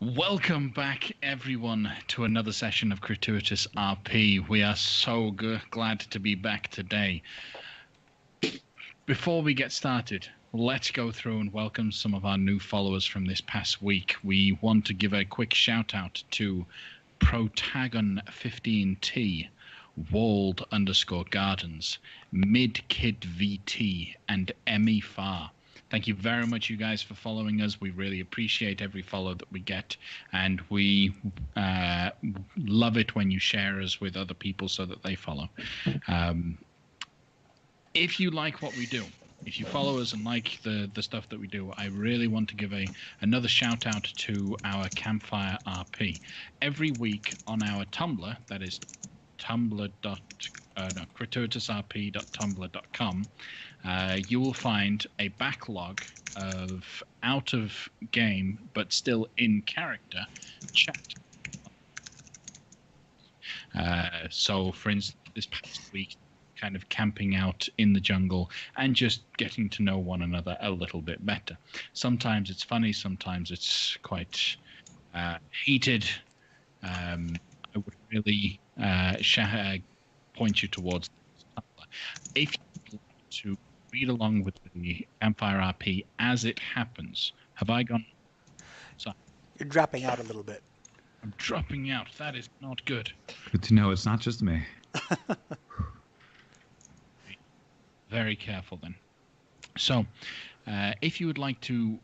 Welcome back, everyone, to another session of Crituitous RP. We are so glad to be back today. Before we get started, let's go through and welcome some of our new followers from this past week. We want to give a quick shout out to Protagon15T, Walled_Gardens, MidKidVT, and Emmy Farr. Thank you very much, you guys, for following us. We really appreciate every follow that we get, and we love it when you share us with other people so that they follow. If you like what we do, if you follow us and like the stuff that we do, I really want to give another shout out to our Campfire RP. Every week on our Tumblr, that is crituitousrp.tumblr.com, you will find a backlog of out of game but still in character chat. So, for instance, this past week, kind of camping out in the jungle and just getting to know one another a little bit better. Sometimes it's funny, sometimes it's quite heated. I would really point you towards Tumblr. If you'd like to read along with the Campfire RP as it happens. Have I gone? Sorry. You're dropping out a little bit. I'm dropping out. That is not good. Good to know it's not just me. Very careful then. So, if you would like to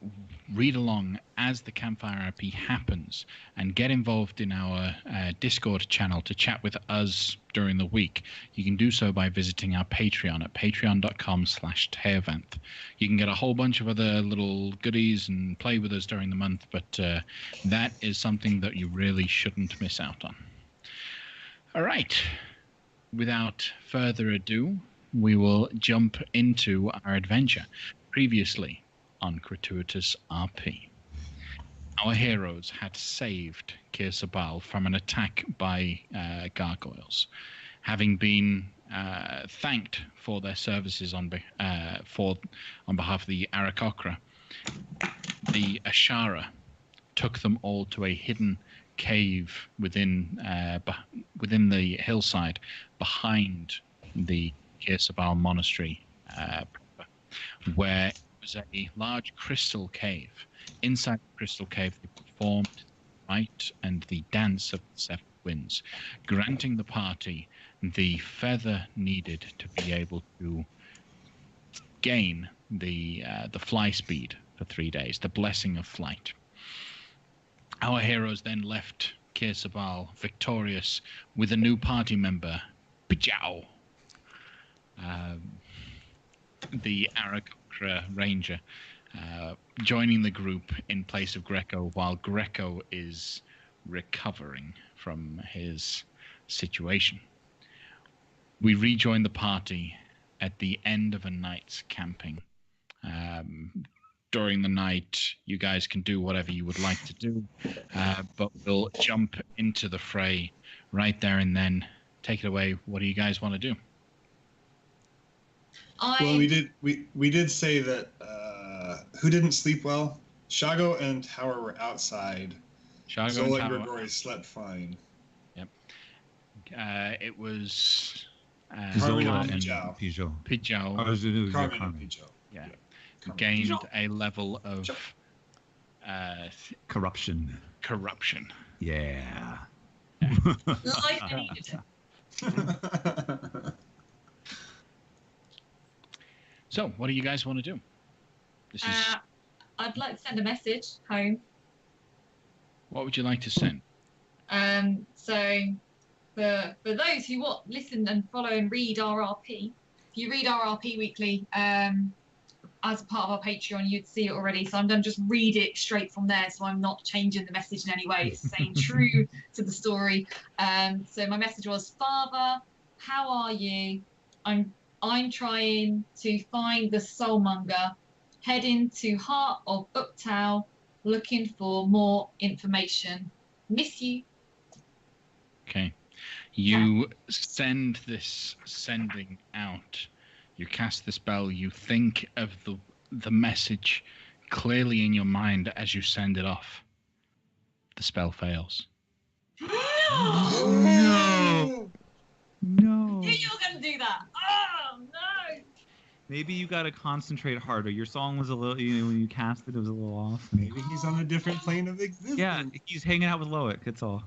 read along as the Campfire RP happens and get involved in our Discord channel to chat with us during the week, you can do so by visiting our Patreon at patreon.com/Teervanth. You can get a whole bunch of other little goodies and play with us during the month, but that is something that you really shouldn't miss out on. All right. Without further ado, we will jump into our adventure. Previously on Crituitous RP, our heroes had saved Kir Sabal from an attack by gargoyles, having been thanked for their services on behalf of the Aarakocra. The Ashara took them all to a hidden cave within the hillside behind the Kir Sabal monastery, where it was a large crystal cave. Inside the crystal cave, they performed the rite and the dance of the seven winds, granting the party the feather needed to be able to gain the fly speed for 3 days, the blessing of flight. Our heroes then left Kir Sabal victorious with a new party member, Pijiao, the Aarakocra ranger, joining the group in place of Greco while Greco is recovering from his situation. We rejoin the party at the end of a night's camping. During the night, you guys can do whatever you would like to do, but we'll jump into the fray right there and then. Take it away. What do you guys want to do? Well, we did say that who didn't sleep well? Shago and Tower were outside. Zola and Grigori slept fine. Yep. It was Zola and Pijiao. Pijiao. Carmen and Pijiao. Yeah. Gained a level of corruption. Yeah. Life needed it. So, what do you guys want to do? I'd like to send a message home. What would you like to send? So, for those who listen and follow and read our RP, if you read our RP weekly, as a part of our Patreon, you'd see it already. So I'm going to just read it straight from there, so I'm not changing the message in any way. It's staying true to the story. So my message was, Father, how are you? I'm trying to find the soulmonger, heading to heart of Uptow, looking for more information. Miss you. Okay. You send this sending out. You cast the spell. You think of the message clearly in your mind as you send it off. the spell fails. No. No. You're gonna do that. Oh no. Maybe you gotta concentrate harder. Your song was a little, when you cast it, it was a little off. Maybe he's on a different plane of existence. Yeah, he's hanging out with Loic, that's all.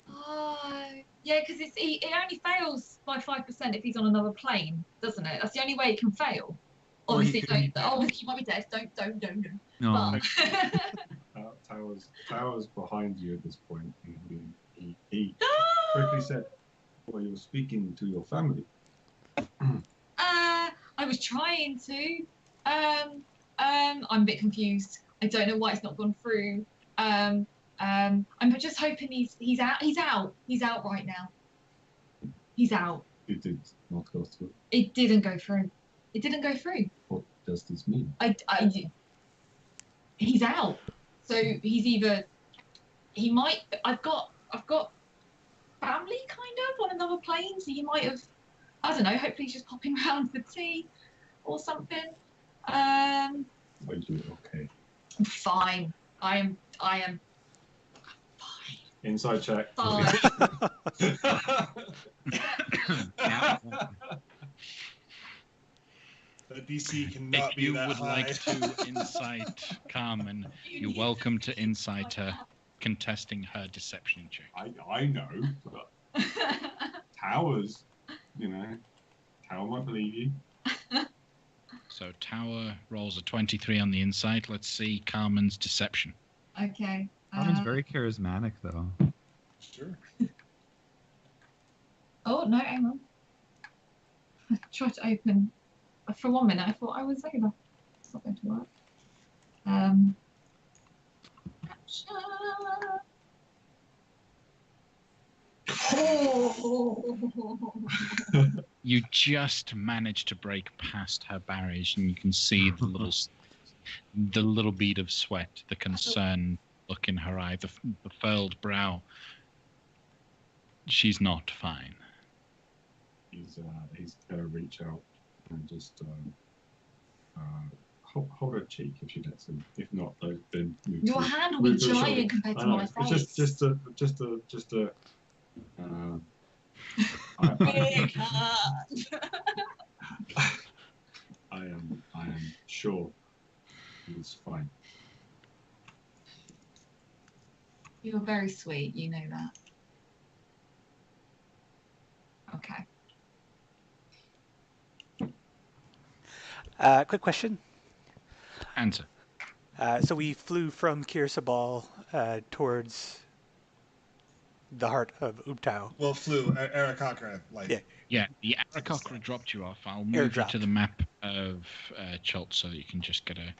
Oh, yeah, because it only fails by 5% if he's on another plane, doesn't it? That's the only way it can fail. Obviously, obviously you might be dead. Don't. No. But... Towers behind you at this point. He quickly said, "Well, you're speaking to your family." I was trying to. I'm a bit confused. I don't know why it's not gone through. I'm just hoping he's out. He's out right now. He's out. It did not go through. It didn't go through. It didn't go through. What does this mean? He's out. So he's either he might. I've got family kind of on another plane, so you might have. I don't know. Hopefully, he's just popping around for tea or something. Are you okay? I'm fine. I am fine. Inside check. Fine. The DC cannot If be you that would high. like to insight Carmen, you're welcome to insight her, contesting her deception check. I know, but Towers, Tower might believe you. So Tower rolls a 23 on the insight. Let's see Carmen's deception. Okay. Carmen's very charismatic, though. Sure. Oh no! Hang on. I tried to open. For 1 minute, I thought I was over. It's not going to work. You just managed to break past her barriers, and you can see the little bead of sweat, the concerned look in her eye, the furled brow. She's not fine. He's gonna reach out and just hold her cheek if she lets him. If not, then move Your to- hand will be move to the shoulder. giant compared to I know, my but face. just a Big hand. I am sure he's fine. You're very sweet. You know that. Okay. Quick question. Answer. So we flew from Kirsabal towards the heart of Ubtao. Well, flew Arakakra, like. Yeah. Yeah, the Arakocra dropped you off. I'll move you to Airdropped. the map of Chult so that you can just get a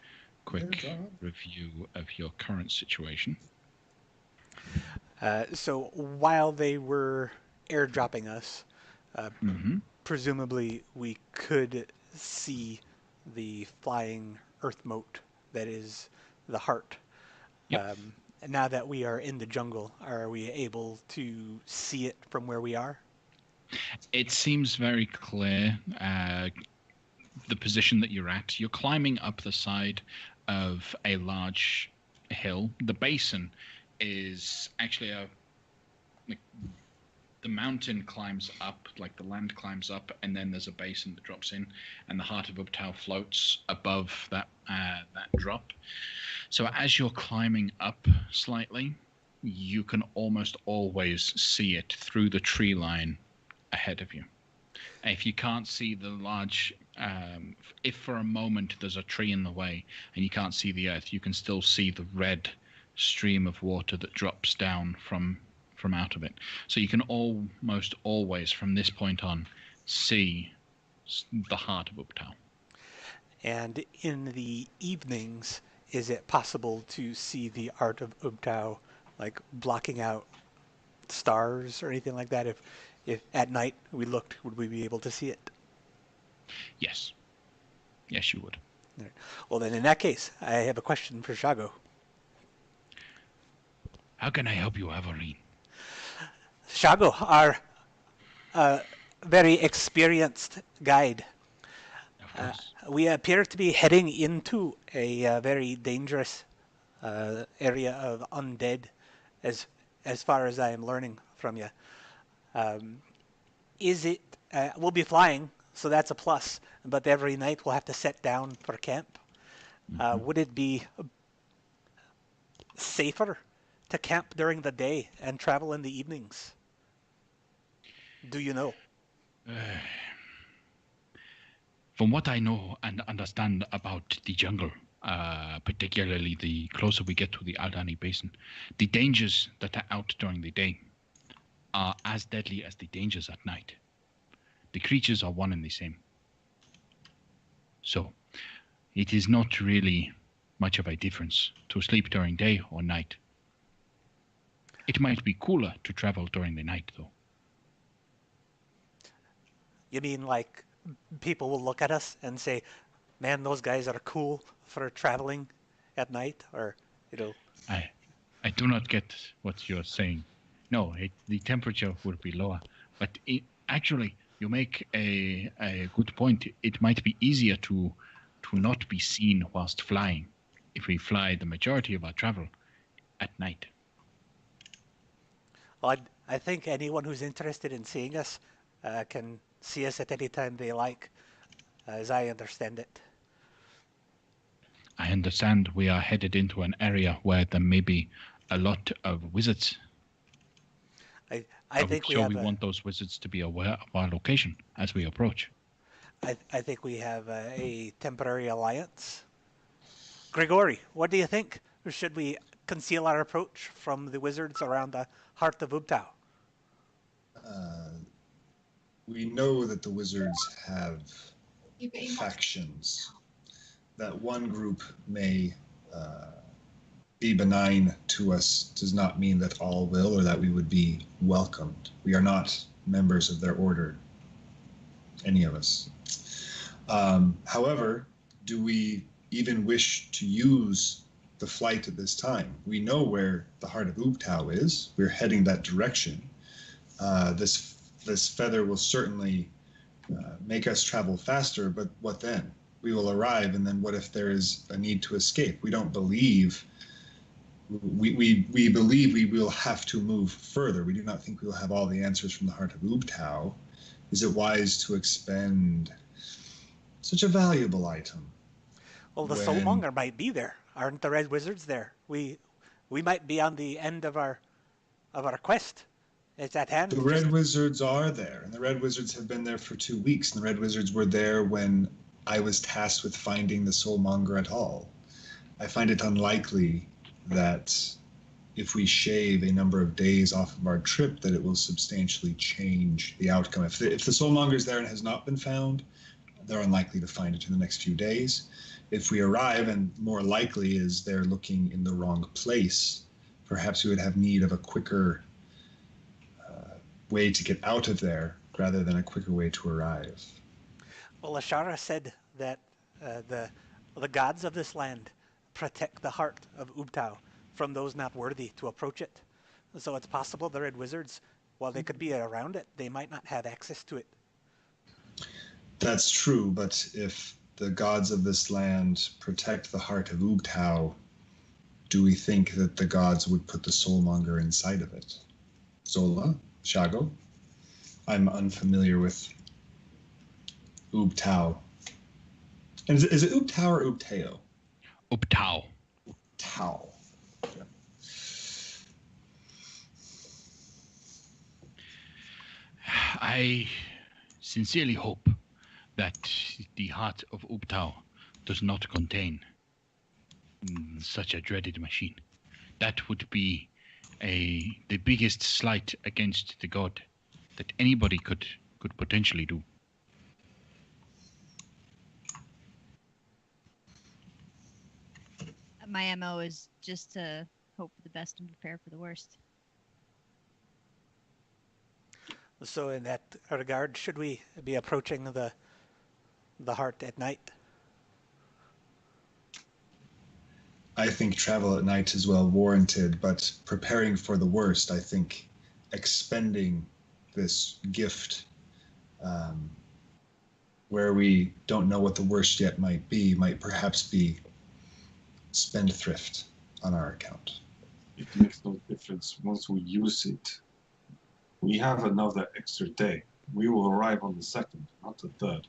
quick Airdrop. review of your current situation. So while they were airdropping us, presumably we could see the flying earth moat that is the heart. Yep. Now that we are in the jungle, are we able to see it from where we are? It seems very clear, the position that you're at. You're climbing up the side of a large hill. The basin is actually the mountain climbs up, like the land climbs up, and then there's a basin that drops in, and the heart of Ubtao floats above that drop. So as you're climbing up slightly, you can almost always see it through the tree line ahead of you. If you can't see the large, if for a moment there's a tree in the way and you can't see the earth, you can still see the red stream of water that drops down from out of it. So you can almost always, from this point on, see the heart of Ubtao. And in the evenings, is it possible to see the art of Ubtao, like blocking out stars or anything like that? If at night we looked, would we be able to see it? Yes. Yes, you would. Well, then in that case, I have a question for Shago. How can I help you, Avarine? Shago, our very experienced guide. Of course. We appear to be heading into a very dangerous area of undead as far as I am learning from you. Is it? We'll be flying, so that's a plus. But every night we'll have to set down for camp. Would it be safer to camp during the day and travel in the evenings? Do you know? From what I know and understand about the jungle, particularly the closer we get to the Aldani Basin, the dangers that are out during the day are as deadly as the dangers at night. The creatures are one and the same. So, it is not really much of a difference to sleep during day or night. It might be cooler to travel during the night, though. You mean like people will look at us and say, man, those guys are cool for traveling at night? Or, you know... I do not get what you're saying. No, the temperature would be lower. But actually, you make a good point. It might be easier to not be seen whilst flying if we fly the majority of our travel at night. Well, I think anyone who's interested in seeing us can see us at any time they like, as I understand it. I understand we are headed into an area where there may be a lot of wizards. I think we want those wizards to be aware of our location as we approach. I think we have a temporary alliance. Grigori, what do you think? Should we conceal our approach from the wizards around the heart of Ubtao? We know that the wizards have factions. That one group may be benign to us does not mean that all will or that we would be welcomed. We are not members of their order, any of us. However, do we even wish to use the flight at this time? We know where the heart of Ubtao is. We're heading that direction. This feather will certainly make us travel faster, but what then? We will arrive, and then what if there is a need to escape? We don't believe. We believe we will have to move further. We do not think we will have all the answers from the heart of Ubtao. Is it wise to expend such a valuable item? Well, the Soulmonger might be there. Aren't the Red Wizards there? We might be on the end of our quest. It's at hand. The Red Wizards are there, and the Red Wizards have been there for 2 weeks, and the Red Wizards were there when I was tasked with finding the Soulmonger at all. I find it unlikely that if we shave a number of days off of our trip, that it will substantially change the outcome. If the Soulmonger is there and has not been found, they're unlikely to find it in the next few days. If we arrive and more likely is they're looking in the wrong place, perhaps we would have need of a quicker way to get out of there rather than a quicker way to arrive. Well, Ashara said that the gods of this land protect the heart of Ubtao from those not worthy to approach it. So it's possible the Red Wizards, while they could be around it, they might not have access to it. That's true, but if the gods of this land protect the heart of Ubtao, do we think that the gods would put the Soulmonger inside of it? Zola? Shago? I'm unfamiliar with Ubtao. And is it Ubtao or Ubtao? Ubtao. Ubtao. Yeah. I sincerely hope that the heart of Ubtao does not contain such a dreaded machine. That would be the biggest slight against the god that anybody could potentially do. My MO is just to hope for the best and prepare for the worst. So in that regard, should we be approaching the heart at night? I think travel at night is well warranted, but preparing for the worst, I think expending this gift where we don't know what the worst yet might perhaps be spendthrift on our account. It makes no difference once we use it. We have another extra day. We will arrive on the 2nd, not the 3rd.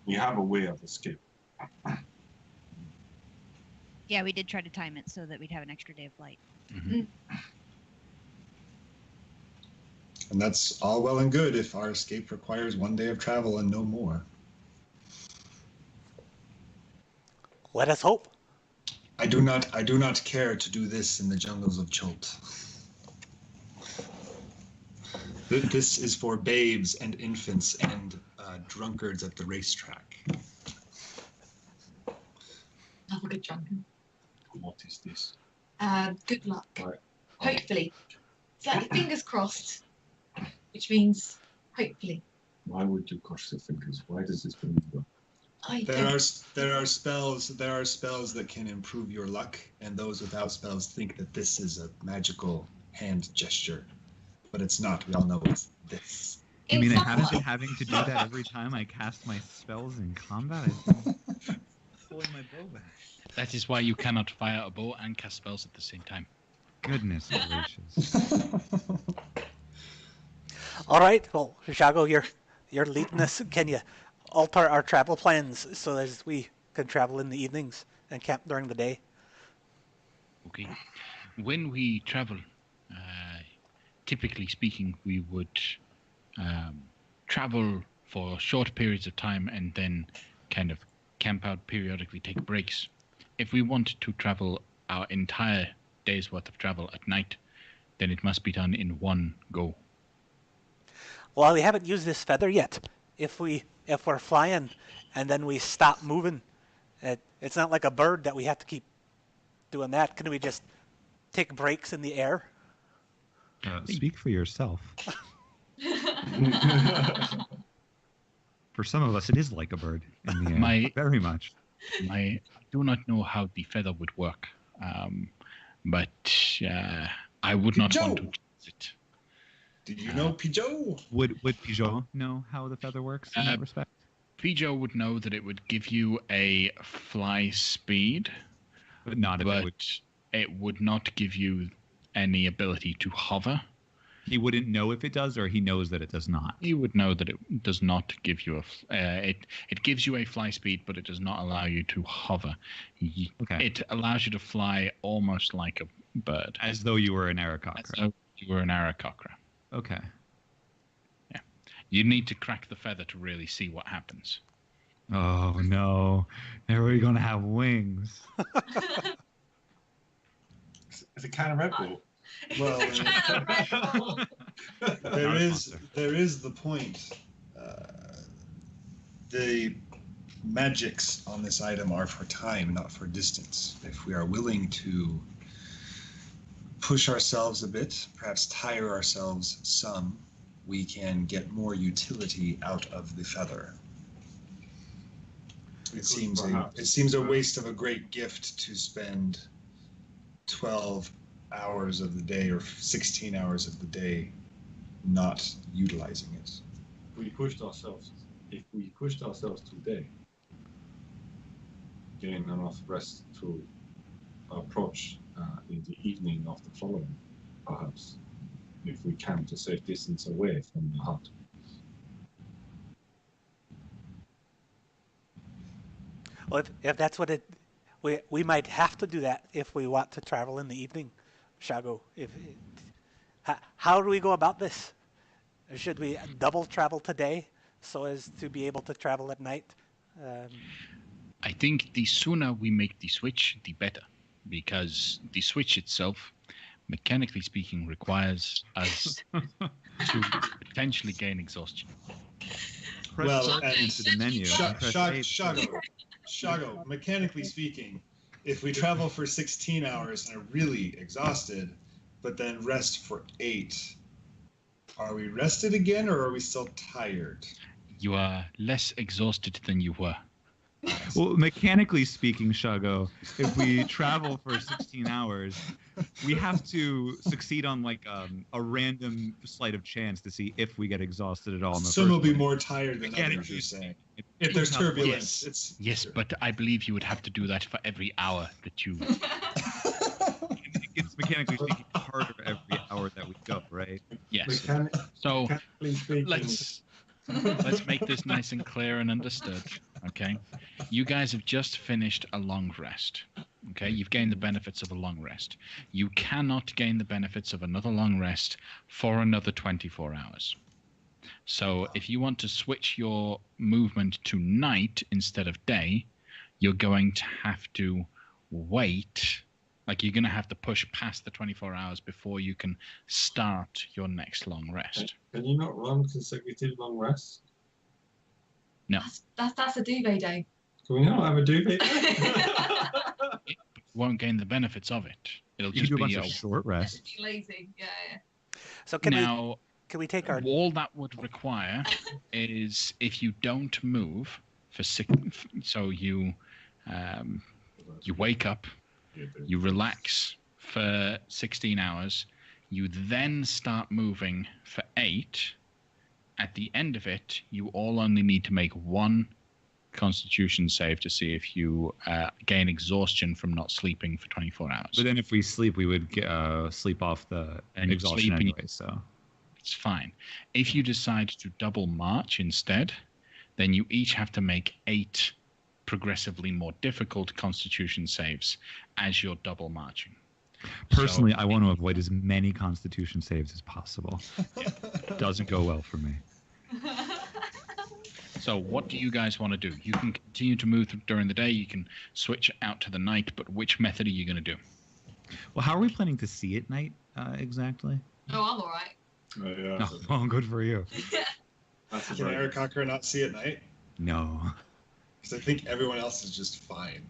We have a way of escape. Yeah, we did try to time it so that we'd have an extra day of flight. Mhm. And that's all well and good if our escape requires 1 day of travel and no more. Let us hope. I do not care to do this in the jungles of Cholt. This is for babes and infants and drunkards at the racetrack. Have a good drunken. What is this? Good luck. Right. Hopefully. It's like fingers crossed, which means hopefully. Why would you cross your fingers? Why does this mean work? There are spells that can improve your luck, and those without spells think that this is a magical hand gesture, but it's not. We all know it's this. You mean I In some haven't been way. having to do that every time I cast my spells in combat? I've been pulling my bow back. That is why you cannot fire a bow and cast spells at the same time. Goodness gracious. All right. Well, Jago, you're leading us. Can you alter our travel plans so as we can travel in the evenings and camp during the day? Okay. When we travel, typically speaking, we would travel for short periods of time and then kind of camp out periodically, take breaks. If we want to travel our entire day's worth of travel at night, then it must be done in one go. Well, we haven't used this feather yet. If we're flying and then we stop moving, it's not like a bird that we have to keep doing that. Can we just take breaks in the air? Speak for yourself. For some of us, it is like a bird in the air. Very much. I do not know how the feather would work, but I would not want to use it. Did you know Pijo? Would Pijo know how the feather works in that respect? Pijo would know that it would give you a fly speed, But not if it but would. it would not give you any ability to hover. He wouldn't know if it does, or he knows that it does not. You would know that it does not give you it gives you a fly speed, but it does not allow you to hover. Okay. It allows you to fly almost like a bird, As though you were an as Aarakocra. though you were an Aarakocra. Okay. You need to crack the feather to really see what happens. Oh no. Are we gonna have wings? It's a can of Red Bull. Well, there Not a is sponsor. the point. The magics on this item are for time, not for distance. If we are willing to push ourselves a bit, perhaps tire ourselves some, we can get more utility out of the feather. It seems a waste of a great gift to spend 12 hours of the day or 16 hours of the day not utilizing it. If we pushed ourselves today, getting enough rest to approach in the evening of the following, perhaps, if we camp a safe distance away from the hut. Well, if that's what it, we might have to do that if we want to travel in the evening, Shago. How do we go about this? Should we double travel today so as to be able to travel at night? I think the sooner we make the switch, the better, because the switch itself, mechanically speaking, requires us to potentially gain exhaustion. Press Well, start and into the menu. and press save. Shago, mechanically speaking, if we travel for 16 hours and are really exhausted, but then rest for 8, are we rested again or are we still tired? You are less exhausted than you were. Well, mechanically speaking, Shago, if we travel for 16 hours, we have to succeed on like a random sleight of chance to see if we get exhausted at all. In the Some first will be place. more tired than Mechanically others, you're saying. speaking, If there's Yes. turbulence, Yes. it's Yes, but I believe you would have to do that for every hour that you. it's mechanically speaking harder every hour that we go, right? Yes. So Mechanically speaking, let's make this nice and clear and understood. Okay, you guys have just finished a long rest. Okay, you've gained the benefits of a long rest. You cannot gain the benefits of another long rest for another 24 hours. So if you want to switch your movement to night instead of day, you're going to have to wait. Like, you're going to have to push past the 24 hours before you can start your next long rest. can you not run consecutive long rests? No. That's a duvet day. Can we not have a duvet? You won't gain the benefits of it. It'll You just can do a be bunch of short rests. Be lazy. Yeah. So now. can we take our All that would require is if you don't move for so you wake up, you relax for 16 hours, you then start moving for 8. At the end of it, you all only need to make 1 Constitution save to see if you gain exhaustion from not sleeping for 24 hours. But then if we sleep, we would sleep off the And you exhaustion sleep and anyway, so... It's fine. If you decide to double march instead, then you each have to make 8 progressively more difficult Constitution saves as you're double marching. Personally, I want to avoid as many Constitution saves as possible. Doesn't go well for me. So what do you guys want to do? You can continue to move during the day. You can switch out to the night, but which method are you going to do? Well, how are we planning to see at night exactly? Oh, I'm all right. Yeah. No, well, good for you. That's a Can very Eric Cocker not see at night? No. Because I think everyone else is just fine.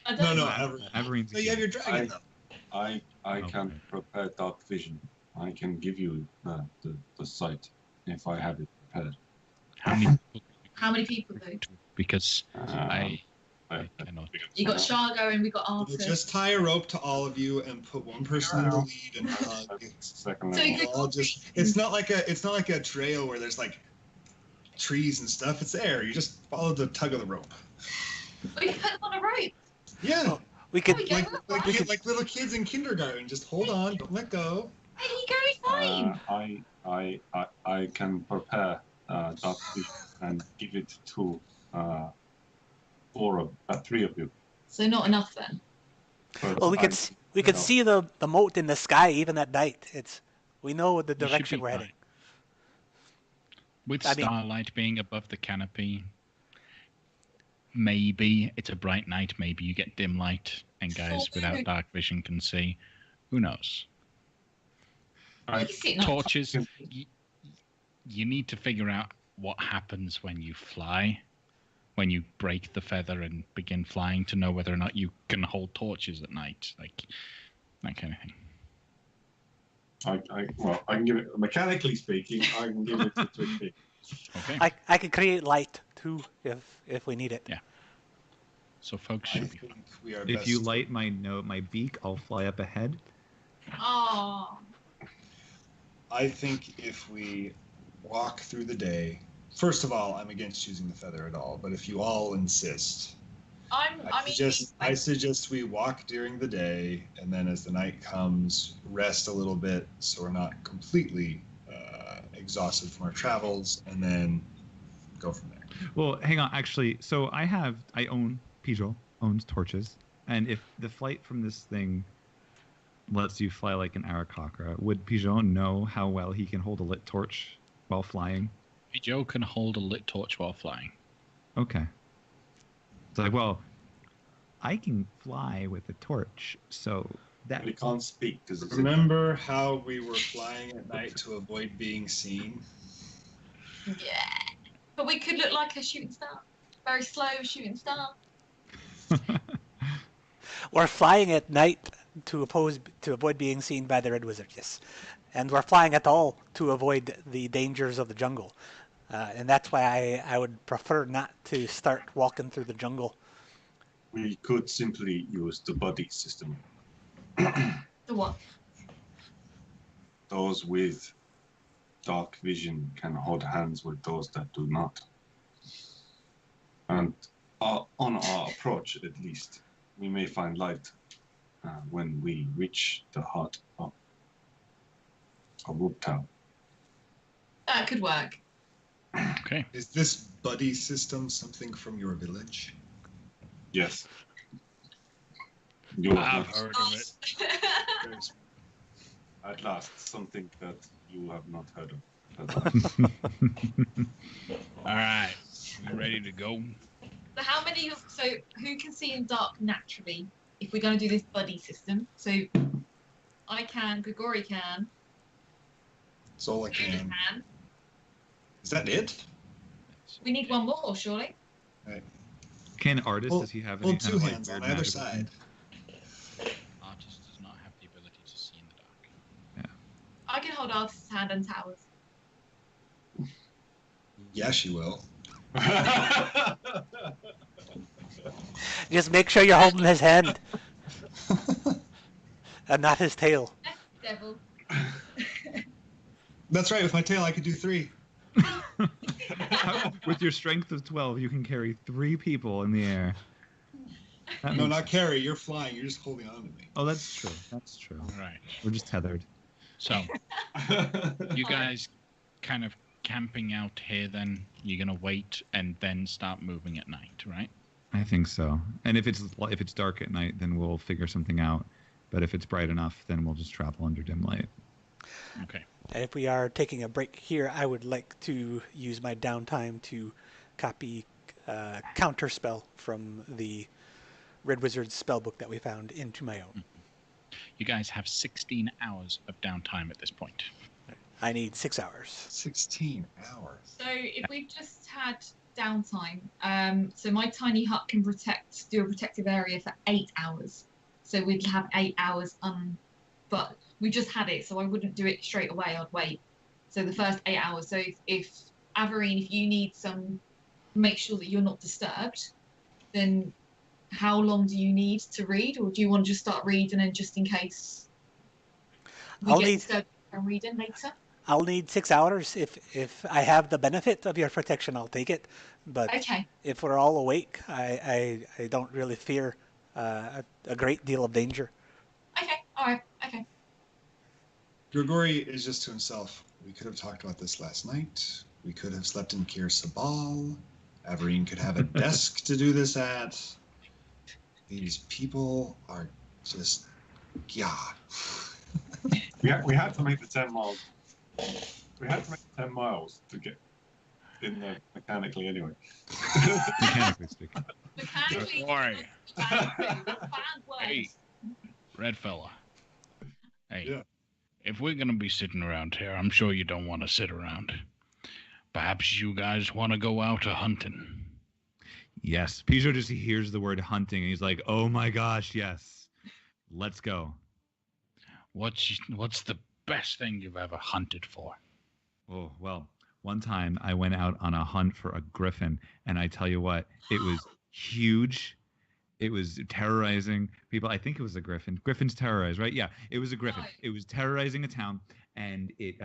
I don't No, know. Everyone's No, you have your dragon though. I Okay. can prepare dark vision. I can give you the sight if I have it prepared. How many people How many people do? Because I I cannot. You got Shargo and we got We'll Arthur. just tie a rope to all of you and put one person in the lead and hug. second So level. you could- We'll all just, it's not like a trail where there's like trees and stuff. It's there. You just follow the tug of the rope. Oh, you put them on a rope. Yeah. we could Oh, yeah. Like little kids in kindergarten. Just hold on, don't let go. There you go, fine. I can prepare dark vision and give it to 3 of you. So not enough then. But well we could no. see the moat in the sky even at night. We know the You should direction be we're fine. heading. With I mean- starlight being above the canopy, maybe it's a bright night. Maybe you get dim light, and guys without dark vision can see. Who knows? I- You see it not- Torches. You need to figure out what happens when you fly, when you break the feather and begin flying, to know whether or not you can hold torches at night, like that kind of thing. I can give it, mechanically speaking, I can give it to 2 people. Okay. I could create light too if we need it. Yeah. So folks I should be think we are If best. you light my beak, I'll fly up ahead. Oh. I think if we walk through the day, first of all, I'm against using the feather at all. But if you all insist, I suggest we walk during the day, and then as the night comes, rest a little bit so we're not completely exhausted from our travels, and then go from there. Well, hang on. Actually, so I own Pijol owns torches, and if the flight from this thing lets you fly like an Arakakra, would Pigeon know how well he can hold a lit torch while flying? Joe can hold a lit torch while flying. Okay. It's like, well, I can fly with a torch, so that... But he can't speak because it's Remember how we were flying at night to avoid being seen? Yeah. But we could look like a shooting star. Very slow shooting star. We're flying at night to avoid being seen by the Red Wizard, yes. And we're flying at all to avoid the dangers of the jungle. And that's why I would prefer not to start walking through the jungle. We could simply use the buddy system. The what? Those with dark vision can hold hands with those that do not. And on our approach, at least, we may find light when we reach the heart of Woodtown. That could work. Okay. Is this buddy system something from your village? Yes. You I've have heard of it. Very small. at last something that you have not heard of. All right. We ready to go? So how many of who can see in dark naturally if we're going to do this buddy system? So I can, Grigori can, That's all I Judy can. can. Is that it? We need one more, surely. Right. Can artist, Well, does he have well, any kind two of like hands weird on either magical side. thing? Artist does not have the ability to see in the dark. I can hold Artist's hand and Towers. Yeah, she will. Just make sure you're holding his hand and not his tail. Devil. That's right. With my tail, I could do 3. With your strength of 12, you can carry 3 people in the air. That No, makes- not Carrie. You're flying. You're just holding on to me. Oh, that's true. That's true. All right. We're just tethered. So you guys kind of camping out here then? You're going to wait and then start moving at night, right? I think so. And if it's dark at night, then we'll figure something out. But if it's bright enough, then we'll just travel under dim light. Okay. And if we are taking a break here, I would like to use my downtime to copy counter spell from the Red Wizard's spellbook that we found into my own. You guys have 16 hours of downtime at this point. I need 6 hours. 16 hours. So if we've just had downtime, so my tiny hut can do a protective area for 8 hours. So we'd have 8 hours but we just had it, so I wouldn't do it straight away. I'd wait. So the first 8 hours. So if Averine, if you need make sure that you're not disturbed, then how long do you need to read, or do you want to just start reading and just in case we I'll get need- disturbed from reading later? I'll need 6 hours. If I have the benefit of your protection, I'll take it. But Okay. if we're all awake, I don't really fear a great deal of danger. Okay. All right. Okay. Grigori is just to himself. We could have talked about this last night. We could have slept in Kir Sabal. Averine could have a desk to do this at. These people are just, yeah. we had to make the 10 miles. We had to make 10 miles to get in there mechanically anyway. Mechanically speaking. Mechanically, Boy. bad words. Hey, Red fella. Hey, Yeah. if we're going to be sitting around here, I'm sure you don't want to sit around. Perhaps you guys want to go out hunting. Yes. Pijo just hears the word hunting and he's like, oh my gosh, yes. Let's go. What's the best thing you've ever hunted for? Oh, well, one time I went out on a hunt for a griffin, and I tell you what, it was huge. It was terrorizing people. I think it was a griffin. Griffins terrorize, right? Yeah, it was a griffin. Right. It was terrorizing a town, and it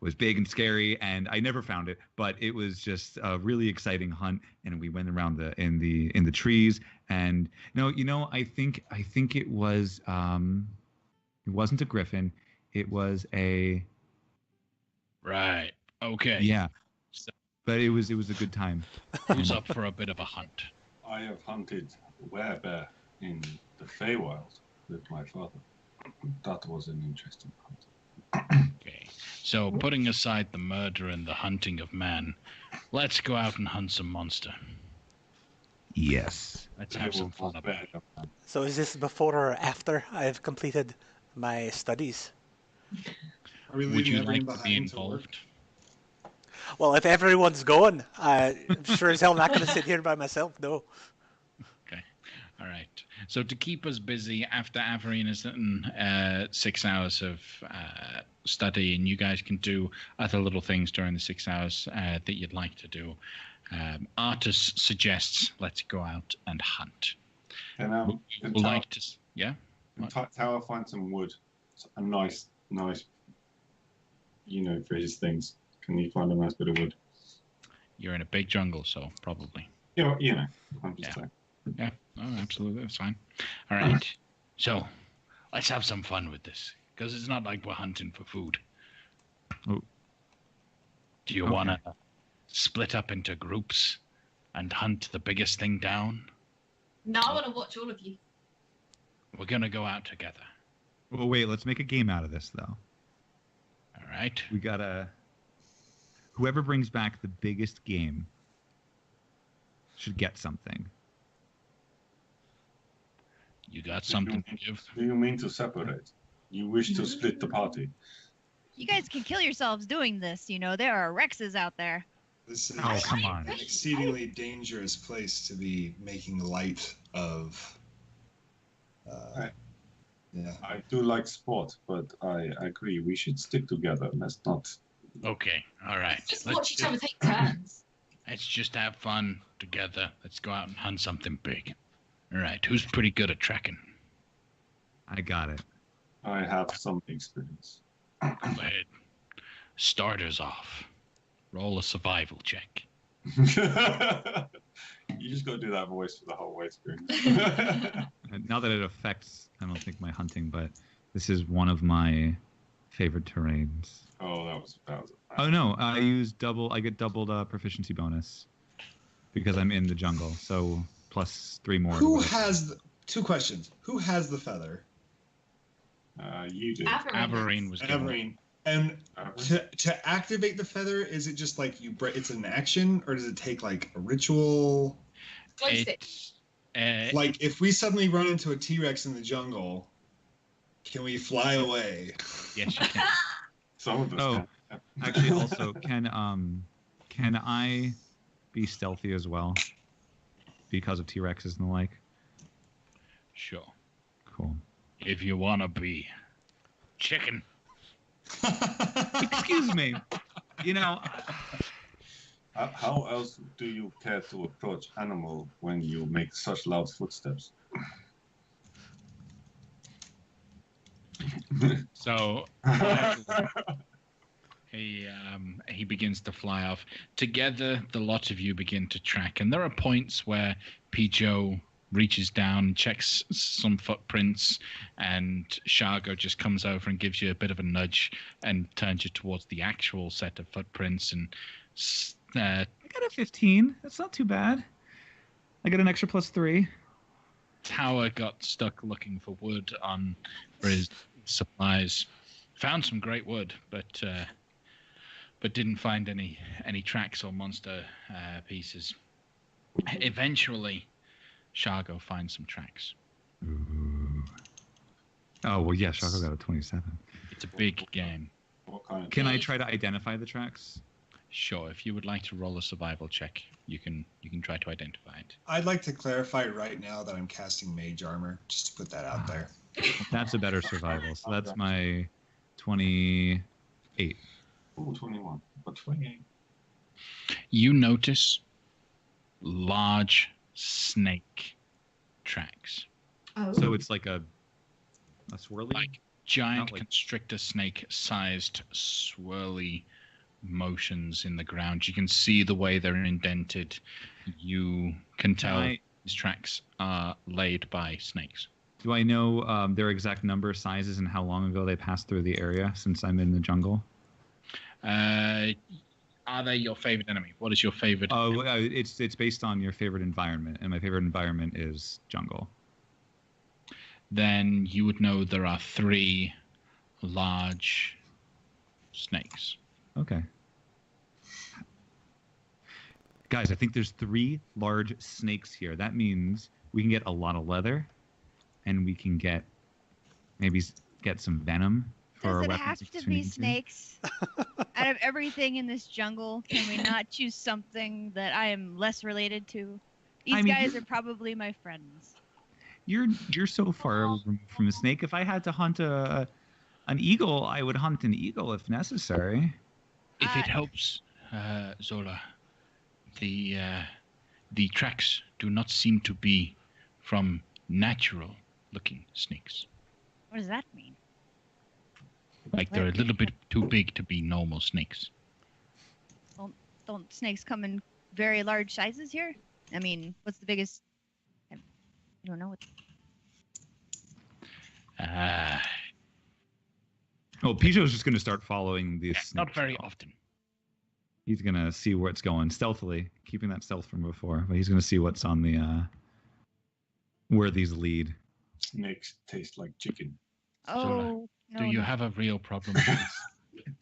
was big and scary, and I never found it, but it was just a really exciting hunt. And we went around in the trees, and no, I think it was it wasn't a griffin. It was a Right. Okay. yeah, So but it was a good time. who's up for a bit of a hunt? I have hunted werebear in the Feywild with my father. That was an interesting hunt. Okay. So putting aside the murder and the hunting of man, let's go out and hunt some monster. Yes. Let's have some fun about it. So is this before or after I've completed my studies? Are we Would leaving you everyone like to be behind to work? involved? Well, if everyone's going, I'm sure as hell not going to sit here by myself. No. All right. So to keep us busy after Averine has done 6 hours of study, and you guys can do other little things during the 6 hours that you'd like to do, Artus suggests let's go out and hunt. And Would like to, yeah. Tower find some wood, a nice, for his things. Can you find a nice bit of wood? You're in a big jungle, so probably. I'm just Yeah. saying. Yeah. Oh, absolutely. That's fine. All right. So, let's have some fun with this, because it's not like we're hunting for food. Oh. Do you Okay. want to split up into groups and hunt the biggest thing down? No, I want to watch all of you. We're gonna go out together. Well, wait. Let's make a game out of this, though. All right. We gotta. Whoever brings back the biggest game should get something. You got something to give? Do you mean to separate? You wish to split the party? You guys can kill yourselves doing this. You know, there are Rexes out there. This is Oh, come on. an exceedingly dangerous place to be making light of. Yeah. I do like sport, but I agree we should stick together. Let's not. Okay. All right. Just watch each other take turns. Let's just have fun together. Let's go out and hunt something big. All right. Who's pretty good at tracking? I got it. I have some experience. Go ahead. Starters off. Roll a survival check. You just gotta do that voice for the whole way through. Not that it affects, I don't think, my hunting, but this is one of my favorite terrains. Oh, that was. Oh no, I get doubled proficiency bonus because I'm in the jungle, so plus 3 more. Who has two questions? Who has the feather? You do. Averine was given. Averine. And to activate the feather, is it just like it's an action, or does it take like a ritual? Like if we suddenly run into a T-Rex in the jungle, can we fly away? Yes, you can. Some of us. Oh, can. actually, also, can I be stealthy as well because of T-Rexes and the like? Sure. Cool. If you want to be chicken. Excuse me. You know, How else do you care to approach animal when you make such loud footsteps? So he begins to fly off. Together, the lot of you begin to track, and there are points where Pijo reaches down, checks some footprints, and Shargo just comes over and gives you a bit of a nudge and turns you towards the actual set of footprints. And I got a 15. That's not too bad. I got an extra plus 3. Tower got stuck looking for wood for his supplies. Found some great wood, but didn't find any tracks or monster pieces. Eventually, Shargo finds some tracks. Ooh. Oh, well, yeah, Shargo got a 27. It's a big game. What kind of Can I try to identify the tracks? Sure, if you would like to roll a survival check, you can try to identify it. I'd like to clarify right now that I'm casting mage armor, just to put that out there. That's a better survival. So that's my 28. Oh, 21. But 28. You notice large snake tracks. Oh. So it's like a swirly? Like giant Not like- constrictor snake-sized swirly motions in the ground. You can see the way they're indented. You can tell these tracks are laid by snakes. Do I know their exact number, sizes, and how long ago they passed through the area since I'm in the jungle? Are they your favorite enemy? What is your favorite? Oh, it's based on your favorite environment, and my favorite environment is jungle. Then you would know there are 3 large snakes. Okay. Guys, I think there's 3 large snakes here. That means we can get a lot of leather, and we can maybe get some venom for our Does it weapons. have if to we be need snakes? Out of everything in this jungle, can we not choose something that I am less related to? These I mean, guys are probably my friends. You're so far removed from a snake. If I had to hunt an eagle, I would hunt an eagle if necessary. If it helps, Zola, the tracks do not seem to be from natural-looking snakes. What does that mean? Like they're a little bit too big to be normal snakes. Don't snakes come in very large sizes here? I mean, what's the biggest? You don't know what. Oh, Pijo's just going to start following this. Not very often. He's going to see where it's going stealthily, keeping that stealth from before. But he's going to see what's on the where these lead. Snakes taste like chicken. Oh, no. Do you have a real problem with this?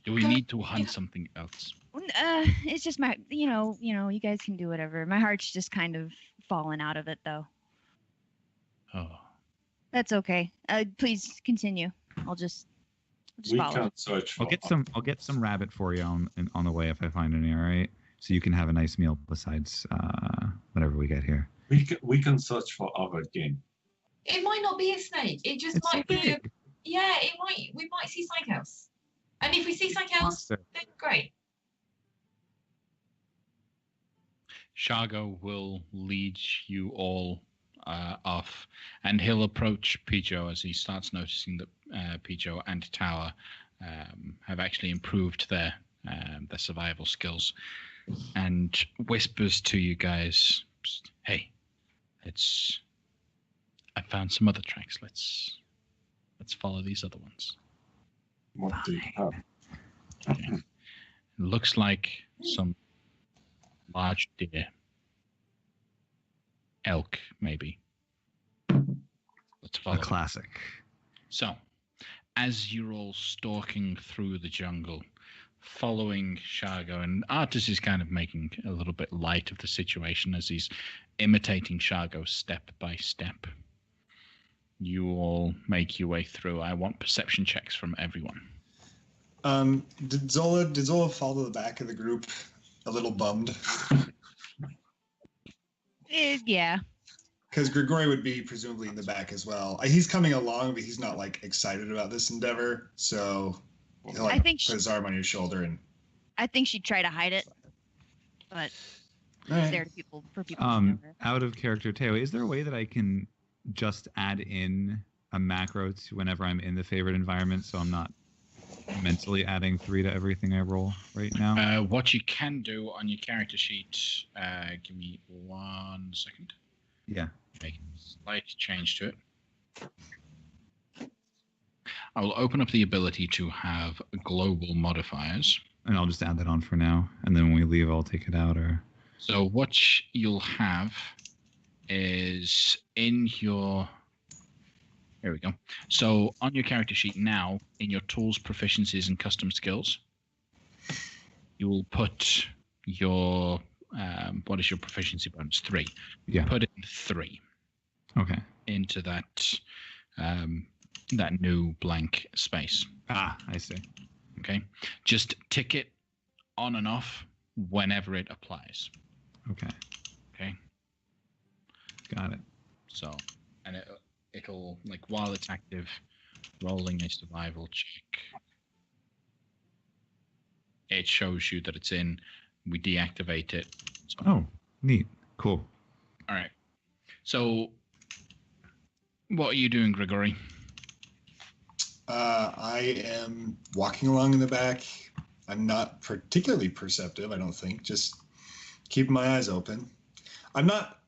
Do we need to hunt something else? It's just my, you guys can do whatever. My heart's just kind of fallen out of it, though. Oh. That's okay. Please continue. I'll just We follow. can search for. I'll get some rabbit for you on the way if I find any. All right, so you can have a nice meal besides whatever we get here. We can search for other game. It might not be a snake. It just It's might so be. big. Yeah, it might. We might see something else. And if we see something else, Monster. then great. Shargo will lead you all off, and he'll approach Pijo as he starts noticing that Pijo and Tower have actually improved their survival skills, and whispers to you guys, "Hey, I found some other tracks. Let's follow these other ones." What do you have? Okay. It looks like some large deer. Elk, maybe. Let's follow. A classic. So, as you're all stalking through the jungle, following Shargo, and Artis is kind of making a little bit light of the situation as he's imitating Shargo step by step. You all make your way through. I want perception checks from everyone. Did Zola fall to the back of the group a little bummed? Yeah. Because Grigori would be presumably in the back as well. He's coming along, but he's not like excited about this endeavor. So he'll I like think put his arm on your shoulder and. I think she'd try to hide it, but All right. it's there for people to know her. Out of character, Teo, is there a way that I can just add in a macro to whenever I'm in the favorite environment, so I'm not mentally adding 3 to everything I roll right now? What you can do on your character sheet, give me 1 second. Yeah. Make a slight change to it. I will open up the ability to have global modifiers. And I'll just add that on for now, and then when we leave, I'll take it out. Or So what you'll have is in your... Here we go. So on your character sheet now, in your tools, proficiencies, and custom skills, you will put your... what is your proficiency bonus? 3. Yeah. Put in 3 okay. into that that new blank space. Ah, I see. Okay. Just tick it on and off whenever it applies. Okay. Okay. Got it. So, and it'll like while it's active, rolling a survival check. It shows you that it's in. We deactivate it. So, Oh, neat. Cool. all right. So, what are you doing, Gregory? I am walking along in the back. I'm not particularly perceptive, I don't think. Just keeping my eyes open. I'm not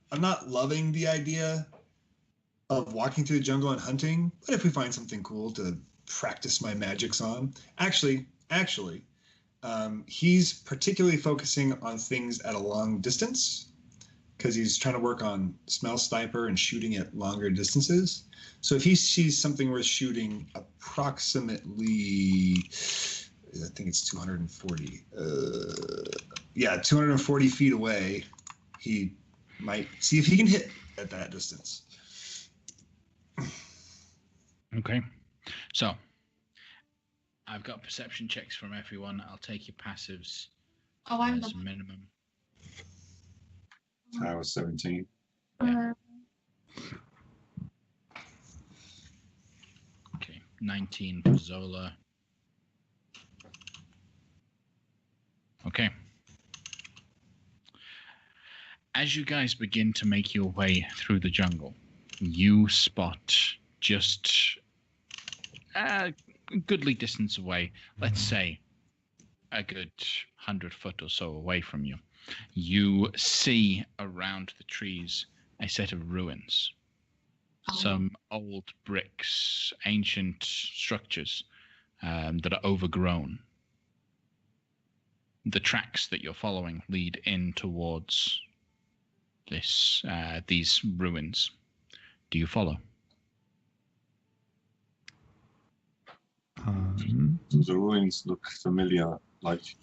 loving the idea of walking through the jungle and hunting, but if we find something cool to practice my magics on, actually, he's particularly focusing on things at a long distance because he's trying to work on smell sniper and shooting at longer distances. So if he sees something worth shooting approximately, I think it's 240. 240 feet away, he might see if he can hit at that distance. Okay. So, I've got perception checks from everyone. I'll take your passives Oh, I'm as the. minimum. I was 17. Okay. 19 for Zola. Okay. As you guys begin to make your way through the jungle, you spot just a goodly distance away, let's say a good 100-foot or so away from you, you see around the trees a set of ruins. some old bricks, ancient structures that are overgrown. The tracks that you're following lead in towards these ruins. Do you follow? Do the ruins look familiar, like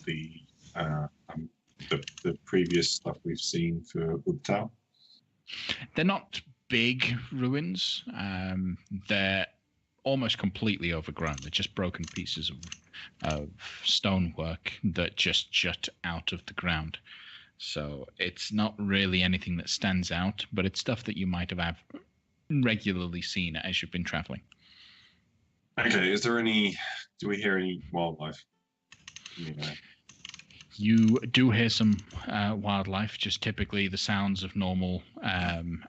the previous stuff we've seen for Ubtao? They're not big ruins. They're almost completely overgrown. They're just broken pieces of stonework that just jut out of the ground. So it's not really anything that stands out, but it's stuff that you might have regularly seen as you've been traveling. Okay, do we hear any wildlife? You do hear some wildlife, just typically the sounds of normal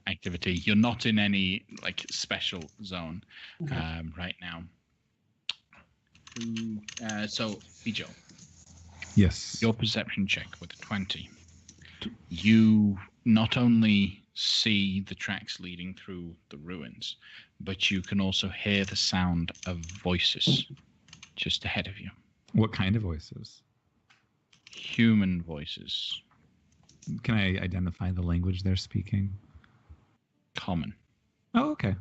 activity. You're not in any special zone right now. So, Bijo. Yes. Your perception check with a 20. You not only see the tracks leading through the ruins, but you can also hear the sound of voices just ahead of you. What kind of voices? Human voices. Can I identify the language they're speaking? Common. Oh, okay.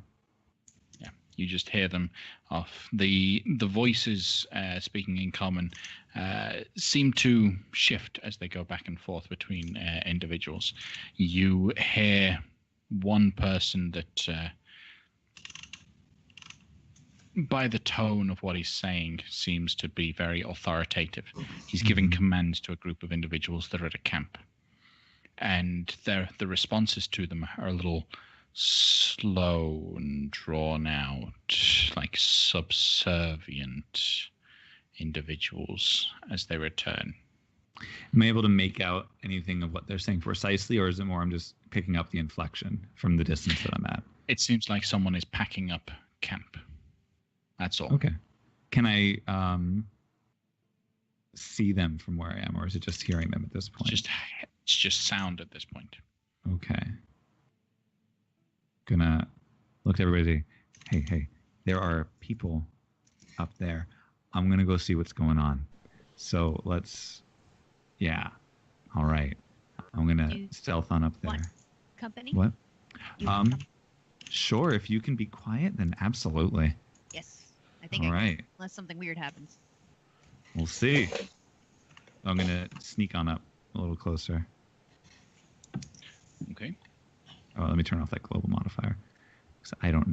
Yeah, you just hear them off. The voices speaking in common seem to shift as they go back and forth between individuals. You hear one person that, by the tone of what he's saying, seems to be very authoritative. He's giving commands to a group of individuals that are at a camp. And the responses to them are a little slow and drawn out, like subservient individuals as they return. Am I able to make out anything of what they're saying precisely, or is it more I'm just picking up the inflection from the distance that I'm at? It seems like someone is packing up camp. That's all. Okay. Can I see them from where I am, or is it just hearing them at this point? It's just sound at this point. Okay. Gonna look at everybody. Hey, there are people up there. I'm gonna go see what's going on. So let's, yeah. All right. I'm gonna stealth on up there. Company? What? Sure. If you can be quiet, then absolutely. Yes. I think all right. Unless something weird happens. We'll see. I'm gonna sneak on up a little closer. Okay. Oh, let me turn off that global modifier. Because I don't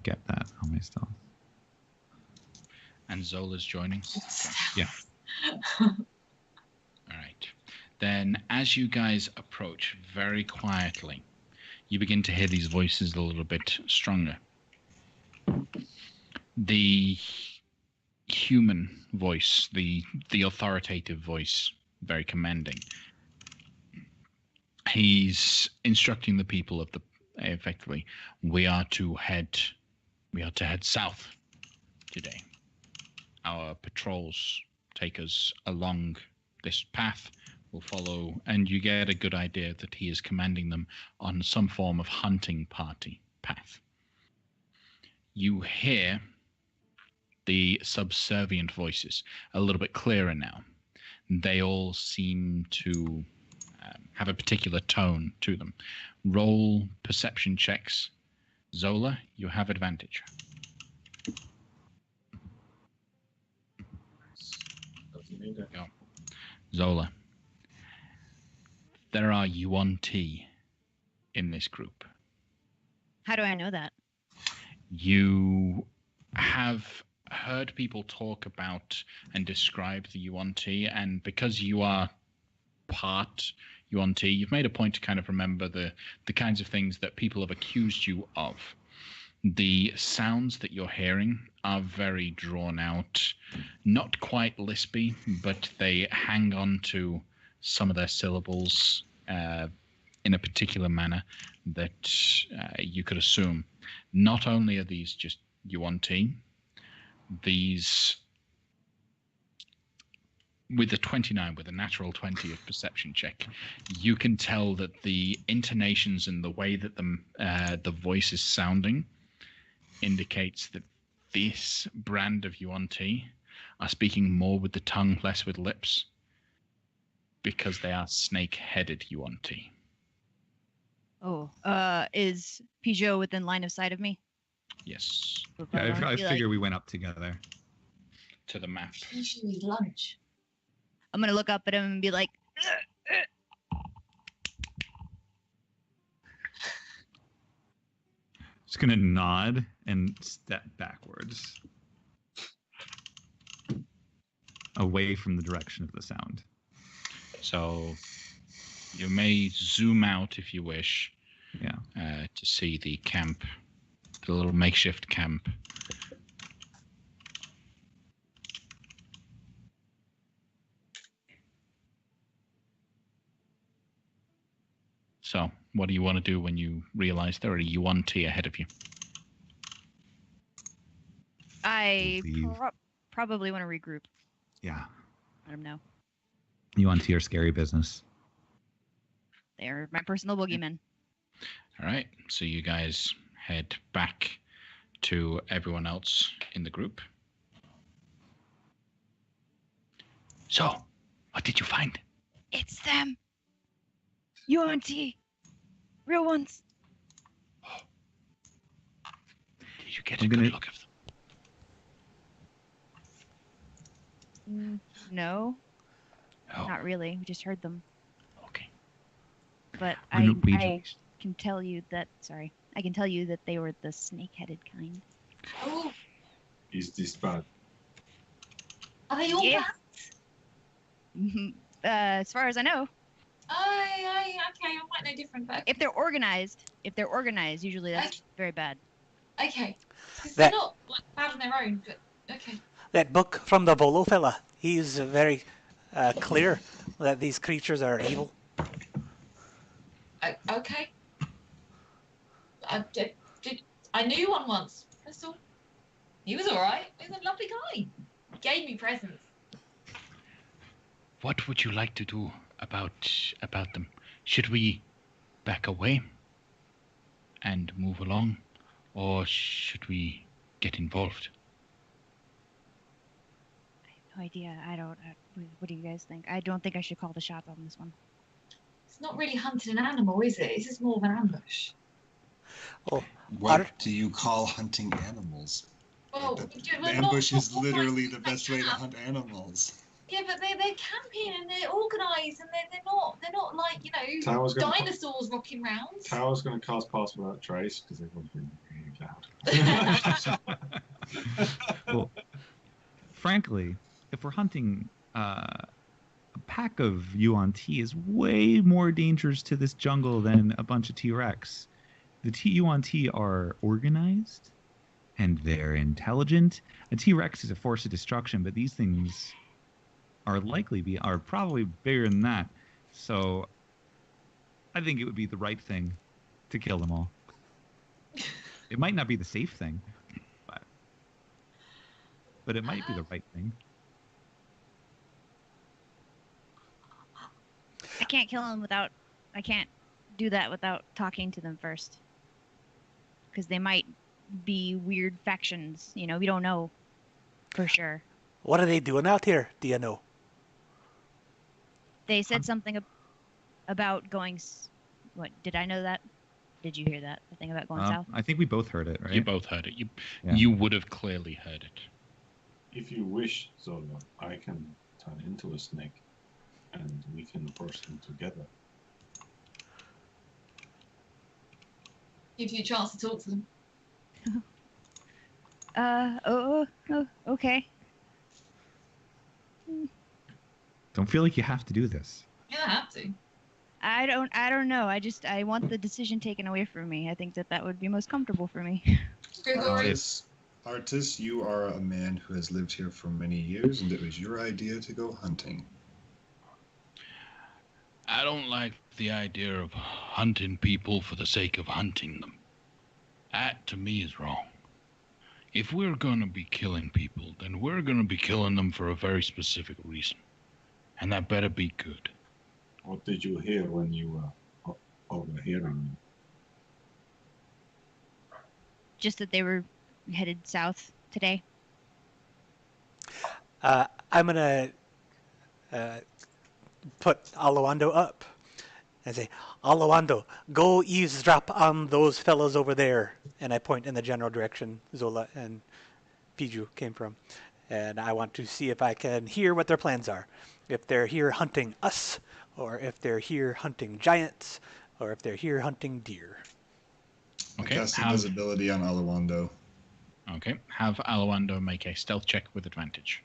get that on my stealth. And Zola's joining? Yeah. All right. Then as you guys approach very quietly, you begin to hear these voices a little bit stronger. The human voice, the authoritative voice, very commanding. He's instructing the people of effectively, we are to head south today. Our patrols take us along this path. We'll follow, and you get a good idea that he is commanding them on some form of hunting party path. You hear the subservient voices a little bit clearer now. They all seem to have a particular tone to them. Roll perception checks. Zola, you have advantage. Go. Zola. There are Yuan-Ti in this group. How do I know that? You have heard people talk about and describe the Yuan-Ti, and because you are part Yuan-Ti, you've made a point to kind of remember the kinds of things that people have accused you of. The sounds that you're hearing are very drawn out, not quite lispy, but they hang on to some of their syllables in a particular manner that you could assume. Not only are these just Yuan-Ti, these with a 29, with a natural 20 of perception check, you can tell that the intonations and the way that the voice is sounding indicates that this brand of Yuan-Ti are speaking more with the tongue, less with lips, because they are snake-headed Yuan-Ti. Oh, is Peugeot within line of sight of me? Yes, Yeah, I figure we went up together. to the map. Usually lunch. I'm gonna look up at him and be like, Just gonna nod and step backwards, away from the direction of the sound. So you may zoom out if you wish. Yeah. To see the camp, the little makeshift camp. So, what do you want to do when you realize there are a Yuan-Ti ahead of you? I Leave. probably want to regroup. Yeah. Let him know. You want to your scary business. They're my personal boogeymen. All right, so you guys head back to everyone else in the group. So, what did you find? It's them. Yuan-Ti. Real ones. Did you get I'm a good gonna- look of No, them? No. not really. We just heard them. Okay. But I'm gonna read I you- can tell you that. Sorry, I can tell you that they were the snake-headed kind. Oh, Is this bad? are they all Yeah. bad? As far as I know, Okay, I might know different, but if they're organized, usually that's very bad. okay. 'Cause That- they're not like bad on their own, but okay. That book from the Volo fella, he's very clear that these creatures are evil. Okay. I knew one once. That's all. He was all right. He was a lovely guy. He gave me presents. What would you like to do about them? Should we back away and move along, or should we get involved? I have no idea. I don't. What do you guys think? I don't think I should call the shots on this one. It's not really hunting an animal, is it? It's just more of an ambush. Oh, What Art- do you call hunting animals? Well, the we're the not- ambush is not literally like the they best way to camp. hunt animals. Yeah, but they're camping and they're organised and they're not like, you know, Tower's gonna, dinosaurs rocking round. Tower's gonna cast Pass Without Trace because everyone's been really loud. Well, frankly, if we're hunting a pack of Yuan-Ti is way more dangerous to this jungle than a bunch of T-Rex. The Yuan-Ti are organized and they're intelligent. A T-Rex is a force of destruction, but these things are probably bigger than that. So I think it would be the right thing to kill them all. It might not be the safe thing, but it might be the right thing. I can't kill them without. I can't do that without talking to them first, because they might be weird factions. You know, we don't know for sure. What are they doing out here? Do you know? They said something about going. What did I know that? Did you hear that? The thing about going south? I think we both heard it, right? You both heard it. Yeah. You would have clearly heard it. If you wish, Zola, I can turn into a snake and we can burst them together. Give you a chance to talk to them. Okay. Don't feel like you have to do this. You don't have to. I don't know. I want the decision taken away from me. I think that would be most comfortable for me. Grigori, Artis, you are a man who has lived here for many years, and it was your idea to go hunting. I don't like the idea of hunting people for the sake of hunting them. That, to me, is wrong. If we're going to be killing people, then we're going to be killing them for a very specific reason. And that better be good. What did you hear when you were overhearing me? Just that they were headed south today. I'm gonna put Alawando up and say, Alawando, go eavesdrop on those fellows over there. And I point in the general direction Zola and Piju came from. And I want to see if I can hear what their plans are. If they're here hunting us, or if they're here hunting giants, or if they're here hunting deer. Okay. Cast invisibility on Alawando. Okay. Have Alawando make a stealth check with advantage.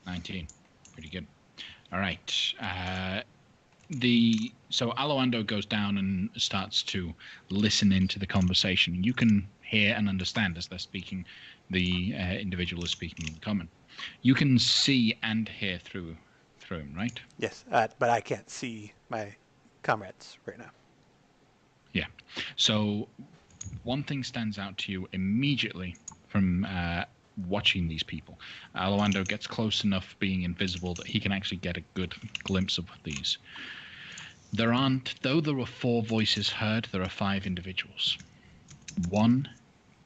19. Pretty good. All right. So Alawando goes down and starts to listen into the conversation. You can hear and understand as they're speaking. The individual is speaking in common. You can see and hear through him, right? Yes, but I can't see my comrades right now. Yeah. So one thing stands out to you immediately from watching these people. Alawando gets close enough being invisible that he can actually get a good glimpse of these. Though there were 4 voices heard, there are 5 individuals. One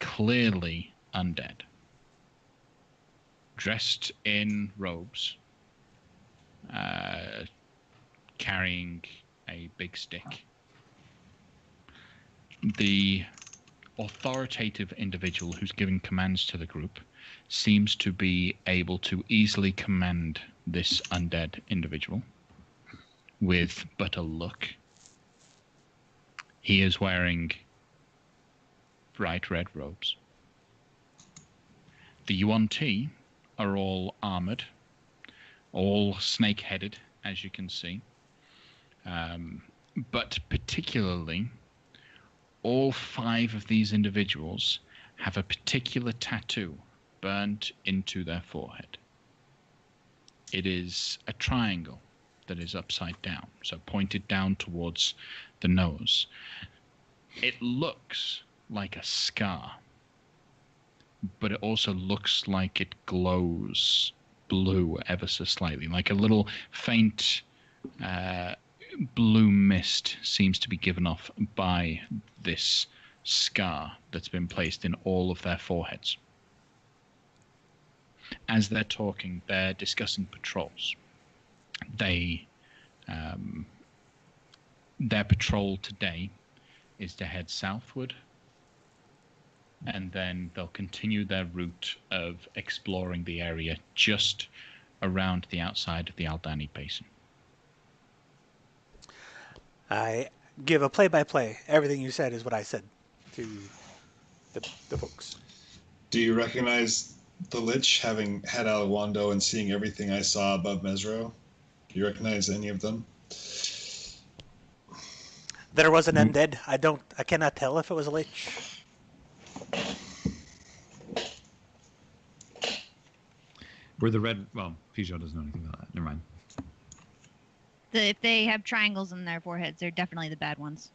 clearly undead. Dressed in robes. Carrying a big stick. The authoritative individual who's giving commands to the group seems to be able to easily command this undead individual with but a look. He is wearing bright red robes. The Yuan-Ti are all armored, all snake-headed, as you can see. But particularly, all 5 of these individuals have a particular tattoo burned into their forehead. It is a triangle that is upside down, so pointed down towards the nose. It looks like a scar, but it also looks like it glows blue ever so slightly, like a little faint blue mist seems to be given off by this scar that's been placed in all of their foreheads. As they're talking, they're discussing patrols. Their patrol today is to head southward, and then they'll continue their route of exploring the area just around the outside of the Aldani Basin. I give a play-by-play. Everything you said is what I said to the folks. Do you recognize the Lich, having had Alawando and seeing everything I saw above Mesro? Do you recognize any of them? There was an undead. I cannot tell if it was a lich. Were the red... Well, Peugeot doesn't know anything about that. Never mind. If they have triangles in their foreheads, they're definitely the bad ones.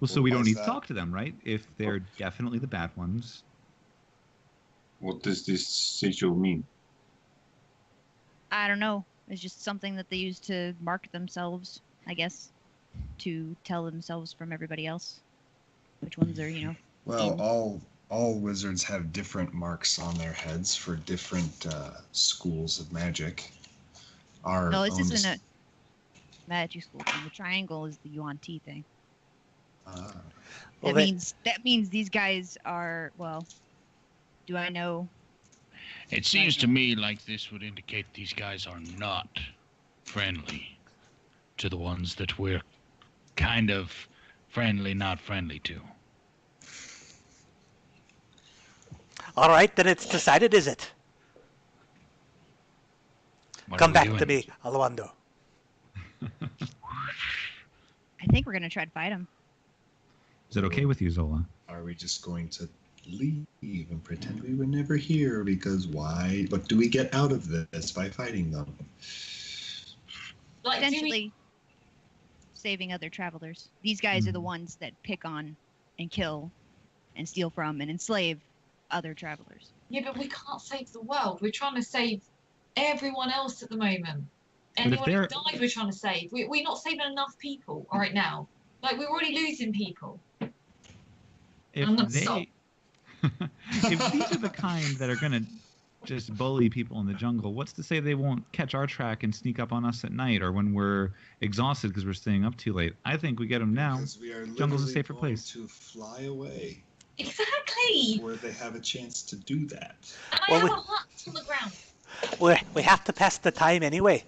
Well, so we don't why's need that? to talk to them, right? If they're definitely the bad ones. What does this sigil mean? I don't know. It's just something that they use to mark themselves, I guess, to tell themselves from everybody else which ones are, Well, all wizards have different marks on their heads for different schools of magic. No, this isn't a magic school thing. The triangle is the Yuan-Ti thing. Well, that means these guys are, well, do I know? It seems to me like this would indicate these guys are not friendly to the ones that we're kind of friendly, not friendly to. all right, then it's decided, is it? What Come are we back doing? to me, Alawando. I think we're going to try to fight them. Is it okay with you, Zola? Are we just going to leave and pretend we were never here? Because why? What do we get out of this by fighting them? Like, do we, Essentially, saving other travelers. These guys are the ones that pick on and kill and steal from and enslave other travelers. Yeah, but we can't save the world. We're trying to save everyone else at the moment. Anyone who died, we're trying to save. We're not saving enough people right now. Like, we're already losing people. If these are the kind that are gonna just bully people in the jungle, what's to say they won't catch our track and sneak up on us at night or when we're exhausted because we're staying up too late? I think we get them now. Because we are Jungle's a safer going place. to fly away. Exactly. Where they have a chance to do that. And I have a hut on the ground. We have to pass the time anyway.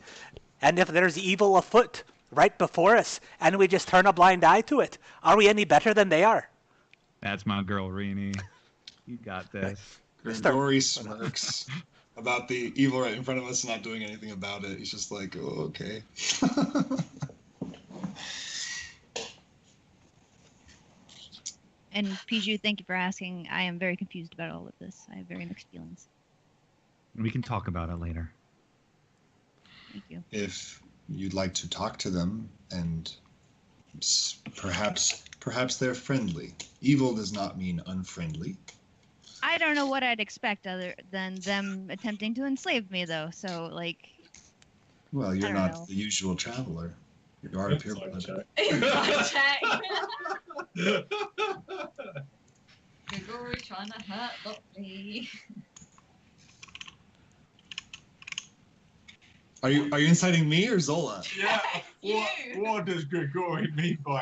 And if there's evil afoot right before us, and we just turn a blind eye to it, are we any better than they are? That's my girl, Rini. You got this. Grigori smirks about the evil right in front of us not doing anything about it. He's just like, oh, okay. And Piju, thank you for asking. I am very confused about all of this. I have very mixed feelings. We can talk about it later. Thank you. If you'd like to talk to them, and perhaps they're friendly. Evil does not mean unfriendly. I don't know what I'd expect other than them attempting to enslave me, though. So, like... Well, you're not the usual traveler. You are a pure blood. Inside check. Grigori trying to hurt Lockley. Are you inciting me or Zola? Yeah. You. What does Grigori mean by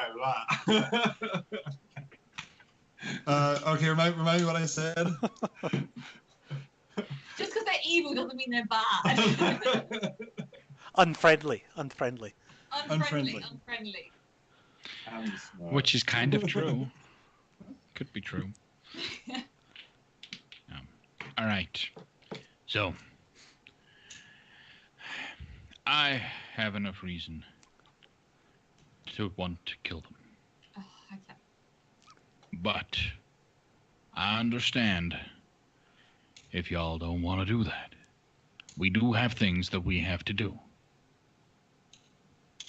that? Okay, remind me what I said. Just because they're evil doesn't mean they're bad. Unfriendly. Unfriendly. Which is kind of true. Could be true. All right. So, I have enough reason to want to kill them. Oh, okay. But I understand if y'all don't want to do that. We do have things that we have to do.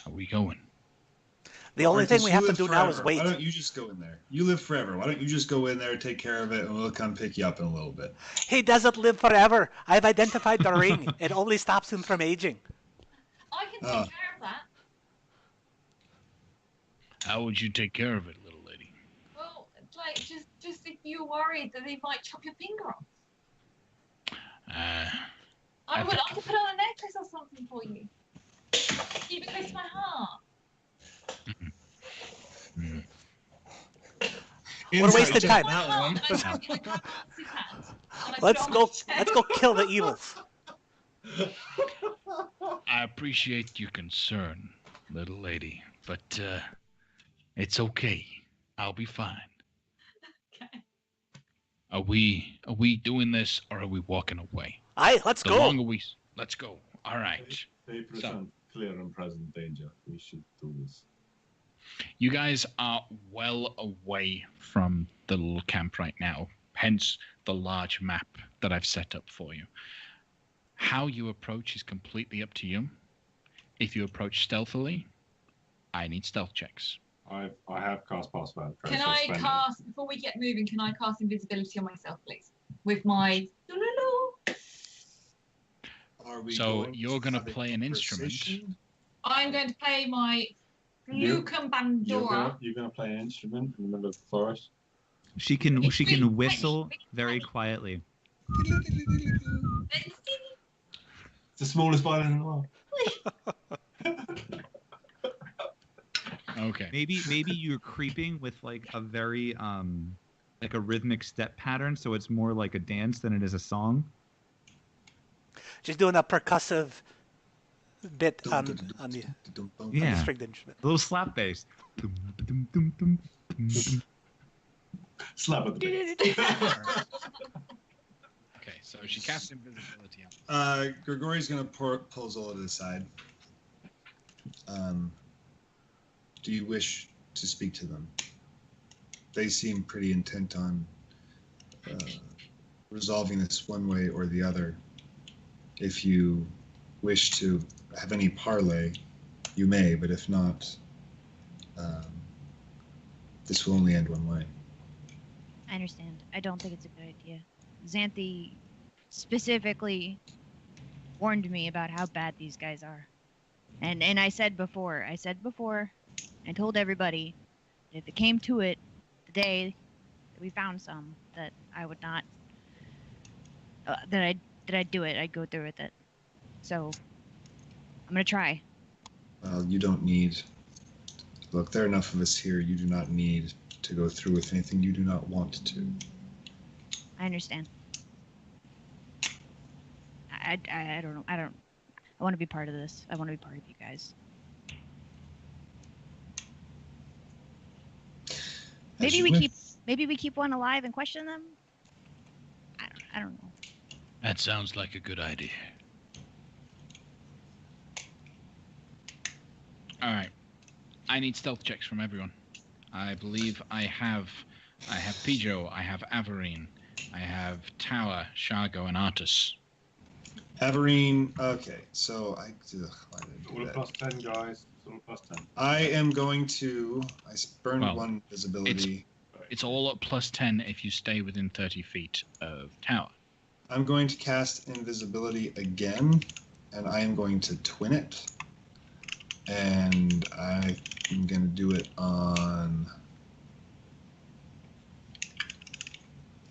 Are we going? The only thing we have to do now is wait. Why don't you just go in there? You live forever. Why don't you just go in there, take care of it, and we'll come pick you up in a little bit. He doesn't live forever. I've identified the ring. It only stops him from aging. I can take care of that. How would you take care of it, little lady? Well, like, just if you're worried that they might chop your finger off. I could put on a necklace or something for you. Keep it close to my heart. We're wasting time. Let's go kill the evils. I appreciate your concern, little lady, but it's okay. I'll be fine. Okay. Are we present this or are we walking away? Aye, let's go. Let's go. All right. They present clear and present danger. We should do this. You guys are well away from the little camp right now, hence the large map that I've set up for you. How you approach is completely up to you. If you approach stealthily, I need stealth checks. I have cast pass without trace. Can I cast, before we get moving, can I cast invisibility on myself, please? With my... So you're going to play an instrument. I'm going to play my Flucum Bandora. You're going to play an instrument in the middle of the forest? She can whistle very quietly. It's the smallest violin in the world. Okay. Maybe you're creeping with like a very like a rhythmic step pattern, so it's more like a dance than it is a song. She's doing a percussive bit on the stringed instrument. A little slap bass. Slap at the bass. Okay, so she casts invisibility on. Grigori's gonna pull Zola to the side. Do you wish to speak to them? They seem pretty intent on resolving this one way or the other. If you wish to have any parley, you may, but if not, Um, this will only end one way. I understand. I don't think it's a good idea. Xanthi specifically warned me about how bad these guys are. And I said before, I told everybody that if it came to it, the day that we found some, that I would not, that I'd do it. I'd go through with it. So I'm gonna try. Well, you don't need. Look, there are enough of us here. You do not need to go through with anything you do not want to. I understand. I don't know. I want to be part of this. I want to be part of you guys. Maybe we keep one alive and question them. I don't know. That sounds like a good idea. All right. I need stealth checks from everyone. I believe I have Pijo, I have Averine, I have Tower, Shargo, and Artus. Averine, okay, so why did I do All that? plus 10, guys. All plus 10. I am going to. I burned Well, one visibility. It's all at plus 10 if you stay within 30 feet of Tower. I'm going to cast invisibility again, and I am going to twin it. And I'm going to do it on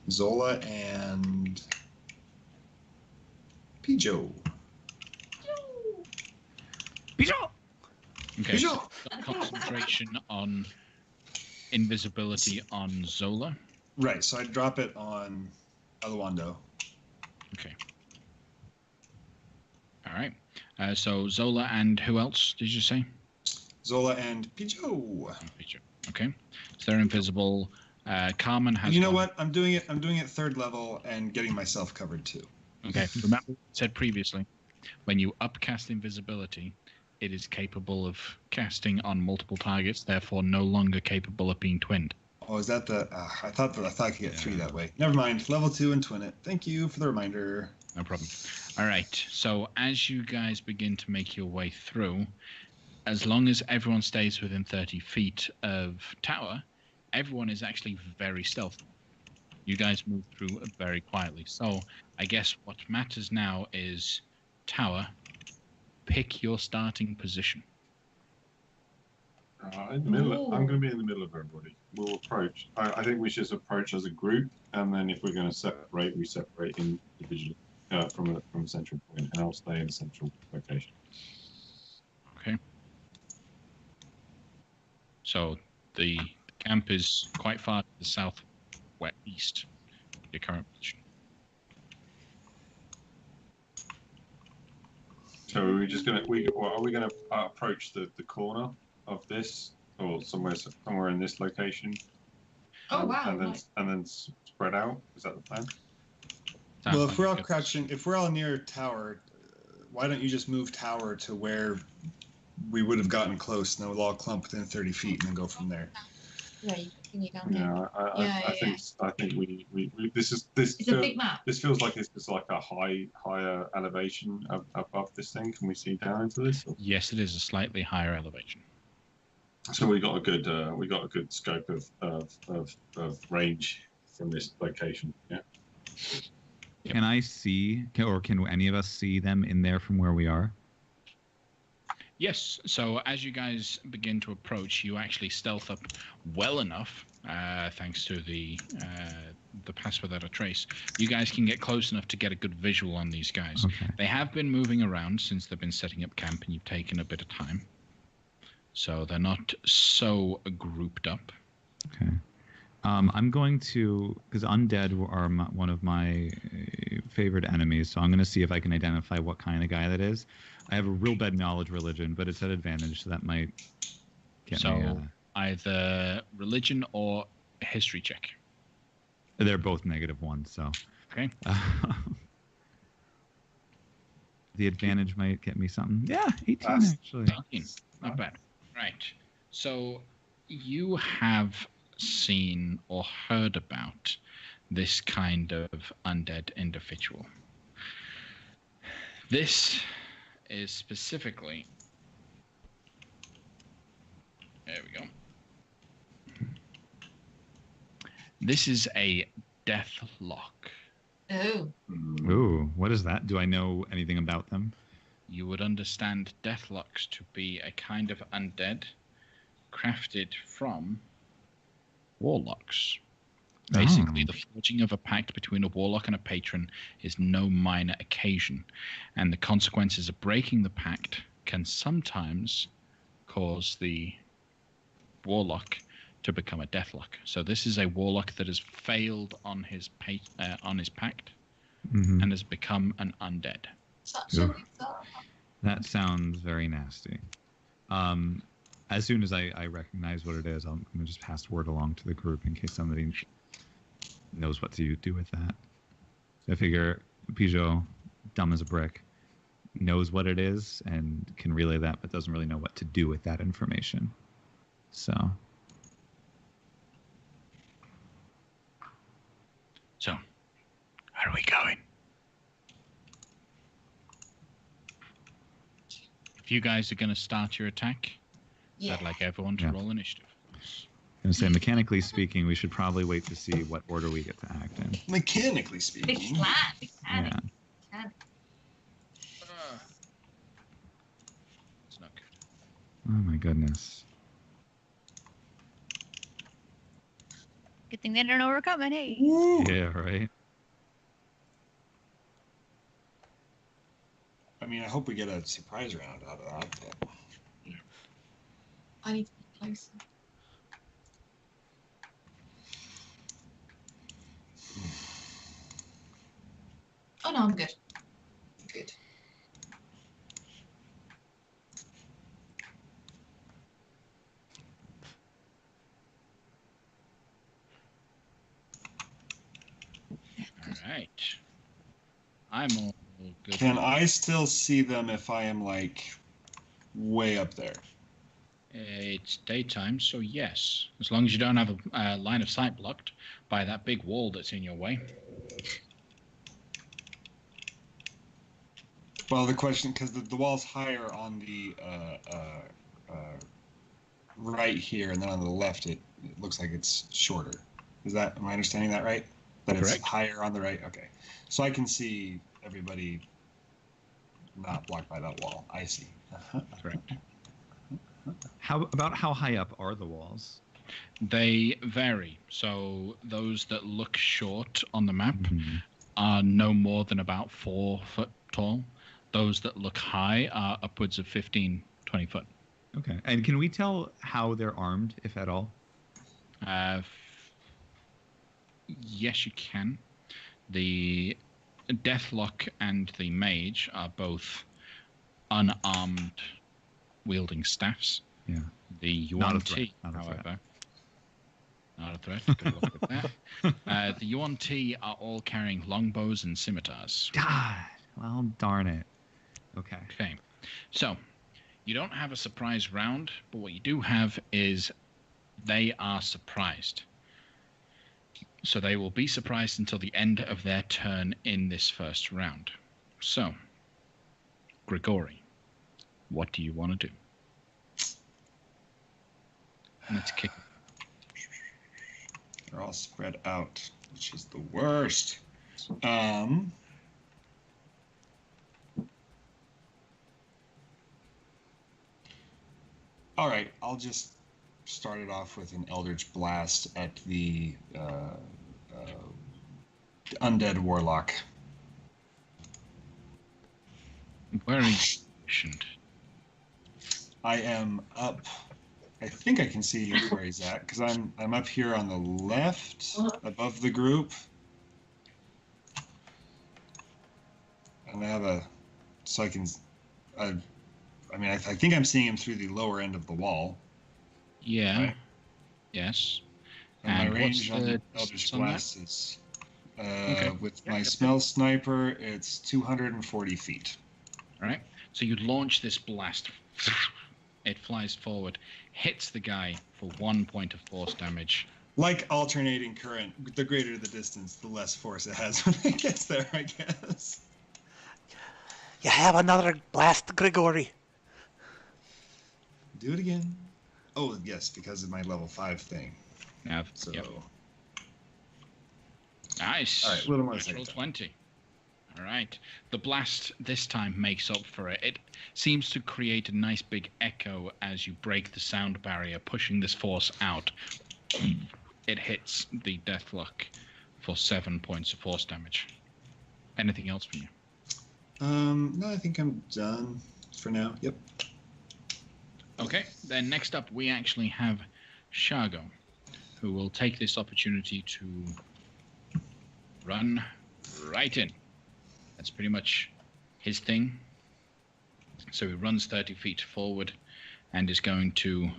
Zola and Pijo. Pijo! Okay, so Pijo! got concentration on invisibility on Zola. Right, so I drop it on Aluando. Okay. All right. So Zola and who else did you say? Zola and Pijo. Pijo. Okay. So they're invisible. Carmen has. You know one. what? I'm doing it third level and getting myself covered too. Okay. Remember what I said previously, when you upcast invisibility, it is capable of casting on multiple targets, therefore no longer capable of being twinned. Oh, is that the? I thought I could get 3 that way. Never mind. Level 2 and twin it. Thank you for the reminder. No problem. All right. So as you guys begin to make your way through, as long as everyone stays within 30 feet of Tower, everyone is actually very stealthy. You guys move through very quietly. So I guess what matters now is Tower, pick your starting position. In the middle. I'm going to be in the middle of everybody. We'll approach. I think we should approach as a group, and then if we're going to separate, we separate individually from a central point, and I'll stay in a central location. Okay. So the camp is quite far to the southwest, your current position. So are we just going to? Are we going to approach the corner of this, or somewhere in this location? Oh wow! And then spread out. Is that the plan? Well, if we're all crouching, if we're all near Tower, why don't you just move Tower to where we would have gotten close, and then we'll all clump within 30 feet, and then go from there. Yeah, you continue down Yeah, I think we this is It's a big map. This feels like it's like a higher elevation above this thing. Can we see down into this? Or? Yes, it is a slightly higher elevation. So we got a good scope of range from this location. Yeah. Can I see, or can any of us see them in there from where we are? Yes. So as you guys begin to approach, you actually stealth up well enough, thanks to the pass without a trace. You guys can get close enough to get a good visual on these guys. Okay. They have been moving around since they've been setting up camp, and you've taken a bit of time. So they're not so grouped up. Okay. I'm going to, because undead are one of my favorite enemies, so I'm going to see if I can identify what kind of guy that is. I have a real bad knowledge religion, but it's at advantage, so that might get me. Either religion or history check. They're both -1, so. Okay. The advantage might get me something. Yeah, 18 actually. 18. Not bad. Right. So you have seen or heard about this kind of undead individual. This is specifically, there we go, This is a death lock. Oh. Ooh, what is that? Do I know anything about them? You would understand deathlocks to be a kind of undead crafted from warlocks. Basically, the forging of a pact between a warlock and a patron is no minor occasion, and the consequences of breaking the pact can sometimes cause the warlock to become a deathlock. So this is a warlock that has failed on his pact and has become an undead. Such a bizarre. That sounds very nasty. As soon as I recognize what it is, I'm going to just pass word along to the group in case somebody knows what to do with that. I figure Peugeot, dumb as a brick, knows what it is and can relay that, but doesn't really know what to do with that information. So where are we going? If you guys are going to start your attack, Yeah. I'd like everyone to roll initiative. I'm going to say, mechanically speaking, we should probably wait to see what order we get to act in. Mechanically Big speaking. slap. Big Yeah. panic. Panic. It's not good. Oh my goodness. Good thing they don't know we're coming. Hey. Woo! Yeah, right? I mean, I hope we get a surprise round out of that. But... I need to be closer. Oh no, I'm good. Good. All right. I'm all good. Can I still see them if I am, like, way up there? It's daytime, so yes. As long as you don't have a line of sight blocked by that big wall that's in your way. Well, the question, because the wall's higher on the right here, and then on the left, it looks like it's shorter. Am I understanding that right? That it's Correct. higher on the right? Okay. So I can see everybody not blocked by that wall. I see. Correct. How high up are the walls? They vary. So those that look short on the map Mhm. are no more than about 4 foot tall. Those that look high are upwards of 15, 20 foot. Okay. And can we tell how they're armed, if at all? Yes, you can. The Deathlock and the Mage are both unarmed, wielding staffs. Yeah. The Not a Yuan threat, T, not a threat. however, not a threat. Good luck with that. The Yuan T are all carrying longbows and scimitars. God. Well, darn it. Okay. Okay, so you don't have a surprise round, but what you do have is they are surprised. So they will be surprised until the end of their turn in this first round. So, Grigori, what do you want to do? Let's kick. They're all spread out, which is the worst. All right, I'll just start it off with an Eldritch Blast at the Undead Warlock. Where are you positioned? I am up. I think I can see where he's at because I'm up here on the left above the group, and I have so I can. I think I'm seeing him through the lower end of the wall. Yeah. Right. Yes. And my what's range on the the Eldritch distance on that? Blast is, Okay. with my Smell Sniper, it's 240 feet. All right. So you launch this blast. It flies forward, hits the guy for 1 point of force damage. Like alternating current, the greater the distance, the less force it has when it gets there, I guess. You have another blast, Grigori. Do it again. Oh, yes, because of my level 5 thing. Now, So, yep. Nice. All right, a little more Natural second. 20. All right. The blast this time makes up for it. It seems to create a nice big echo as you break the sound barrier, pushing this force out. It hits the Deathlock for 7 points of force damage. Anything else from you? No, I think I'm done for now. Yep. Okay. Then next up, we actually have Shargo, who will take this opportunity to run right in. That's pretty much his thing. So he runs 30 feet forward and is going to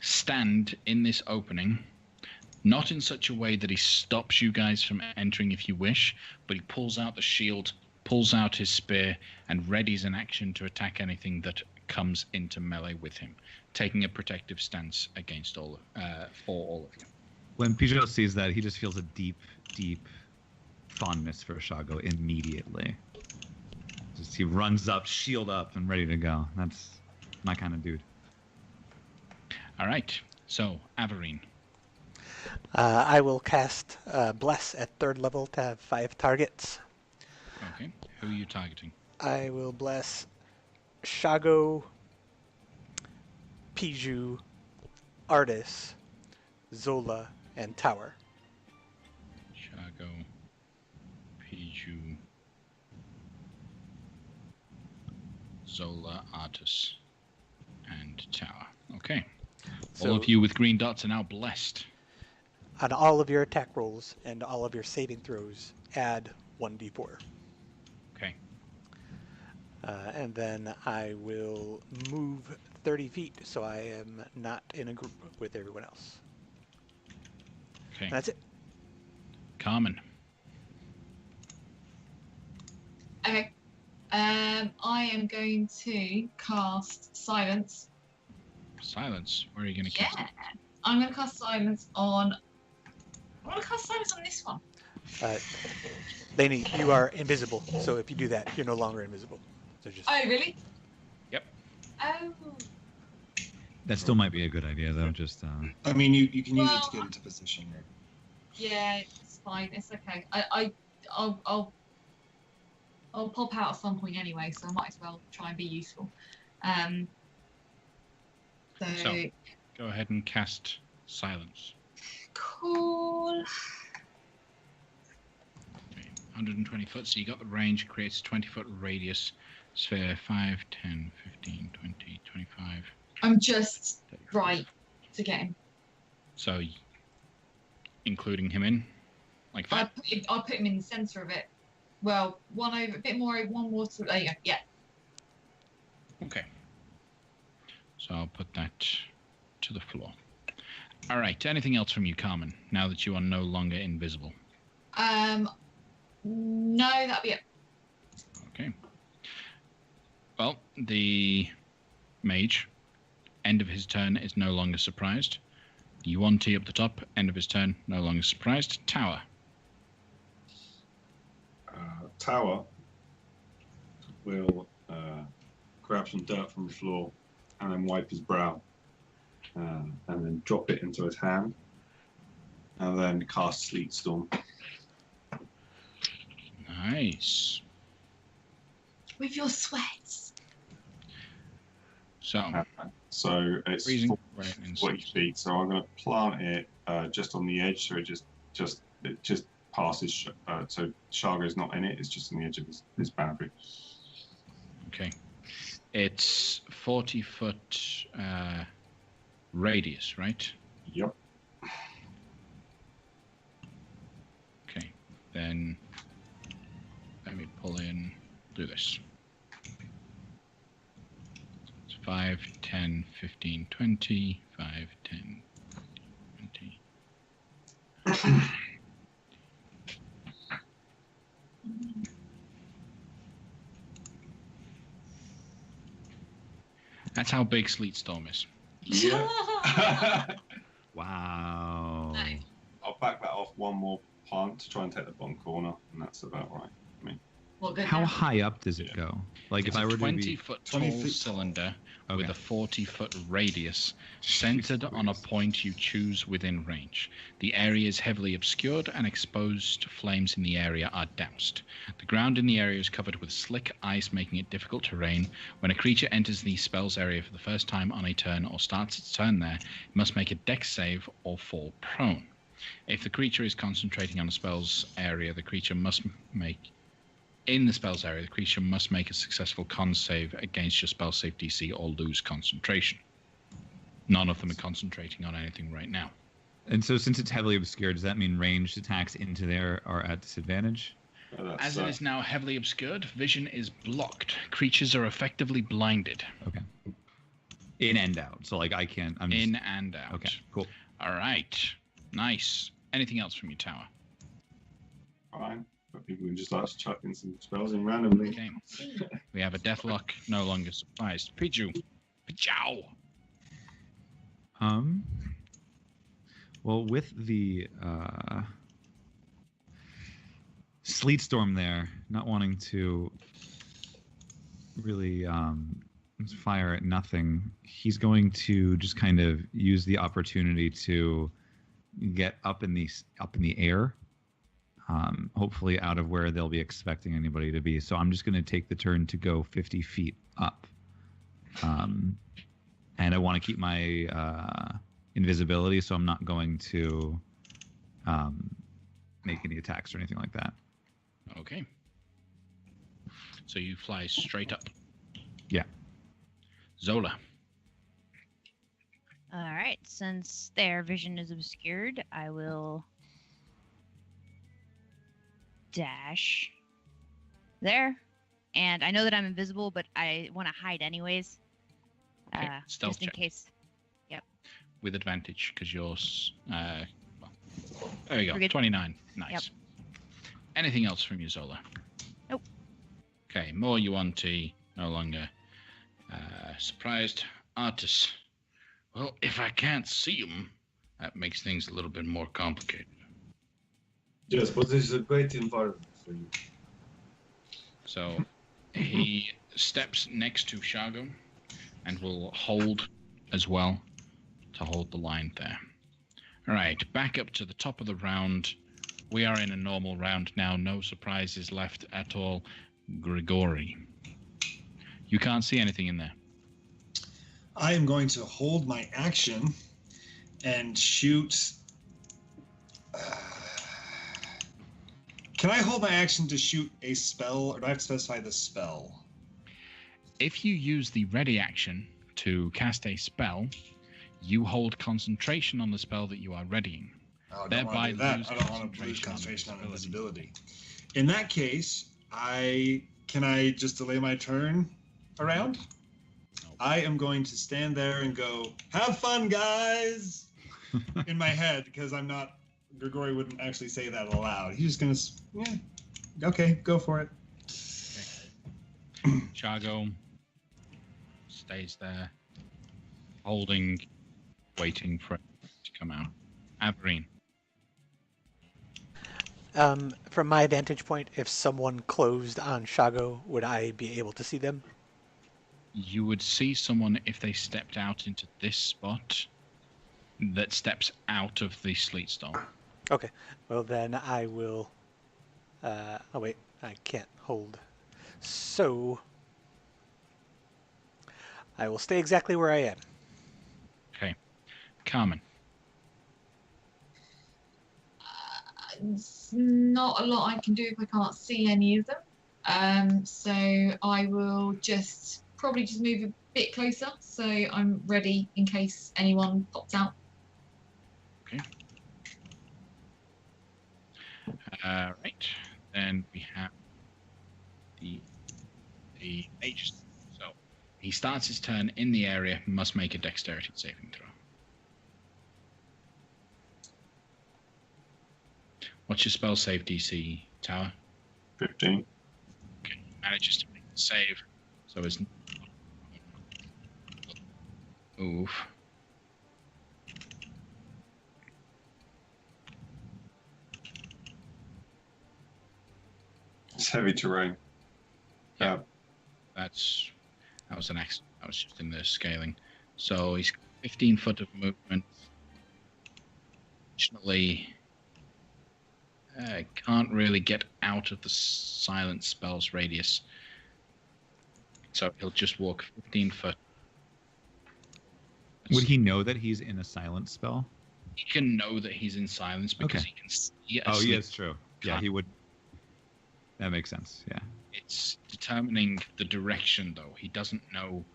stand in this opening, not in such a way that he stops you guys from entering if you wish, but he pulls out the shield, pulls out his spear, and readies an action to attack anything that comes into melee with him, taking a protective stance against for all of you. When Pijot sees that, he just feels a deep, deep fondness for Shago immediately. Just he runs up, shield up, and ready to go. That's my kind of dude. All right. So, Averine. I will cast Bless at 3rd level to have 5 targets. Okay. Who are you targeting? I will bless Shago, Piju, Artis, Zola, and Tower. Shargo, Piju, Zola, Artus, and Tower. Okay. So All of you with green dots are now blessed. on all of your attack rolls and all of your saving throws, add 1d4. Okay. And then I will move 30 feet so I am not in a group with everyone else. Okay. And that's it. Carmen. Okay. I am going to cast Silence. Silence. Where are you going to cast Yeah. it? I'm going to cast Silence on... I want to cast Silence on this one. Lainey, you are invisible, so if you do that, you're no longer invisible. So just Oh, really? Yep. Oh. That still might be a good idea, though. Just I mean, you can use it Well- to get into position. Right? Yeah, it's fine. It's okay. I'll pop out at some point anyway, so I might as well try and be useful. So, go ahead and cast Silence. Cool. Okay. 120 foot, so you got the range, creates a 20-foot radius sphere, 5, 10, 15, 20, 25. I'm just 35. right to get him. So, including him in? Like that? I'll put him in the centre of it. Well, one over, a bit more, one more to, there you go, yeah. Okay. So I'll put that to the floor. All right. Anything else from you, Carmen, now that you are no longer invisible? No, that'll be it. Okay. Well, the mage, end of his turn, is no longer surprised. The Yuan T up the top, end of his turn, no longer surprised. Tower. Tower will grab some dirt from the floor and then wipe his brow and then drop it into his hand and then cast Sleet Storm. Nice. With your sweats. So, So it's freezing 40 right in 40 feet. So I'm going to plant it just on the edge, so it just passes. So Shargo's not in it; it's just on the edge of his boundary. Okay. It's 40-foot radius, right? Yep. Okay. Then let me pull in, do this. It's 5, 10, 15, 20, 5, 10, 20. That's how big Sleet Storm is. Yeah. wow. Nice. I'll back that off one more plant to try and take the bottom corner, and that's about right. I mean, What good How now? high up does it go? Like It's if I a were to 20-foot 20 tall feet cylinder Okay. with a 40-foot radius centered on a point you choose within range. The area is heavily obscured and exposed flames in the area are doused. The ground in the area is covered with slick ice, making it difficult terrain. When a creature enters the spell's area for the first time on a turn or starts its turn there, it must make a dex save or fall prone. If the creature is concentrating on a spell's area, the creature must make a successful con save against your spell save DC or lose concentration. None of them are concentrating on anything right now. And so since it's heavily obscured, does that mean ranged attacks into there are at disadvantage? As it is now heavily obscured, vision is blocked. Creatures are effectively blinded. Okay. In and out. So like I can't. I'm In just, and out. Okay. Cool. All right. Nice. Anything else from your tower? Fine. But people can just start chucking some spells in randomly. Okay. We have a deathlock, no longer surprised. Piju. Pijow. Well, with the sleet storm there, not wanting to really fire at nothing, he's going to just kind of use the opportunity to get up in the air, hopefully out of where they'll be expecting anybody to be. So I'm just going to take the turn to go 50 feet up, and I want to keep my invisibility, so I'm not going to make any attacks or anything like that. Okay. So you fly straight up. Yeah. Zola. All right, since their vision is obscured, I will dash there. And I know that I'm invisible, but I want to hide anyways. Okay, stealth just in check. case. With advantage, because yours... well, there you go. We're good. 29. Nice. Yep. Anything else from you, Zola? Nope. Okay, more Yuan-Ti, no longer surprised. Artis. Well, if I can't see him, that makes things a little bit more complicated. Yes, but this is a great environment for you. So he steps next to Shago and will hold as well to hold the line there. All right, back up to the top of the round. We are in a normal round now. No surprises left at all. Grigori. You can't see anything in there. I am going to hold my action and shoot. Can I hold my action to shoot a spell, or do I have to specify the spell? If you use the ready action to cast a spell, you hold concentration on the spell that you are readying. Oh, I don't Thereby want to do that. lose I don't want to lose concentration concentration on on invisibility. In that case, can I just delay my turn around? No. I am going to stand there and go, "Have fun, guys," in my head, because I'm not. Grigori wouldn't actually say that aloud. He's just gonna, yeah, okay, go for it. Shago stays there, holding, waiting for it to come out. Averine. From my vantage point, if someone closed on Shago, would I be able to see them? You would see someone if they stepped out into this spot that steps out of the sleet storm. Okay. Well, then I will... oh, wait. I can't hold. So... I will stay exactly where I am. Okay. Carmen. It's not a lot I can do if I can't see any of them. So I will probably just move a bit closer so I'm ready in case anyone pops out. Okay. Right. Then we have the mage. So he starts his turn in the area, must make a dexterity saving throw. What's your spell save DC, Tower? 15. Okay, manages to make the save, so it's move. It's heavy terrain. Yeah. That was an accident. I was just in the scaling. So he's 15 foot of movement. Fortunately, can't really get out of the silent spell's radius. So he'll just walk 15 foot. Would he know that he's in a silent spell? He can know that he's in silence because he can see. Oh, yeah, it's true. Yeah, he would. That makes sense. Yeah. It's determining the direction, though. He doesn't know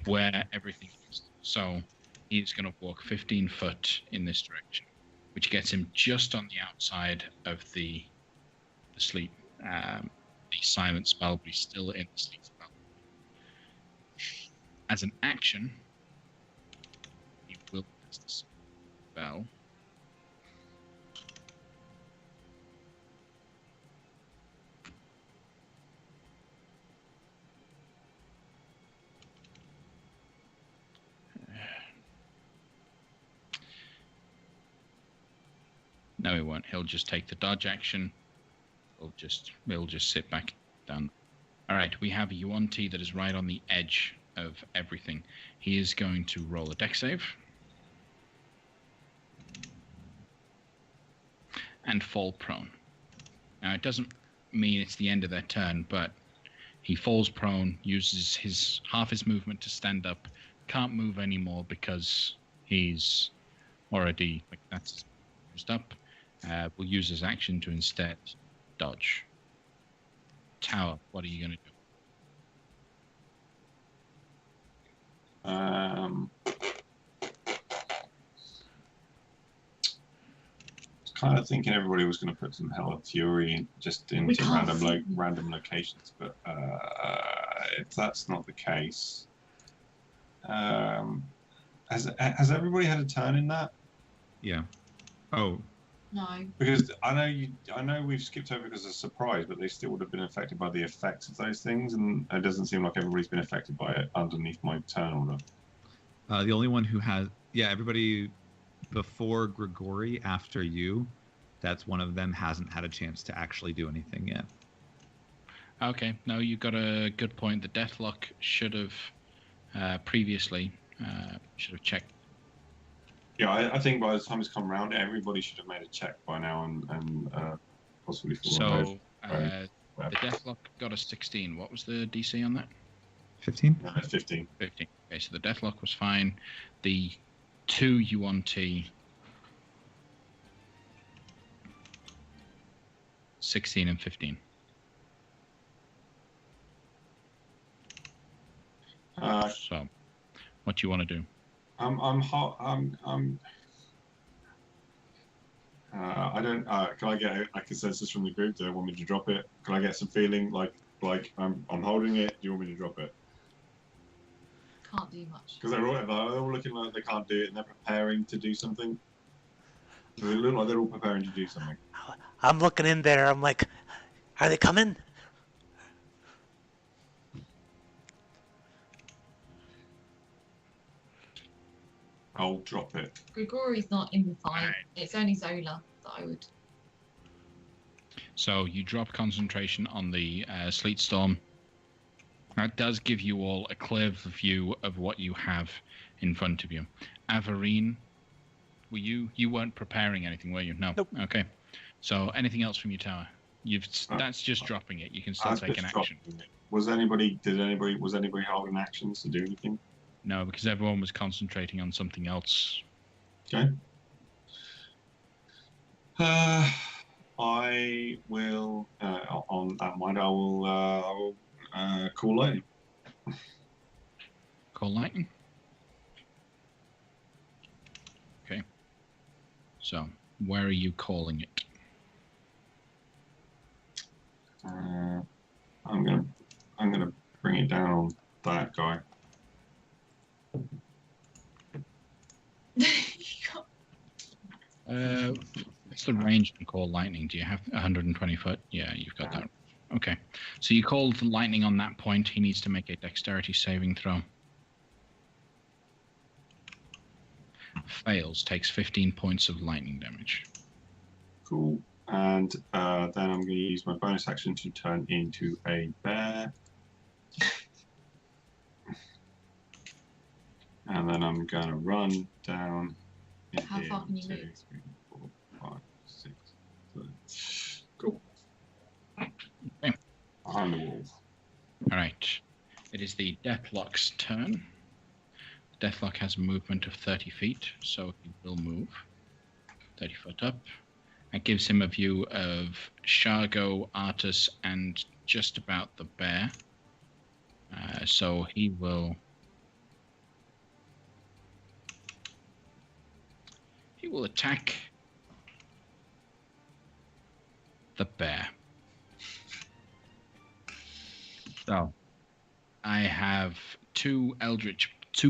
where everything is. So he's going to walk 15 foot in this direction, which gets him just on the outside of the sleep, the silent spell, but he's still in the sleep spell. As an action, he will cast the spell. No, he won't. He'll just take the dodge action. He'll just sit back down. All right, we have a Yuan-Ti that is right on the edge of everything. He is going to roll a dex save and fall prone. Now, it doesn't mean it's the end of their turn, but he falls prone, uses half his movement to stand up, can't move anymore because he's already that's used up. Will use his action to instead dodge. Tower, what are you going to do? I was kind of thinking everybody was going to put some Hell of Fury just into random locations, but if that's not the case, has everybody had a turn in that? Yeah. Oh. No. Because I know we've skipped over because of surprise, but they still would have been affected by the effects of those things, and it doesn't seem like everybody's been affected by it underneath my turn order. The only one who has, everybody before Grigori, after you, that's one of them hasn't had a chance to actually do anything yet. Okay, no, you got a good point. The Deathlock should have previously should have checked. Yeah, I think by the time it's come around, everybody should have made a check by now and possibly. So the Deathlock got a 16. What was the DC on that? 15. 15. 15. Okay, so the Deathlock was fine. The 2 Yuan-Ti 16 and 15. So, what do you want to do? I don't. Can I get a consensus from the group? Do they want me to drop it? Can I get some feeling like I'm holding it? Do you want me to drop it? Can't do much. Because they're all looking like they can't do it, and they're preparing to do something. They look like they're all preparing to do something. I'm looking in there. I'm like, are they coming? I'll drop it. Grigori's not in the fight. It's only Zola that I would. So you drop concentration on the Sleet Storm. That does give you all a clear view of what you have in front of you. Averine, were you weren't preparing anything, were you? No. Nope. Okay. So anything else from your tower? That's just dropping it. You can still take an action. Was anybody holding actions to do anything? No, because everyone was concentrating on something else. Okay. I will on that mind. I will call lightning. Call lightning. Okay. So, where are you calling it? I'm gonna bring it down on that guy. What's the range to call lightning? Do you have 120 foot? Yeah, you've got that. Okay. So you called lightning on that point. He needs to make a dexterity saving throw. Fails, takes 15 points of lightning damage. Cool. And then I'm going to use my bonus action to turn into a bear. And then I'm going to run down. How here. far can you 2, move? 3, 4, 5, 6, 7. Cool. Okay. Behind the wall. All right. It is the Deathlock's turn. Deathlock has a movement of 30 feet, so he will move 30 foot up. That gives him a view of Shargo, Artus, and just about the bear. So he will attack the bear. So I have two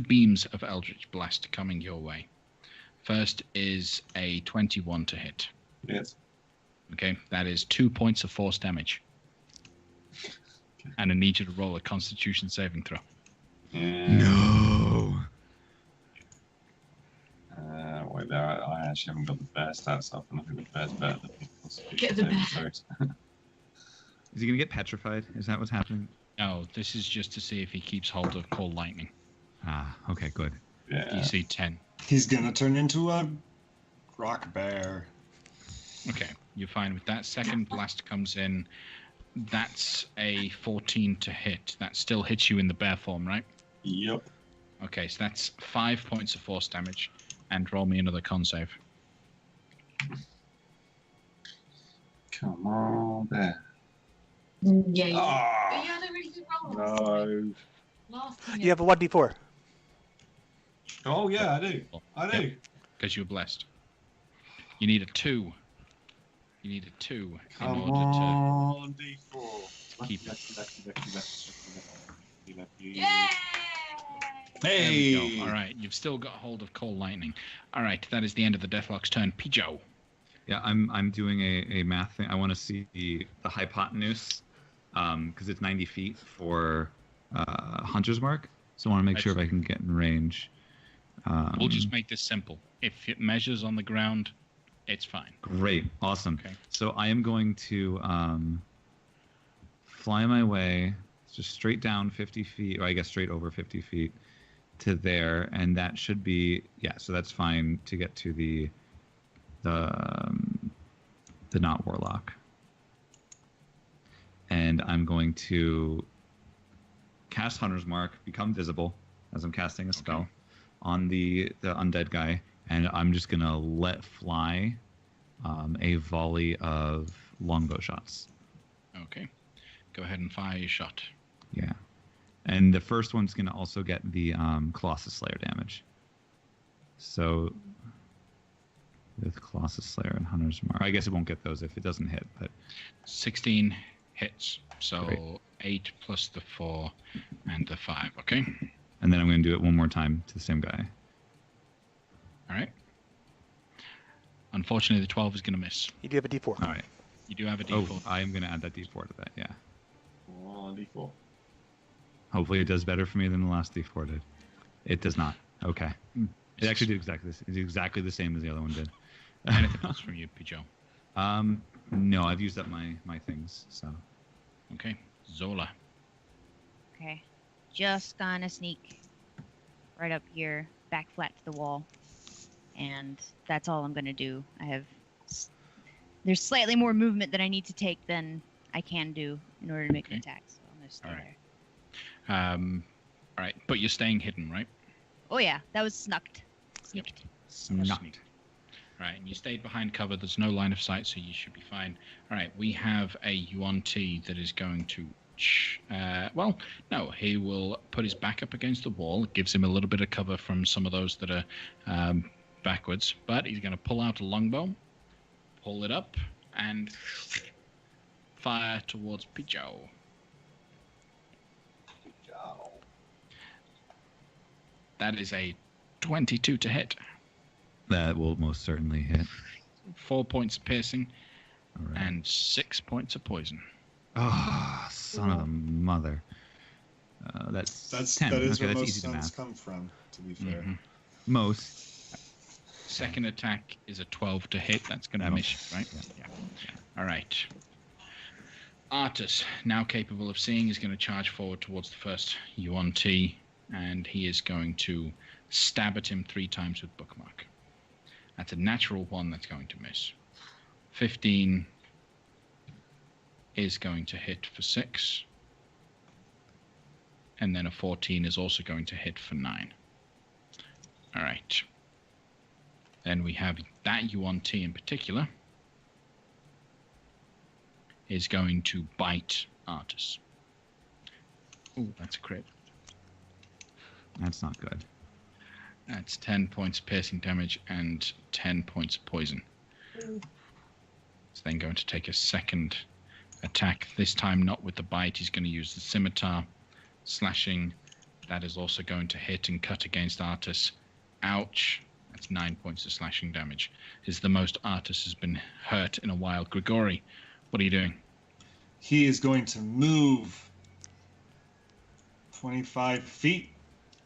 beams of Eldritch Blast coming your way. First is a 21 to hit. Yes. Okay, that is 2 points of force damage. And I need you to roll a Constitution saving throw. No. Wait there, I actually haven't got the bear stats up, and I think the bear's better than me. Get the bear. Is he gonna get petrified? Is that what's happening? No, this is just to see if he keeps hold of Cold Lightning. Ah, okay, good. Yeah. DC 10. He's gonna turn into a rock bear. Okay, you're fine with that. Second blast comes in. That's a 14 to hit. That still hits you in the bear form, right? Yep. Okay, so that's 5 points of force damage. And roll me another con save. Come on, bear. Yeah, you Ah, had a really good roll. no. Last time. You have a 1d4. Oh, yeah, I do. I do. Because you were blessed. You need a 2. You need a 2 in Come order on, D4. Keep it. Lefty. Yay! There we Hey! go. All right, you've still got hold of Cold Lightning. All right, that is the end of the Deathlock's turn. Pijo. Yeah, I'm doing a math thing. I want to see the hypotenuse, because it's 90 feet for Hunter's Mark. So I want to make sure if I can get in range. We'll just make this simple. If it measures on the ground, it's fine. Great, awesome. Okay. So I am going to fly my way just straight down 50 feet, or I guess straight over 50 feet to there, and that should be, yeah, so that's fine to get to the not warlock. And I'm going to cast Hunter's Mark, become visible as I'm casting a spell on the undead guy, and I'm just gonna let fly a volley of longbow shots. Okay. Go ahead and fire your shot. Yeah, and the first one's gonna also get the Colossus Slayer damage. So with Colossus Slayer and Hunter's Mark, I guess it won't get those if it doesn't hit, but 16 hits. So Great. 8 plus the 4 and the 5. Okay. and then I'm gonna do it one more time to the same guy. All right. Unfortunately, the 12 is going to miss. You do have a d4. All right. You do have a Oh, D4. I am gonna add that D4 to that. Yeah. Oh, D4. Hopefully, it does better for me than the last D4 did. It does not. Okay. It It's actually did exactly this. It's exactly the same as the other one did. Anything else from you, Pijo? No, I've used up my things. So. Okay. Zola. Okay. Just gonna sneak right up here, back flat to the wall. And that's all I'm gonna do. There's slightly more movement that I need to take than I can do in order to make an Okay. attack. So I'm gonna stay All right. there. All right. But you're staying hidden, right? Oh yeah, that was snucked. Sneaked. Snucked. Right, and you stayed behind cover. There's no line of sight, so you should be fine. All right, we have a Yuan Ti that is going to... well, no, he will put his back up against the wall. It gives him a little bit of cover from some of those that are backwards. But he's going to pull out a longbow, pull it up, and fire towards Pijo. That is a 22 to hit. That will most certainly hit. 4 points of piercing All right. and 6 points of poison. Oh, son of a mother. That's 10. That is Okay, where that's most easy to suns math. come from, to be fair. Mhm. Most. second attack is a 12 to hit. That's going to That'll- miss, right? Yeah. All right. Artus, now capable of seeing, is going to charge forward towards the first UNT, and he is going to stab at him 3 times with Bookmark. That's a natural 1 that's going to miss. 15 is going to hit for 6. And then a 14 is also going to hit for 9. All right. Then we have that UNT in particular is going to bite Artus. Ooh, that's a crit. That's not good. That's 10 points of piercing damage and 10 points of poison. It's then going to take a second attack. This time not with the bite. He's going to use the scimitar. Slashing. That is also going to hit and cut against Artus. Ouch. That's 9 points of slashing damage. This is the most Artus has been hurt in a while. Grigori, what are you doing? He is going to move 25 feet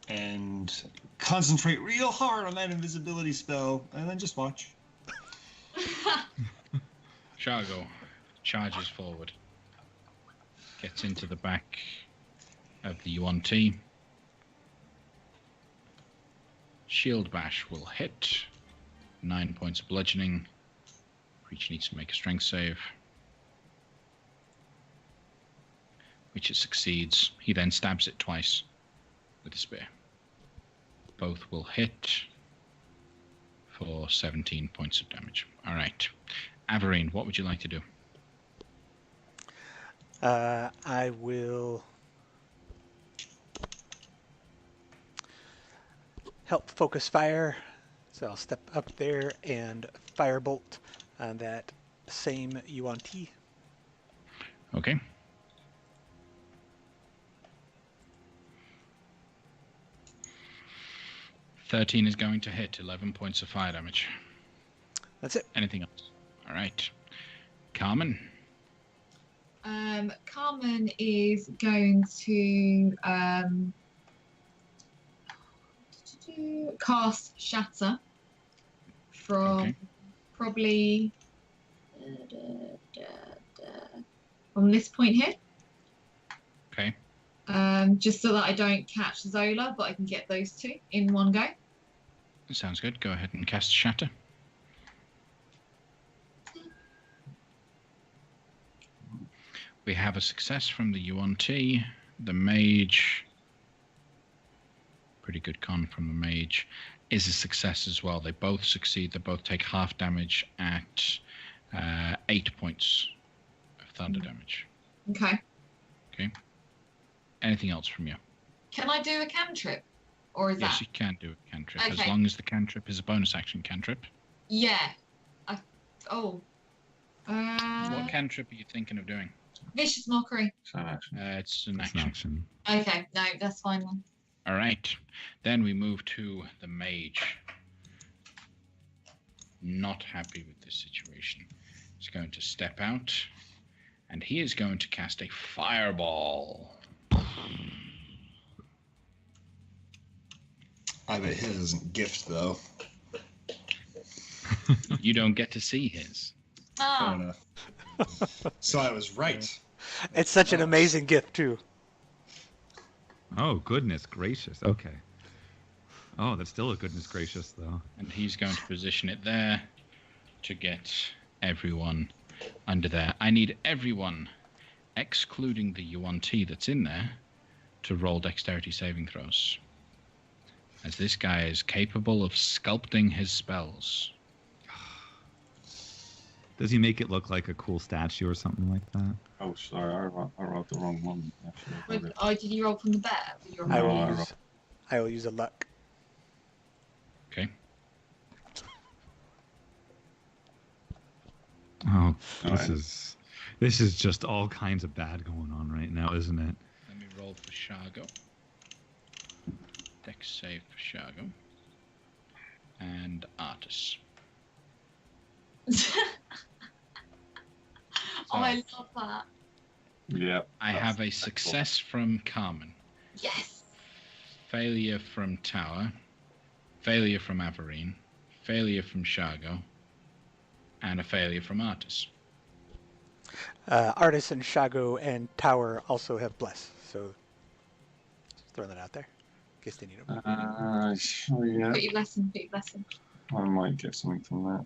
and concentrate real hard on that invisibility spell, and then just watch. Shargo charges forward. Gets into the back of the UNT. Shield Bash will hit. 9 points of bludgeoning. Creature needs to make a strength save, which it succeeds. He then stabs it twice with a spear. Both will hit for 17 points of damage. All right. Averine, what would you like to do? I will help focus fire. So I'll step up there and firebolt on that same UNT. Okay. $13 is going to hit. 11 points of fire damage. That's it. Anything else? All right. Carmen. Carmen is going to cast Shatter from Okay. probably from this point here. Okay. Just so that I don't catch Zola, but I can get those 2 in one go. Sounds good. Go ahead and cast Shatter. We have a success from the UNT. The mage, pretty good con from the mage, is a success as well. They both succeed. They both take half damage at 8 points of thunder damage. Okay. Okay. Anything else from you? Can I do a cantrip? Or is Yes, that? you can do a cantrip, as Okay. long as the cantrip is a bonus action cantrip. Yeah. What cantrip are you thinking of doing? Vicious Mockery. So actually, It's an That's an action. action. Okay, no, that's fine then. All right. Then we move to the mage. Not happy with this situation. He's going to step out, and he is going to cast a fireball. I bet his isn't gift, though. You don't get to see his. Fair Ah, enough. So I was right. It's such an amazing gift, too. Oh, goodness gracious. Okay. Oh, that's still a goodness gracious, though. And he's going to position it there to get everyone under there. I need everyone, excluding the UNT that's in there, to roll dexterity saving throws, as this guy is capable of sculpting his spells. Does he make it look like a cool statue or something like that? oh, sorry, I wrote the wrong one. Actually, I got it. did you roll from the bear? Or I No, will I use, I will use a luck. Okay. Oh, All right. this is just all kinds of bad going on right now, isn't it? Let me roll for Shargo. Dex save for Shargo. And Artus. Oh, I love that. Yeah. I that's- have a that's cool. success from Carmen. Yes. Failure from Tower. Failure from Averine. failure from Shargo, and a failure from Artus. Artis and Shago and Tower also have bless, so just throwing that out there in case they need them. Yeah. Put your lesson. I might get something from that.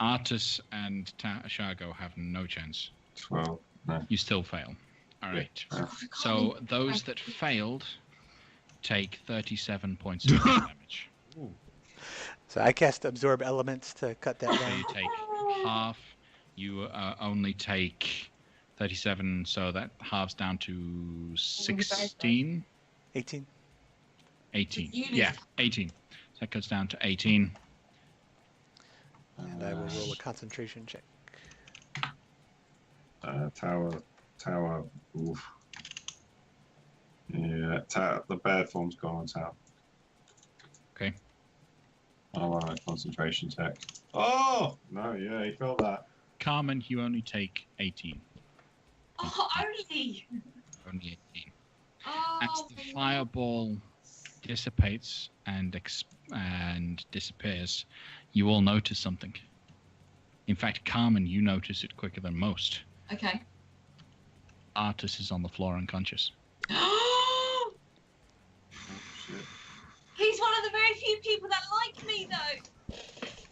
Artus and Shargo have no chance. 12. No. You still fail. All right. Yeah. So those that failed take 37 points of damage. So I cast Absorb Elements to cut that So down. you take half. You only take 37, so that halves down to 16. 18. 18. You lose. Yeah, 18. So that cuts down to 18. And I will roll a concentration check. Tower. Oof. Yeah, the bad form's gone on tower. Okay. I want a concentration check. Oh! No, yeah, he felt that. Carmen, you only take 18. Oh, only. Only 18. Oh, As the fireball dissipates and disappears, you all notice something. In fact, Carmen, you notice it quicker than most. Okay. Artus is on the floor unconscious. Oh, shit. He's one of the very few people that like me, though.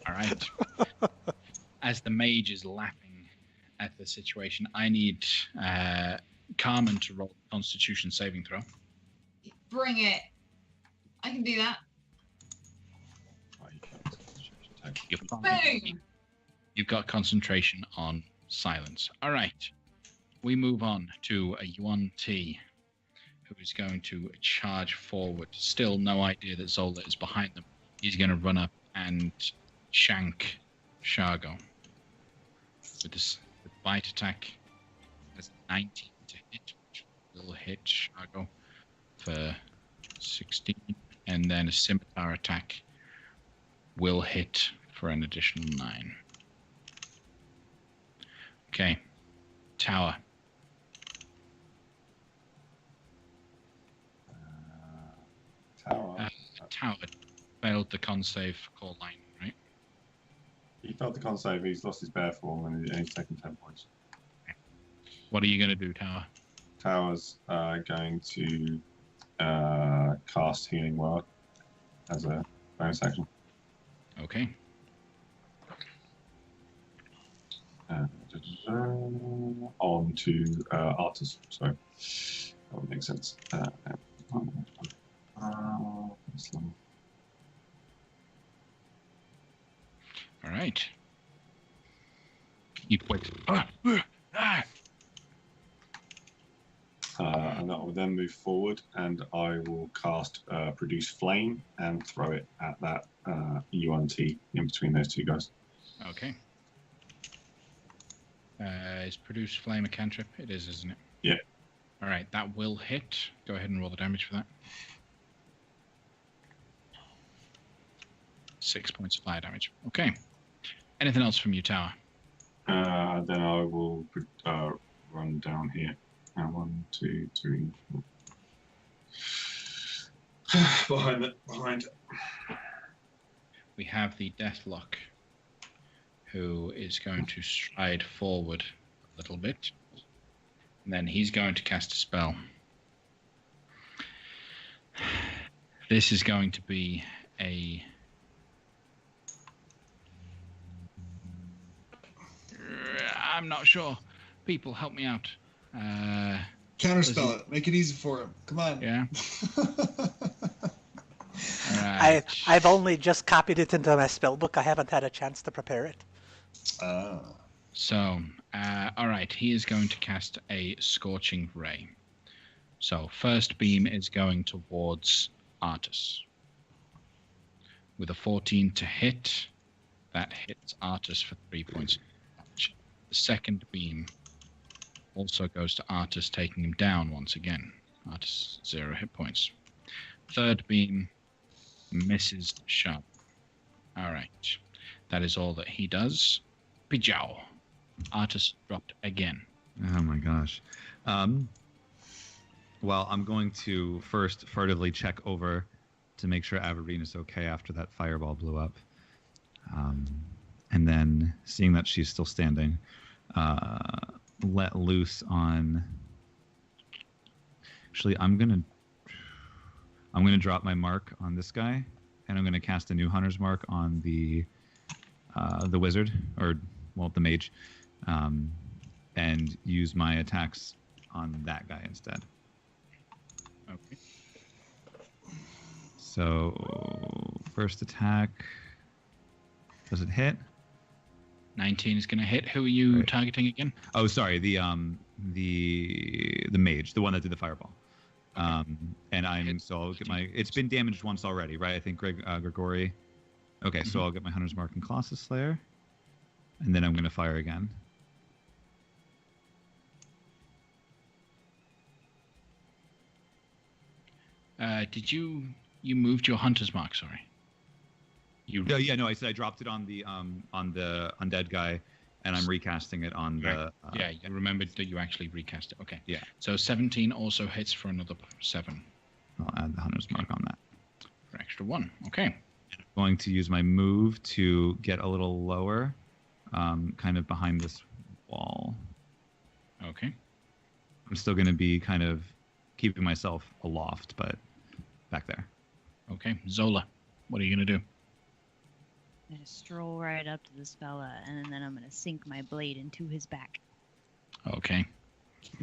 All right. As the mage is laughing at the situation, I need Carmen to roll a Constitution saving throw. Bring it. I can do that. Oh, you can't concentration check. You're fine. Boom. You've got concentration on silence. All right. We move on to a Yuan T, who is going to charge forward. Still no idea that Zola is behind them. He's going to run up and shank Shargo. With this bite attack, has 19 to hit, which will hit Shargo for 16. And then a scimitar attack will hit for an additional 9. Okay. Tower. Tower. Tower failed the con save for Call Line, right? He failed the con save, he's lost his bear form, and he's taken 10 points. What are you going to do, Tower? Tower's going to cast Healing Word as a bonus action. Okay. On to Artus. Sorry. That would make sense. All right. You'd wait. And that will then move forward, and I will cast Produce Flame and throw it at that UNT in between those two guys. Okay. Is Produce Flame a cantrip? It is, isn't it? Yeah. All right, that will hit. Go ahead and roll the damage for that. 6 points of fire damage. Okay. Anything else from you, Tower? Then I will run down here. 1, 2, 3, 4. Behind. We have the Deathlock, who is going to stride forward a little bit. And then he's going to cast a spell. This is going to be a... I'm not sure. People, help me out. Counterspell it. Make it easy for him. Come on. Yeah. Right. I've only just copied it into my spell book. I haven't had a chance to prepare it. So, all right, he is going to cast a Scorching Ray. So, first beam is going towards Artus. With a 14 to hit, that hits Artus for 3 points of damage. The second beam also goes to Artus, taking him down once again. Artus, 0 hit points. Third beam misses sharp. All right, that is all that he does. Pijow. Artus dropped again. Oh my gosh. Well, I'm going to first furtively check over to make sure Averine is okay after that fireball blew up. And then, seeing that she's still standing, let loose on... Actually, I'm gonna drop my mark on this guy, and I'm gonna cast a new Hunter's Mark on the wizard, or the mage, and use my attacks on that guy instead. Okay. So, first attack. Does it hit? 19 is going to hit. Who are you targeting again? Oh, sorry, the mage, the one that did the fireball. And I'll get my. It's been damaged once already, right? I think Grigori. Okay, so I'll get my Hunter's Mark and Colossus Slayer, and then I'm going to fire again. Did you moved your Hunter's Mark? Sorry. No, I said I dropped it on the undead guy, and I'm recasting it on the. Yeah, you remembered that you actually recast it. Okay. Yeah. So 17 also hits for another 7. I'll add the Hunter's Mark on that. For extra 1. Okay. I'm going to use my move to get a little lower, kind of behind this wall. Okay. I'm still going to be kind of keeping myself aloft, but back there. Okay. Zola, what are you going to do? I'm gonna stroll right up to this fella, and then I'm gonna sink my blade into his back. Okay.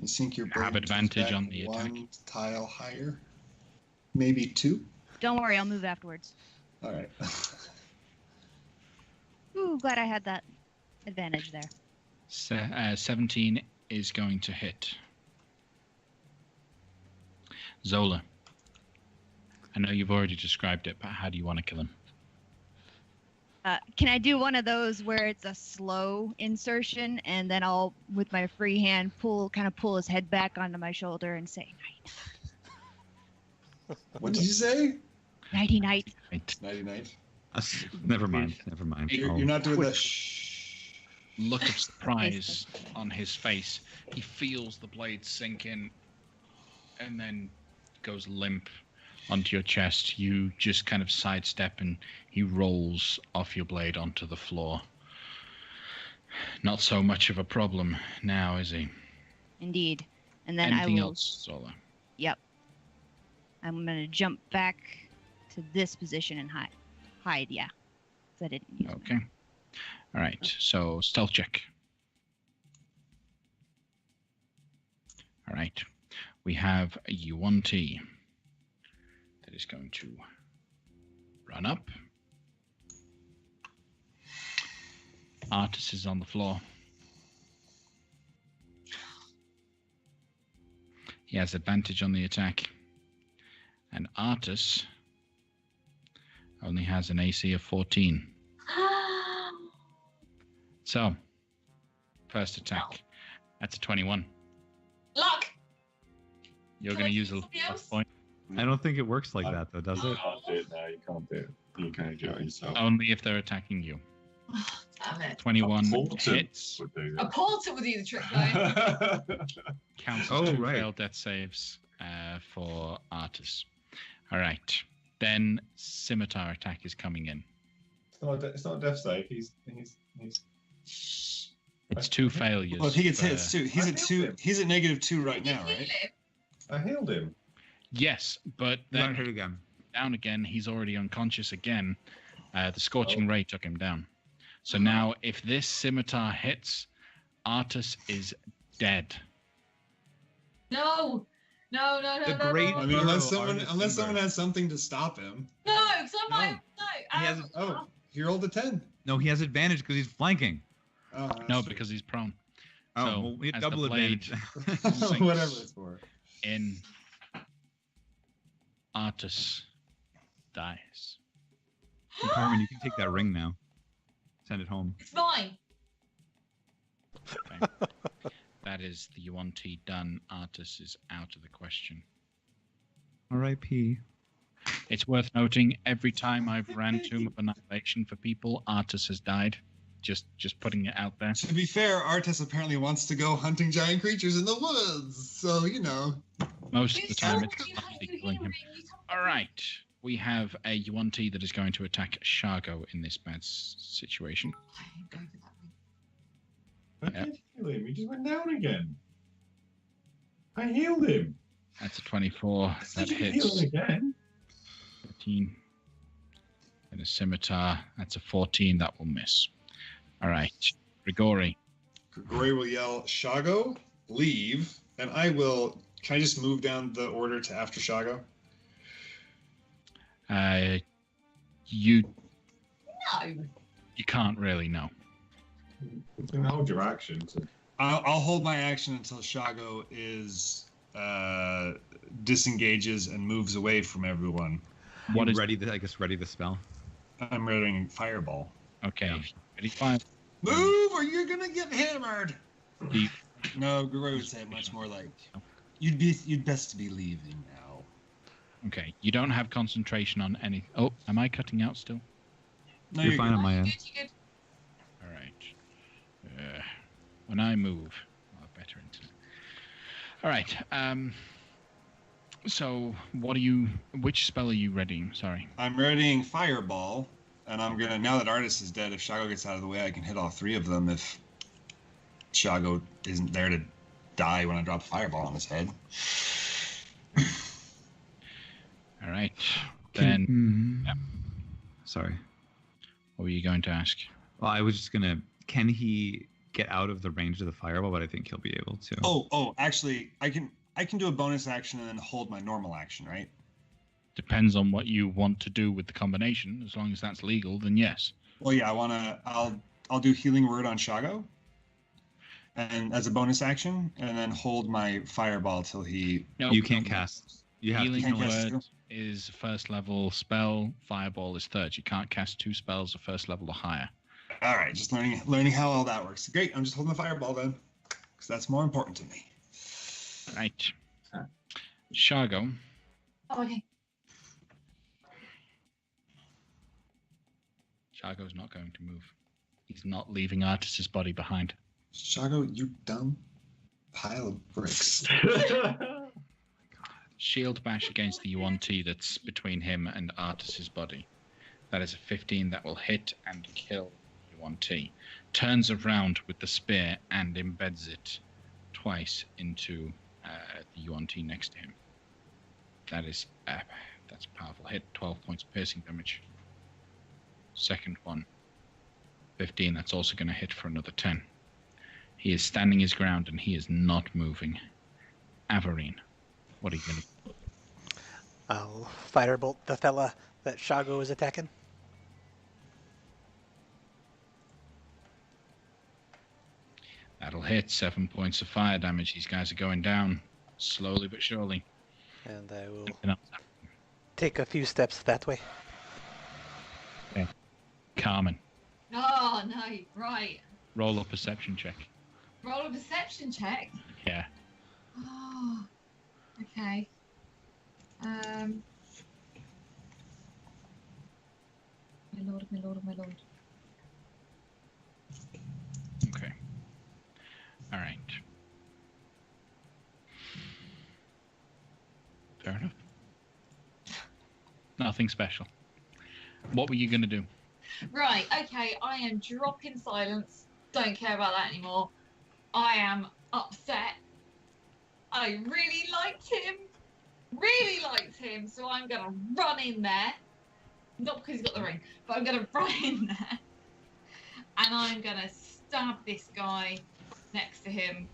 You sink your blade Have advantage back on the attack. 1 tile higher, maybe 2. Don't worry, I'll move afterwards. All right. Ooh, glad I had that advantage there. 17 is going to hit. Zola, I know you've already described it, but how do you want to kill him? Can I do one of those where it's a slow insertion, and then I'll, with my free hand, pull his head back onto my shoulder and say, "Night." What did you say? Nighty night. Nighty night. Never mind. You're not doing that. Shh. Look of surprise on his face. He feels the blade sink in, and then goes limp onto your chest. You just kind of sidestep, and he rolls off your blade onto the floor. Not so much of a problem now, is he? Indeed. And then Anything I will. else, Zola? Yep. I'm gonna jump back to this position and hide. Yeah. 'Cause I didn't use Okay. All right. So stealth check. All right. We have a U1T that is going to run up. Artis is on the floor. He has advantage on the attack. And Artis only has an AC of 14. So, first attack. That's a 21. Luck! You're Can going I to use do a something luck else? point. I don't think it works like that, though, does You it? can't do it now. You can't do it. You can only do it yourself. Only if they're attacking you. Damn it. 21 Portal hits. would do A portal would do the trick, though. Counts Oh, as 2 right. failed death saves for Artis. All right. Then scimitar attack is coming in. It's not a death save. He's It's 2 failures. Well, if he gets hit, for- it's 2. He's I at healed 2. him. He's at -2 right Did now, you right? live? I healed him. Yes, but Then then hit again. down again. He's already unconscious again. The scorching Oh. ray took him down. So now, if this scimitar hits, Artis is dead. No. No, no, no, The no, great- no. I mean, unless Hero, someone Artis someone Timber. has something to stop him. No, because I'm like, no. He has- Oh, he rolled a 10. No, he has advantage because he's flanking. Oh, that's No, true. because he's prone. Oh, So, well, we had as the double blade- advantage. Whatever it's for. In Artis dies. Carmen, you can take that ring now. Send it home. It's mine. Okay. That is the U1T done. Artis is out of the question. R.I.P. It's worth noting, every time I've ran Tomb of Annihilation for people, Artis has died. Just putting it out there. To be fair, Artis apparently wants to go hunting giant creatures in the woods. So, Most of the time, You it's you actually you killing him. hearing, you told All me. right. we have a Yuan-Ti that is going to attack Shargo in this bad situation. I ain't going for that way. I did heal him. He just went down again. I healed him. That's a 24. That Did you heal hits. him again? 13. And a scimitar. That's a 14. That will miss. All right. Grigori. Grigori will yell, Shago, leave, and I will. Can I just move down the order to after Shago? You No. can't really know. You can hold your action. I'll hold my action until Shago is disengages and moves away from everyone. What is ready? Ready the spell. I'm readying Fireball. okay? Ready? Fire. Move, or you're gonna get hammered. Do you- No, Grigori would say much more like, "You'd best be leaving now." Okay. You don't have concentration on any. Oh, am I cutting out still? No, You're fine good. on my end. You're good. All right. When I move, I'll have better internet. All right. So, which spell are you readying? Sorry. I'm readying Fireball, and I'm gonna. Now that Artis is dead, if Shago gets out of the way, I can hit all three of them. If Shago isn't there to die when I drop Fireball on his head. All right. Then, yeah. Sorry. What were you going to ask? Well, I was just gonna. Can he get out of the range of the fireball? But I think he'll be able to. Oh, actually, I can do a bonus action and then hold my normal action, right? Depends on what you want to do with the combination. As long as that's legal, then yes. Well, yeah, I'll do Healing Word on Shago, and as a bonus action, and then hold my Fireball till he. Nope, You can't cast. You have Healing to. Can't cast Word is first level spell. Fireball is third. You can't cast two spells of first level or higher. All right, just learning how all that works. Great, I'm just holding the Fireball then, because that's more important to me. Right. Shargo. Oh, okay. Shargo's not going to move. He's not leaving Artis's body behind. Shago, you dumb pile of bricks. Shield bash against the Yuan-Ti that's between him and Artis's body. That is a 15 that will hit and kill Yuan-Ti. Turns around with the spear and embeds it twice into the Yuan-Ti next to him. That's a powerful hit. 12 points of piercing damage. Second one, 15. That's also going to hit for another 10. He is standing his ground and he is not moving. Averine, what are you going to do? I'll firebolt the fella that Shago is attacking. That'll hit. 7 points of fire damage. These guys are going down slowly but surely. And I will Anything else? take a few steps that way. Carmen, Oh, no. Right. roll a perception check. Roll a perception check. Yeah. Oh, okay. My lord, my lord, my lord. Okay. All right. Fair enough. Nothing special. What were you going to do? Right, okay, I am dropping silence. Don't care about that anymore. I am upset. I really liked him, so I'm going to run in there. Not because he's got the ring, but I'm going to run in there. And I'm going to stab this guy next to him.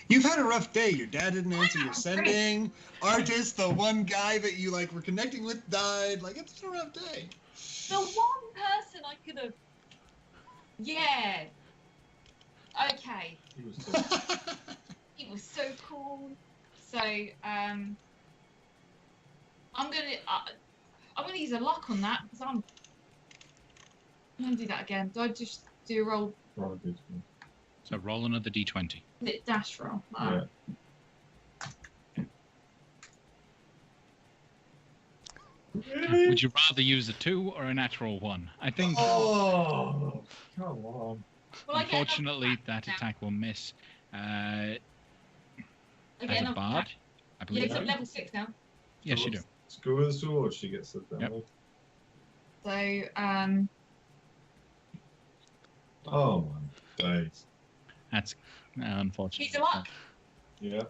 You've had a rough day. Your dad didn't answer your Chris. sending. Artist, the one guy that you were connecting with, died. It's been a rough day. The one person I could have... Yeah. Okay. He was so- He was so cool. So, I'm gonna use a luck on that because I'm gonna do that again. Do I just do a roll? Roll a good one. So roll another d20. Dash roll. Yeah. Would you rather use a 2 or a natural 1? I think, Oh, come on. Well, I get another unfortunately, attack that now. attack will miss. I get As a another bard, attack. I Yeah, believe. because I'm level 6 now. Yes, you do. Screw with the sword. She gets the damage. So, Oh my days. That's unfortunate. he's a luck. Yeah.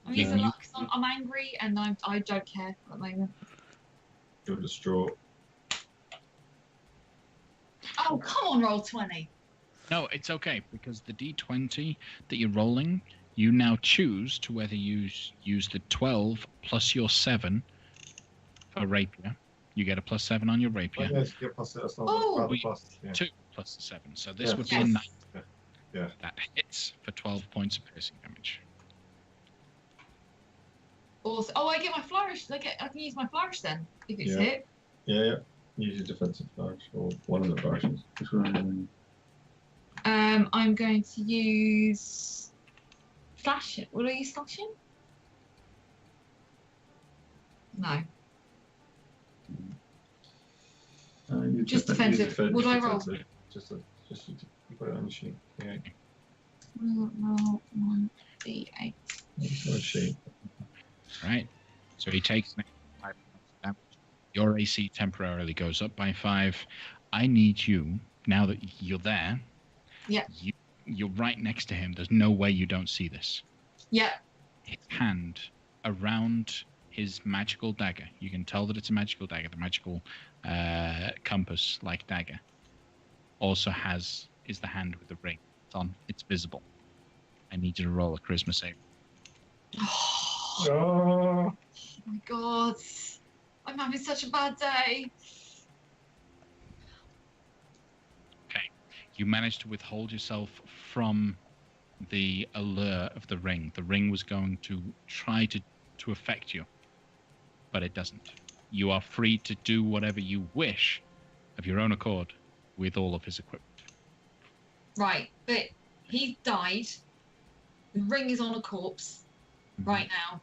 He's a You- luck. I'm angry and I don't care at the moment. You're distraught. Oh, come on, roll 20. No, it's okay because the d20 that you're rolling, you now choose to whether you use the 12 plus your 7 for rapier. You get a +7 on your Oh, rapier. yes, get plus it. That's not Oh. rather plus. Yeah. 2 plus the 7. So this Yeah. would be a Yes. 9. Yeah. That hits for 12 points of piercing damage. Awesome. Oh, I get my flourish. I can use my flourish then if it's Yeah. hit. Yeah. Use your defensive flourish or one of the flourishes. Which one? I'm going to use slash. Will I use slashing? No. Just defensive. What do I roll? Just you put it on the sheet. Yeah. Roll 1d8. It's on a sheet. Right. So he takes 5 points of damage. Your AC temporarily goes up by 5. I need you, now that you're there. Yeah. You're right next to him. There's no way you don't see this. Yeah. His hand around his magical dagger. You can tell that it's a magical dagger. The magical compass-like dagger also is the hand with the ring. It's visible. I need you to roll a charisma save. Oh Oh. my god. I'm having such a bad day. Okay. You managed to withhold yourself from the allure of the ring. The ring was going to try to affect you, but it doesn't. You are free to do whatever you wish of your own accord with all of his equipment. Right, but he died. The ring is on a corpse right now.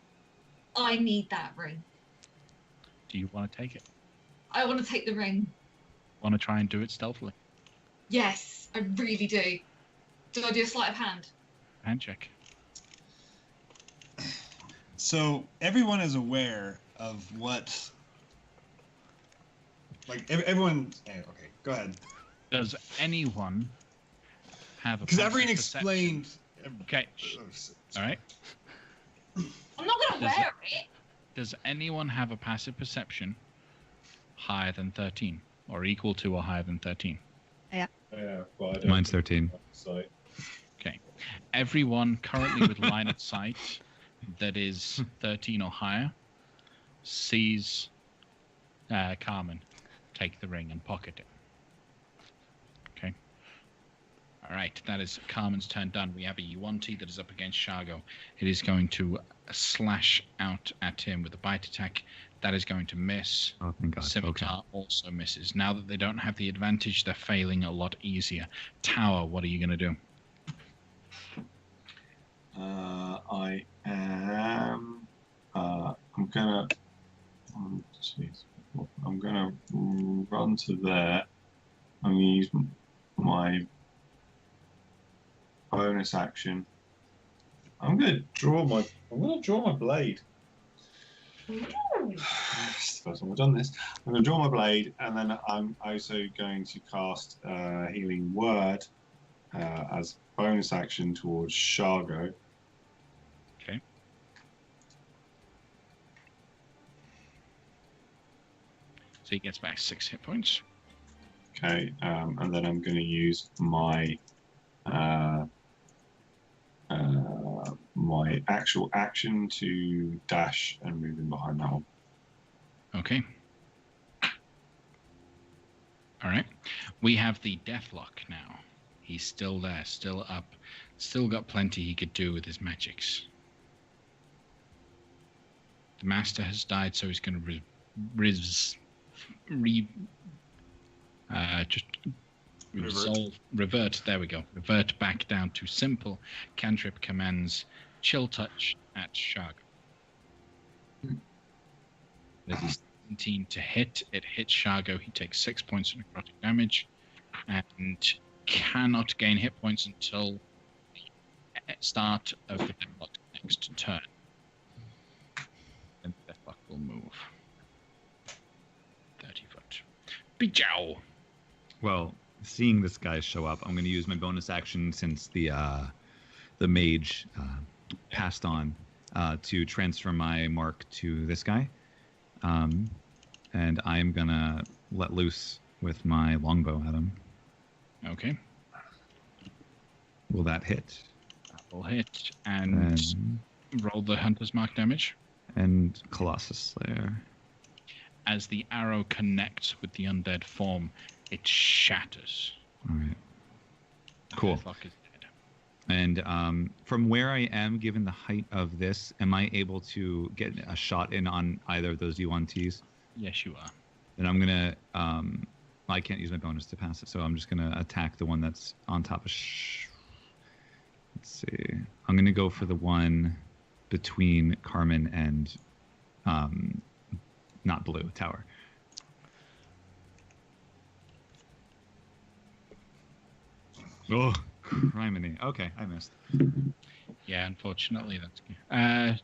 I need that ring. Do you want to take it? I want to take the ring. Want to try and do it stealthily? Yes, I really do. Do I do a sleight of hand? Hand check. So everyone is aware of what, like everyone. Okay, go ahead. Does anyone have a Because passive everyone perception? explained. Okay. All right. I'm not going to Does wear it. Does anyone have a passive perception higher than 13 or equal to or higher than 13? Yeah, but I don't Mine's 13. So Okay. Everyone currently with line of sight that is 13 or higher sees Carmen take the ring and pocket it. Okay. All right. That is Carmen's turn done. We have a Yuan-Ti that is up against Shargo. It is going to slash out at him with a bite attack. That is going to miss. Oh, thank God. Scimitar also misses. Now that they don't have the advantage, they're failing a lot easier. Tower, what are you going to do? I am. I'm gonna. Jeez. I'm gonna run to there. I'm gonna use my bonus action. I'm gonna draw my blade. It's the first time I've done this. I'm going to draw my blade, and then I'm also going to cast Healing Word as bonus action towards Shargo. Okay. So he gets back 6 hit points. Okay, and then I'm going to use my my actual action to dash and move in behind that one. Okay. All right. We have the Deathlock now. He's still there, still up, still got plenty he could do with his magics. The Master has died, so he's going to revert. There we go. Revert back down to simple cantrip commands. Chill touch at Shargo. That is 17 to hit. It hits Shargo. He takes 6 points of necrotic damage and cannot gain hit points until the start of the Deathlock's next turn. Then the Deathlock will move. Pichao. Well, seeing this guy show up, I'm going to use my bonus action since the mage passed on to transfer my mark to this guy. And I'm going to let loose with my longbow at him. Okay. Will that hit? That will hit. And roll the Hunter's Mark damage. And Colossus Slayer. As the arrow connects with the undead form, it shatters. All right. Cool. Deathlock is dead. And from where I am, given the height of this, am I able to get a shot in on either of those U1Ts? Yes, you are. Then I'm going to... I can't use my bonus to pass it, so I'm just going to attack the one that's on top of... Let's see. I'm going to go for the one between Carmen and... not blue, tower. Oh, criminy. Okay, I missed. Yeah, unfortunately, that's...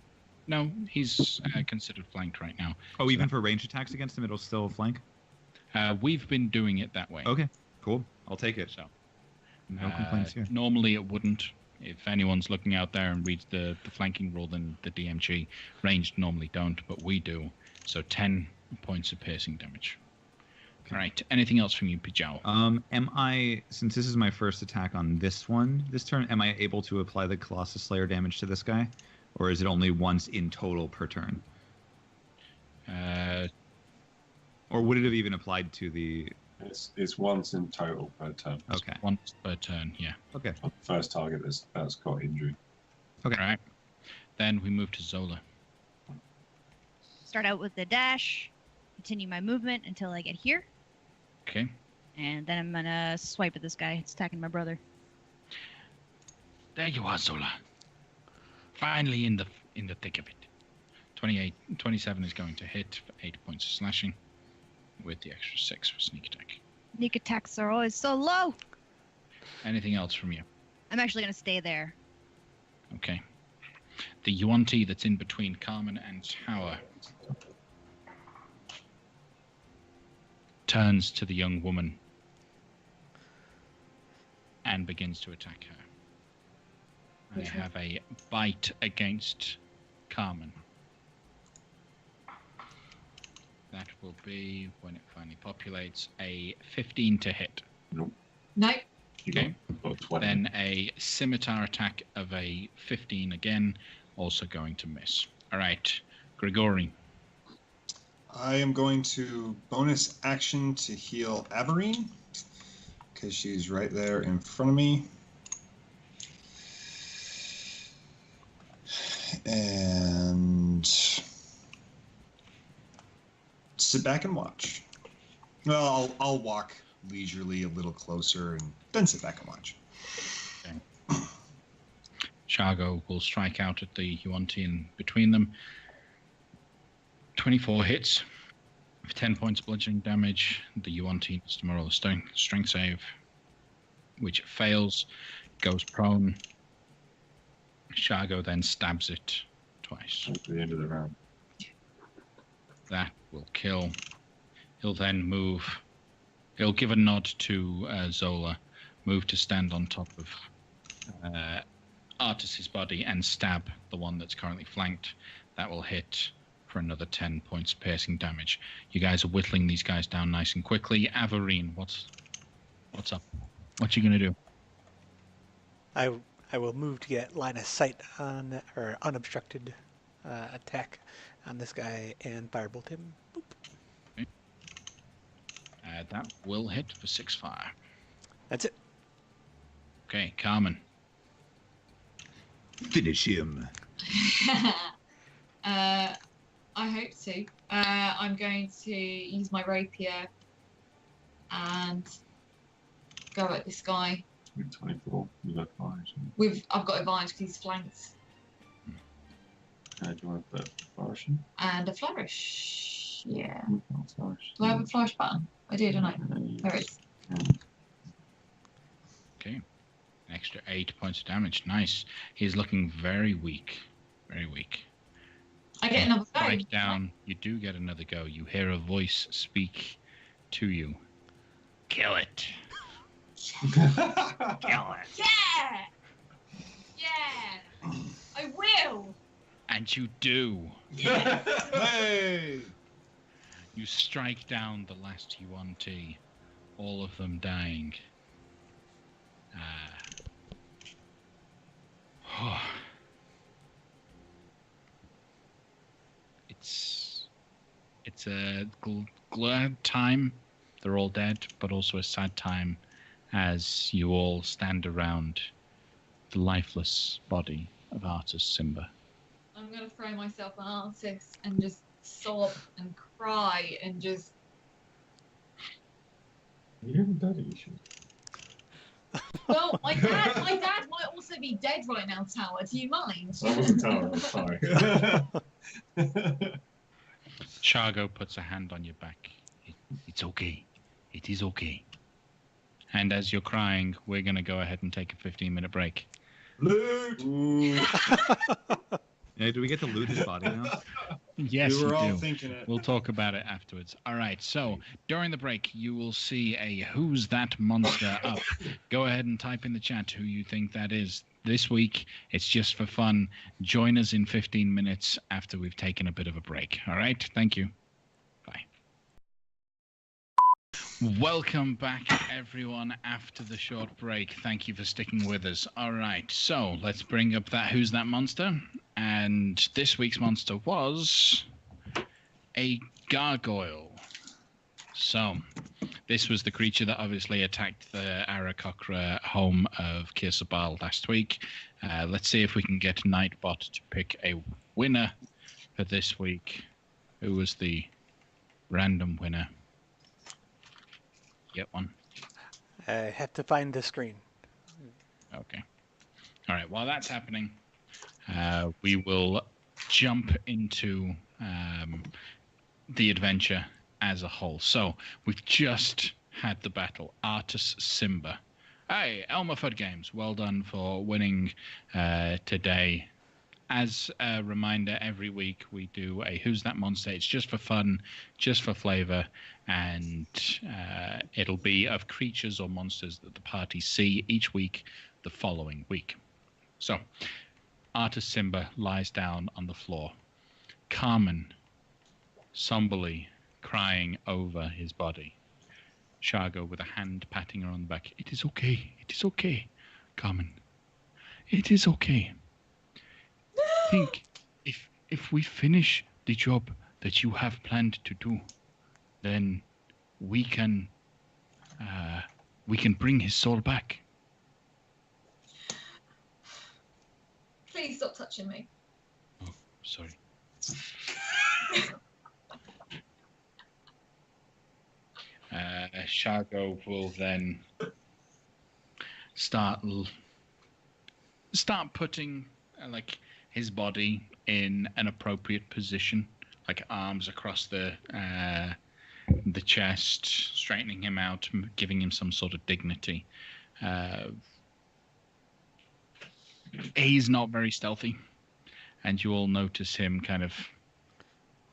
no, he's considered flanked right now. Oh, So even for ranged attacks against him, it'll still flank? we've been doing it that way. Okay, cool. I'll take it. So, No complaints here. Normally it wouldn't. If anyone's looking out there and reads the flanking rule, then the DMG ranged normally don't, but we do. So 10 points of piercing damage. Okay. All right. Anything else from you, Pijao? Am I, since this is my first attack on this one, this turn, am I able to apply the Colossus Slayer damage to this guy? Or is it only once in total per turn? Or would it have even applied to the... It's once in total per turn. Okay. Once per turn, yeah. Okay. First target that's got injury. Okay. All right. Then we move to Zola. Start out with the dash, continue my movement until I get here, Okay. and then I'm gonna swipe at this guy. It's attacking my brother. There you are, Zola. Finally in the thick of it. 27 is going to hit for 8 points of slashing, with the extra 6 for sneak attack. Sneak attacks are always so low. Anything else from you? I'm actually gonna stay there. Okay. The Yuan-Ti that's in between Carmen and Tower turns to the young woman and begins to attack her. I Which one? have a bite against Carmen. That will be, when it finally populates, a 15 to hit. Nope. No. Okay. Got 20. Then a scimitar attack of a 15 again, also going to miss. All right, Grigori. I am going to bonus action to heal Averine, because she's right there in front of me. And sit back and watch. Well, I'll walk leisurely a little closer and then sit back and watch. Shargo will strike out at the Yuan-Ti in between them. 24 hits with 10 points bludgeoning damage. The Yuan-Ti needs to roll a strength save, which fails, goes prone. Shargo then stabs it twice. At the end of the round. That will kill. He'll then move. He'll give a nod to Zola, move to stand on top of Artus's body and stab the one that's currently flanked. That will hit for another 10 points of piercing damage. You guys are whittling these guys down nice and quickly. Averine, what's up? What you gonna do? I will move to get line of sight on, or unobstructed attack on this guy and firebolt him. Boop. That will hit for 6 fire. That's it. Okay, Carmen. Finish him. I hope to. I'm going to use my rapier and go at this guy. 24. You got 5. I've got advantage because he's flanked. Do you want to put flourishing? And a flourish. Yeah. Flourish. Do I have a flourish button? I do, don't I? There it is. Okay. An extra 8 points of damage. Nice. He's looking very weak. Very weak. I get another go. Strike down. You do get another go. You hear a voice speak to you. Kill it. Kill it. Yeah! Yeah! I will! And you do. Hey! You strike down the last UNT, all of them dying. It's a glad time. They're all dead, but also a sad time as you all stand around the lifeless body of Artus Simba. I'm gonna throw myself on Artis and just sob and cry and just. You have a daddy issue. Well, my dad might also be dead right now, Tower. Do you mind? I wasn't telling you, sorry. Shargo puts a hand on your back. It's okay. It is okay. And as you're crying, we're going to go ahead and take a 15-minute break. Loot! Yeah, do we get to loot his body now? Yes, we were you all do. thinking it. We'll talk about it afterwards. All right, so during the break, you will see a Who's That Monster up. Go ahead and type in the chat who you think that is. This week, it's just for fun. Join us in 15 minutes after we've taken a bit of a break. All right, thank you. Bye. Welcome back, everyone, after the short break. Thank you for sticking with us. All right, so let's bring up that Who's That Monster. And this week's monster was a gargoyle. So this was the creature that obviously attacked the Arakocra home of Kirsabal last week. Let's see if we can get Nightbot to pick a winner for this week. Who was the random winner? Get one. I have to find the screen. Okay. All right. While that's happening, we will jump into the adventure as a whole. So we've just had the battle. Artus Simba. Hey, Elmerford Games. Well done for winning today. As a reminder, every week we do a Who's That Monster. It's just for fun, just for flavor, and it'll be of creatures or monsters that the party see each week the following week. So, Artus Simba lies down on the floor. Carmen, somberly crying over his body. Shargo with a hand patting her on the back. It is okay. It is okay, Carmen. It is okay. Think if we finish the job that you have planned to do, then we can bring his soul back. Please stop touching me. Oh, sorry. Shargo will then start putting his body in an appropriate position, like arms across the chest, straightening him out, giving him some sort of dignity. He's not very stealthy, and you all notice him kind of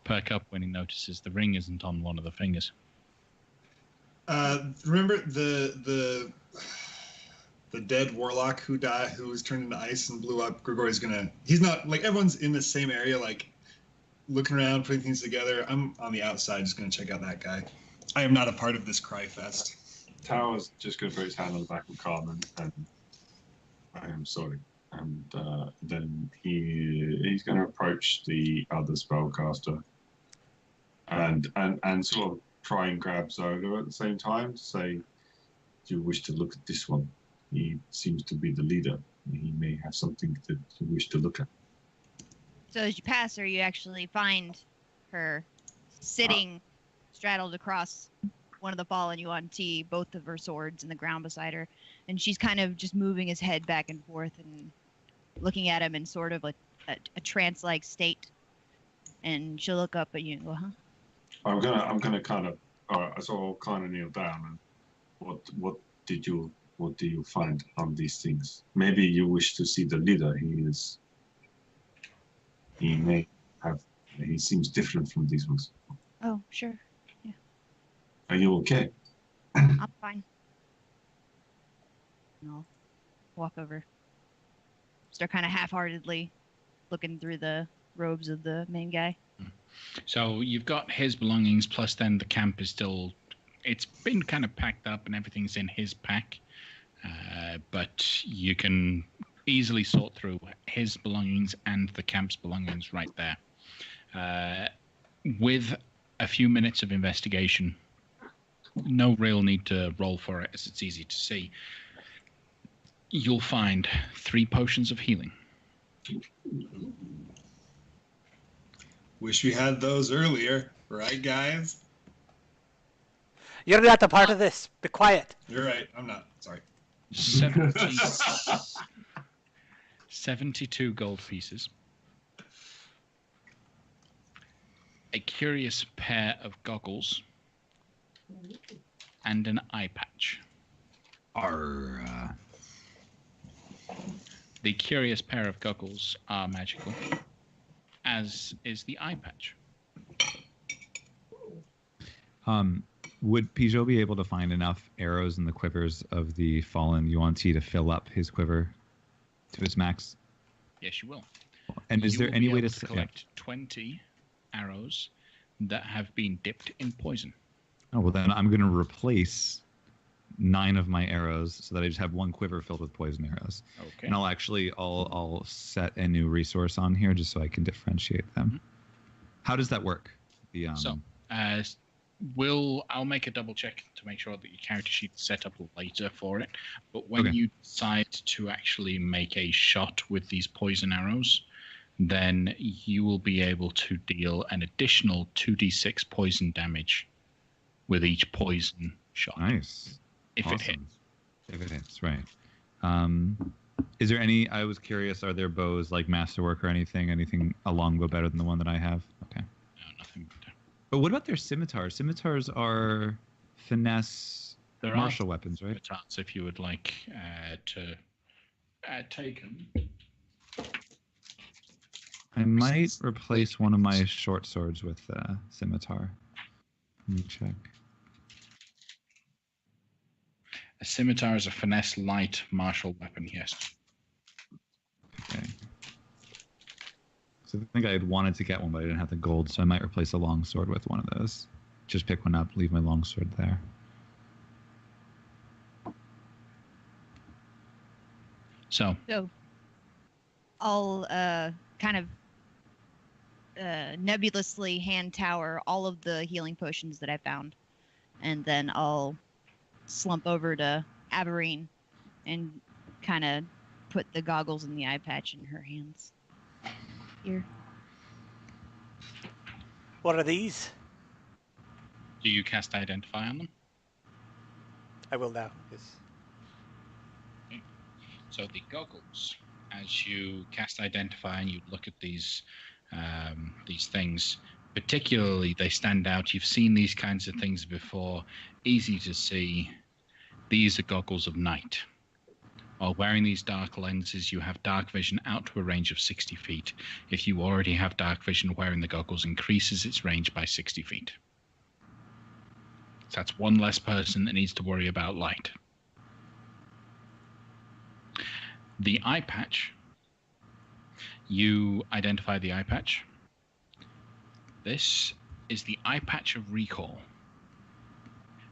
perk up when he notices the ring isn't on one of the fingers. Remember the dead warlock who died, who was turned into ice and blew up? Grigori's he's not, like, everyone's in the same area, like, looking around, putting things together. I'm on the outside, just gonna check out that guy. I am not a part of this cry fest. Tower's just going to put his hand on the back of Carmen and I am sorry. And then he's going to approach the other spellcaster and sort of try and grab Zola at the same time to say, do you wish to look at this one? He seems to be the leader. He may have something that you wish to look at. So as you pass her, you actually find her sitting straddled across one of the fallen UNT, both of her swords in the ground beside her. And she's kind of just moving his head back and forth and looking at him in sort of a trance-like state. And she'll look up at you and go, huh? I'm gonna kind of, so I'll kind of kneel down and what did you find on these things? Maybe you wish to see the leader. He seems different from these ones. Oh, sure. Yeah. Are you okay? I'm fine. And I'll walk over. Start kind of half-heartedly looking through the robes of the main guy. So you've got his belongings, plus then the camp is still... It's been kind of packed up and everything's in his pack. But you can easily sort through his belongings and the camp's belongings right there. With a few minutes of investigation, no real need to roll for it as it's easy to see, you'll find 3 potions of healing. Wish we had those earlier, right, guys? You're not a part of this. Be quiet. You're right. I'm not. Sorry. 72 gold pieces. A curious pair of goggles. And an eye patch. The curious pair of goggles are magical, as is the eye patch. Would Pijot be able to find enough arrows in the quivers of the fallen Yuan-Ti to fill up his quiver to its max? Yes, you will. And is You there will any be way able to collect 20 arrows that have been dipped in poison? Oh, well, then I'm going to replace 9 of my arrows so that I just have 1 quiver filled with poison arrows. Okay. And I'll set a new resource on here just so I can differentiate them. Mm-hmm. How does that work? I'll make a double check to make sure that your character sheet is set up later for it. But when Okay. you decide to actually make a shot with these poison arrows, then you will be able to deal an additional 2d6 poison damage with each poison shot. Nice. If it hits. If it hits, right. Is there any, I was curious, are there bows like Masterwork or anything? Anything a longbow better than the one that I have? Okay. No, nothing better. But what about their scimitars? Scimitars are finesse There martial weapons, right? Scimitars, if you would like to take them. I might replace one of my short swords with scimitar. Let me check. A scimitar is a finesse light martial weapon, yes. Okay. So I think I had wanted to get one, but I didn't have the gold, so I might replace a long sword with one of those. Just pick one up, leave my long sword there. So I'll kind of nebulously hand tower all of the healing potions that I found, and then I'll slump over to Aberreen and kind of put the goggles and the eye patch in her hands. Here. What are these? do you cast Identify on them? I will now. Yes. So the goggles, as you cast Identify and you look at these things, particularly they stand out. You've seen these kinds of things before, easy to see. These are goggles of night. While wearing these dark lenses, you have dark vision out to a range of 60 feet. If you already have dark vision, wearing the goggles increases its range by 60 feet. So that's one less person that needs to worry about light. The eye patch, you identify the eye patch. This is the eye patch of recall.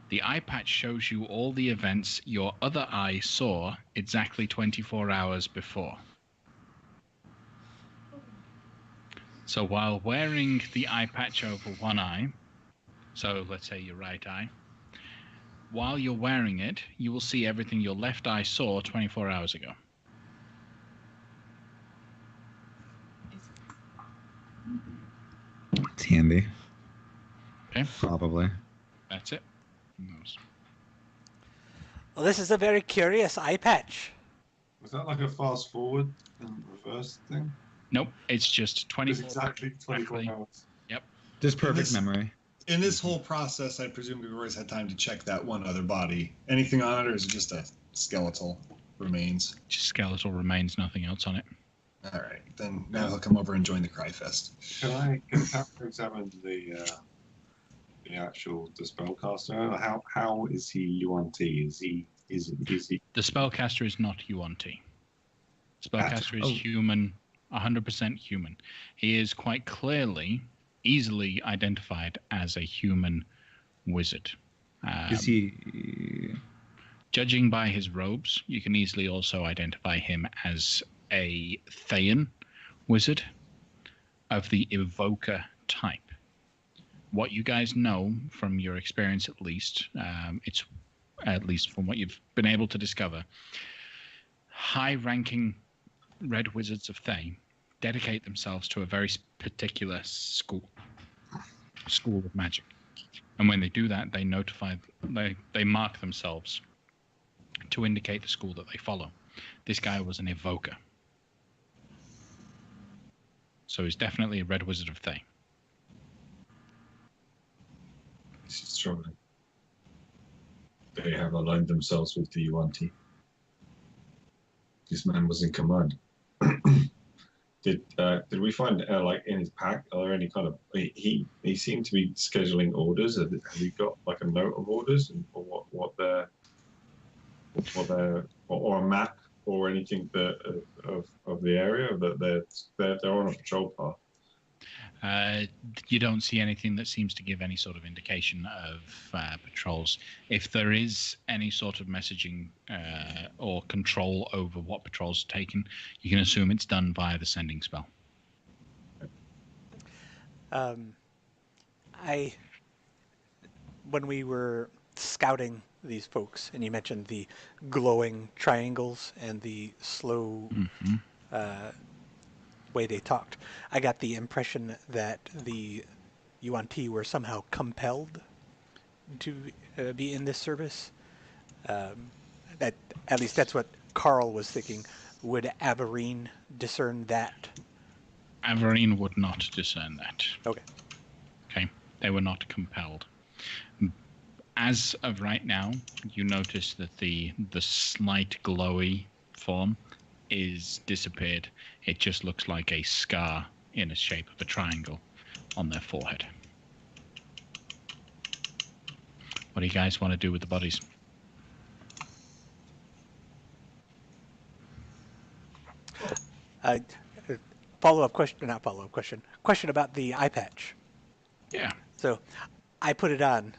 The eye patch shows you all the events your other eye saw exactly 24 hours before. So while wearing the eye patch over one eye, so let's say your right eye, while you're wearing it, you will see everything your left eye saw 24 hours ago. It's handy. Okay, Probably. that's it. Well, this is a very curious eye patch. Was that like a fast forward and reverse thing? Nope, it's just It's 24. exactly 24 hours. Just perfect this- memory. In this whole process, I presume we've always had time to check that one other body. Anything on it, or is it just a skeletal remains? Just skeletal remains, nothing else on it. All right, then now he'll come over and join the Cry Fest. Can Tara examine the the spellcaster? How is he UNT? Is he? The spellcaster is not UNT. Spellcaster is Oh. human, 100% human. He is quite clearly, easily identified as a human wizard. Is he? Judging by his robes, you can easily also identify him as a Thayan wizard of the evoker type. What you guys know from your experience, at least, it's at least from what you've been able to discover, high-ranking red wizards of Thay dedicate themselves to a very particular school of magic. And when they do that, they mark themselves to indicate the school that they follow. This guy was an evoker. So he's definitely a red wizard of Thay. This is troubling. They have aligned themselves with the UNT. This man was in command. Did we find like in his pack? Are there any kind of he seemed to be scheduling orders? Have we got like a note of orders or what their or a map or anything of the area that they're on a patrol path? You don't see anything that seems to give any sort of indication of patrols. If there is any sort of messaging or control over what patrols are taken, you can assume it's done via the sending spell. When we were scouting these folks, and you mentioned the glowing triangles and the slow way they talked, I got the impression that the UNT were somehow compelled to be in this service. That at least that's what Carl was thinking. Would Averine discern that? Averine would not discern that. Okay. Okay, they were not compelled. As of right now, you notice that the slight glowy form is disappeared. It just looks like a scar in the shape of a triangle on their forehead. What do you guys want to do with the bodies? Question about the eye patch. Yeah. So I put it on,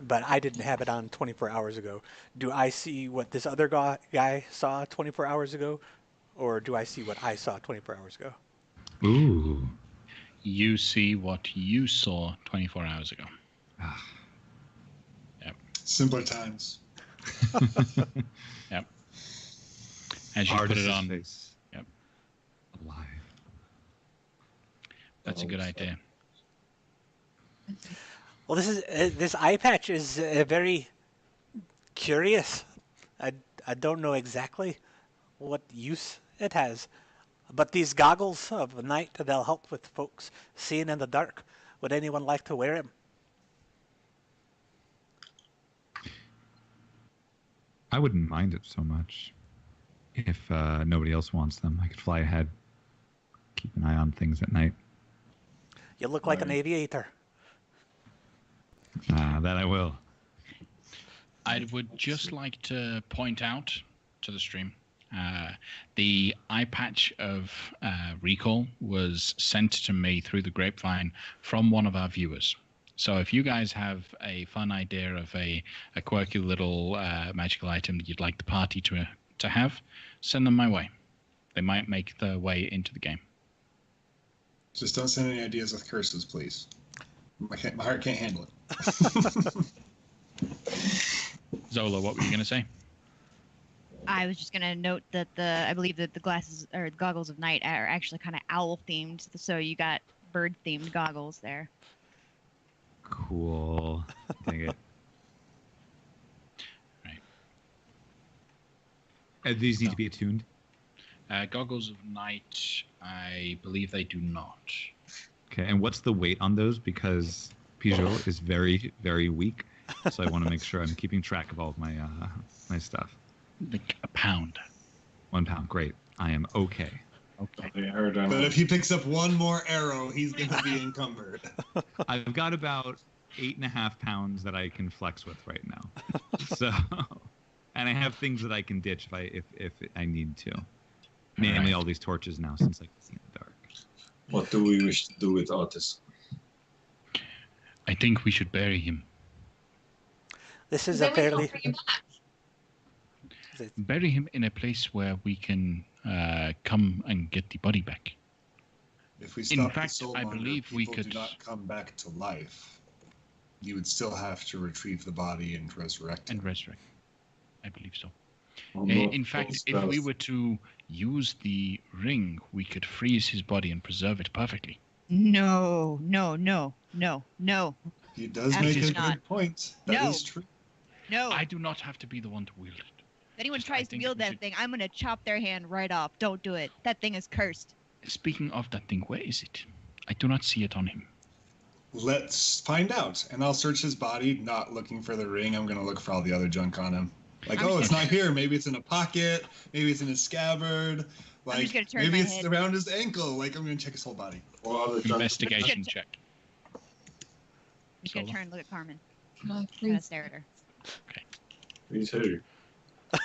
but I didn't have it on 24 hours ago. Do I see what this other guy saw 24 hours ago? Or do I see what I saw 24 hours ago? Ooh. You see what you saw 24 hours ago. Yep. Simpler times. Yep. As you put it on. Face. Yep. Alive. That's a good idea. Well, this eye patch is very curious. I don't know exactly what use it has, but these goggles of night, they'll help with folks seeing in the dark. Would anyone like to wear them? I wouldn't mind it so much. If nobody else wants them, I could fly ahead, keep an eye on things at night. You look like an aviator. That I will. I would just like to point out to the stream, the eye patch of recall was sent to me through the grapevine from one of our viewers. So if you guys have a fun idea of a quirky little magical item that you'd like the party to have, send them my way. They might make their way into the game. Just don't send any ideas with curses, please. My heart can't handle it. Zola, what were you going to say? I was just gonna note that I believe that the glasses or the goggles of night are actually kind of owl themed, so you got bird themed goggles there. Cool. Dang it. Right. These need to be attuned? Goggles of night, I believe they do not. Okay, and what's the weight on those? Because Peugeot is very, very weak, so I want to make sure I'm keeping track of all of my my stuff. Like a pound. 1 pound, great. I am okay. Okay. But if he picks up one more arrow, he's going to be encumbered. I've got about 8.5 pounds that I can flex with right now. So, and I have things that I can ditch if I need to. Namely, all these torches now since I can see in the dark. What do we wish to do with Otis? I think we should bury him. This is Then a we fairly. can't bring him back. Bury him in a place where we can come and get the body back. If we stop fact, the soul I monger, believe we people could- do not come back to life. You would still have to retrieve the body and resurrect it. And resurrect. I believe so. I'm In not fact, full if we spells. were to use the ring, we could freeze his body and preserve it perfectly. No. He does That make is a not. good point. That No. is true. No. I do not have to be the one to wield it. If anyone Just, I tries to think wield we that should- thing, I'm gonna chop their hand right off. Don't do it. That thing is cursed. Speaking of that thing, where is it? I do not see it on him. Let's find out. And I'll search his body, not looking for the ring. I'm going to look for all the other junk on him. Like, I'm oh, just it's gonna- not here. Maybe it's in a pocket. Maybe it's in his scabbard. I'm Like, just gonna turn maybe my it's head. around his ankle. Like, I'm going to check his whole body. What other junk- Investigation check. I'm just gonna Sola? turn and look at Carmen. No, Trying to please. stare at her. Who's who?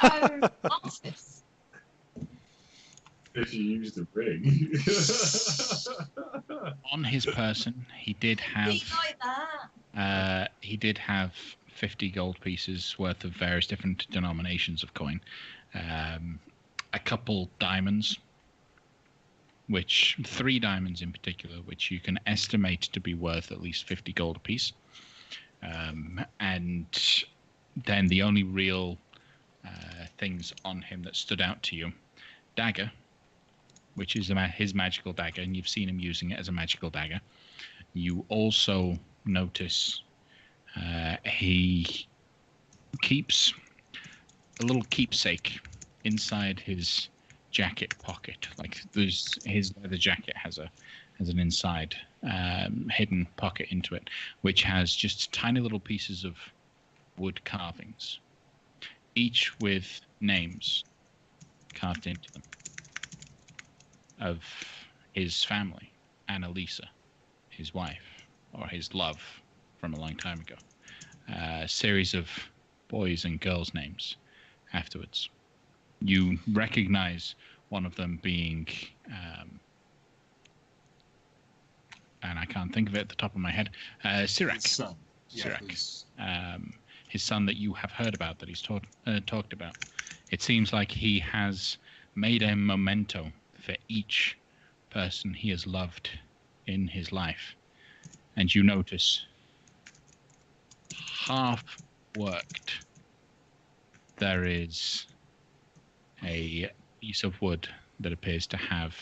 Artists. If you use the ring. On his person, he did have Be like that. 50 gold pieces worth of various different denominations of coin, a couple diamonds, which 3 diamonds in particular, which you can estimate to be worth at least 50 gold apiece, and then the only real things on him that stood out to you: dagger, which is his magical dagger, and you've seen him using it as a magical dagger. You also notice he keeps a little keepsake inside his jacket pocket. Like his leather jacket has an inside hidden pocket into it, which has just tiny little pieces of wood carvings, each with names carved into them of his family, Annalisa, his wife, or his love from a long time ago. A series of boys and girls' names afterwards. You recognize one of them being, and I can't think of it at the top of my head, Sirac. His son. Yeah, Sirac. who's- His son that you have heard about, that he's talked about. It seems like he has made a memento for each person he has loved in his life. And you notice, half worked, there is a piece of wood that appears to have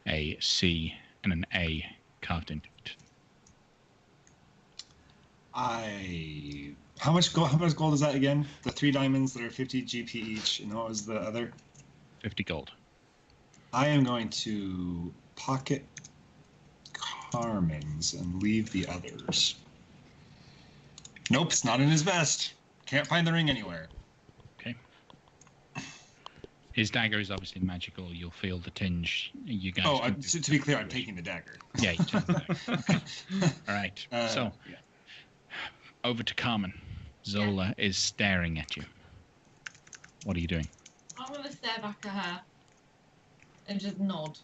a C and an A carved into it. How much gold is that again? The 3 diamonds that are 50 GP each, and what was the other? 50 gold. I am going to pocket Carmen's and leave the others. Nope, it's not in his vest. Can't find the ring anywhere. Okay. His dagger is obviously magical. You'll feel the tinge. You guys. Oh, can do- to be clear, I'm taking the dagger. Yeah, you take the dagger. Okay. All right. So yeah. over to Carmen. Zola is staring at you. What are you doing? I'm going to stare back at her and just nod.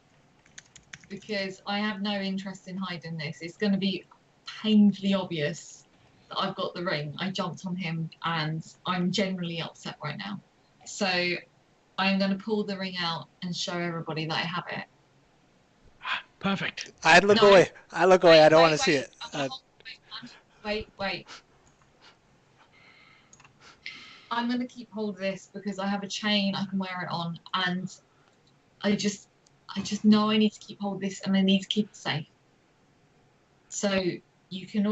Because I have no interest in hiding this. It's going to be painfully obvious that I've got the ring. I jumped on him and I'm generally upset right now. So I'm going to pull the ring out and show everybody that I have it. Perfect. I look No. away. I look away. I don't want to see wait. it. Wait. I'm going to keep hold of this because I have a chain I can wear it on, and I just know I need to keep hold of this, and I need to keep it safe. So you can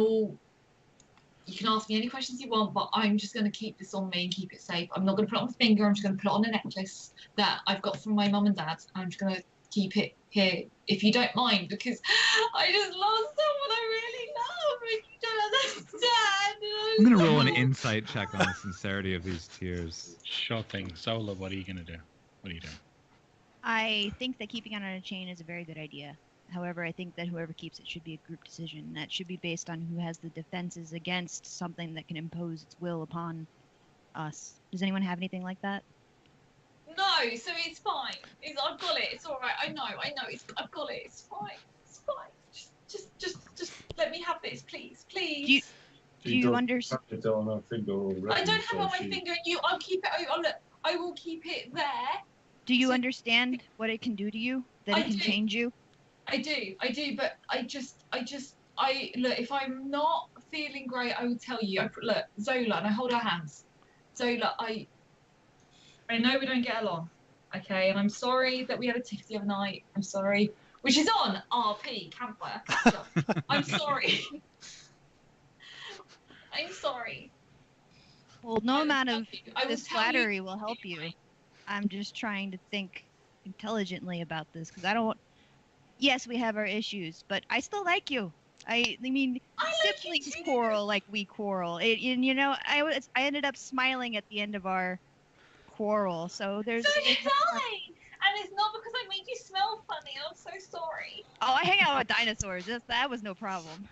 ask me any questions you want, but I'm just going to keep this on me and keep it safe. I'm not going to put it on my finger. I'm just going to put it on a necklace that I've got from my mum and dad. I'm just going to keep it here, if you don't mind, because I just lost someone I really love, and you don't understand. I'm gonna roll an insight check on the sincerity of these tears. Sure thing. Zola, what are you going to do? What are you doing? I think that keeping it on a chain is a very good idea. However, I think that whoever keeps it should be a group decision. That should be based on who has the defenses against something that can impose its will upon us. Does anyone have anything like that? No, so it's fine. I've got it. It's all right. I know. I've got it. It's fine. It's fine. Just let me have this, please, please. Do you understand? I don't have it on my finger. I'll keep it. Oh, look, I will keep it there. Do you understand what it can do to you? That it can change you? I do, but I look. If I'm not feeling great, I will tell you. Look, Zola, and I hold our hands. Zola, I know we don't get along, okay, and I'm sorry that we had a tiff the other night. I'm sorry, which is on RP Campfire. I'm sorry. I'm sorry. Well, no amount of this flattery will help you. I'm just trying to think intelligently about this because I don't. Yes, we have our issues, but I still like you. I mean, siblings quarrel like we quarrel. And you know, I ended up smiling at the end of our quarrel. So there's. So did I, and it's not because I made you smell funny. I'm so sorry. Oh, I hang out with dinosaurs. That was no problem.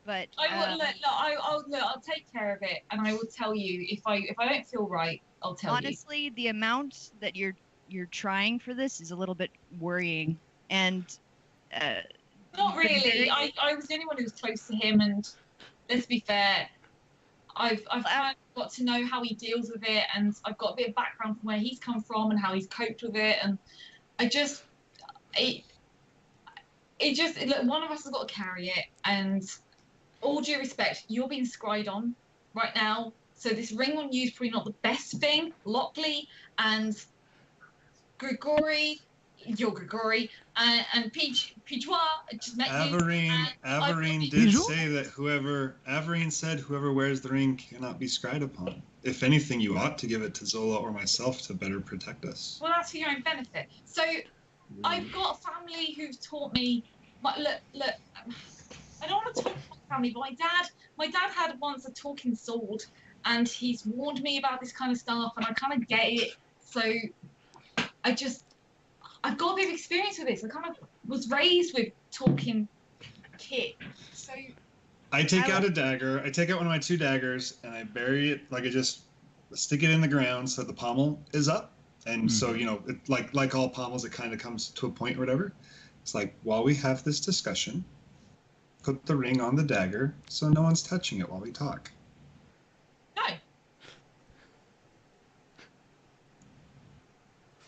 But I'll take care of it, and I will tell you if I don't feel right. I'll tell you. Honestly, the amount that you're trying for this is a little bit worrying, and not really. I was the only one who was close to him, and let's be fair, I've kind of got to know how he deals with it, and I've got a bit of background from where he's come from and how he's coped with it, and look, one of us has got to carry it, and all due respect, you're being scried on right now. So this ring on you is probably not the best thing. Lockley and Grigori, you're Grigori, and Pijois, I just met Averine did say that Averine said whoever wears the ring cannot be scryed upon. If anything, you ought to give it to Zola or myself to better protect us. Well, that's for your own benefit. So I've got family who've taught me. Look. I don't want to talk about my family, but my dad had once a talking sword, and he's warned me about this kind of stuff, and I kind of get it. So I've got a bit of experience with this. I kind of was raised with talking kit. So I take out a dagger. I take out one of my 2 daggers, and I bury it, like I just stick it in the ground so the pommel is up. And so, you know, like all pommels, it kind of comes to a point or whatever. It's like, while we have this discussion, put the ring on the dagger so no one's touching it while we talk. No.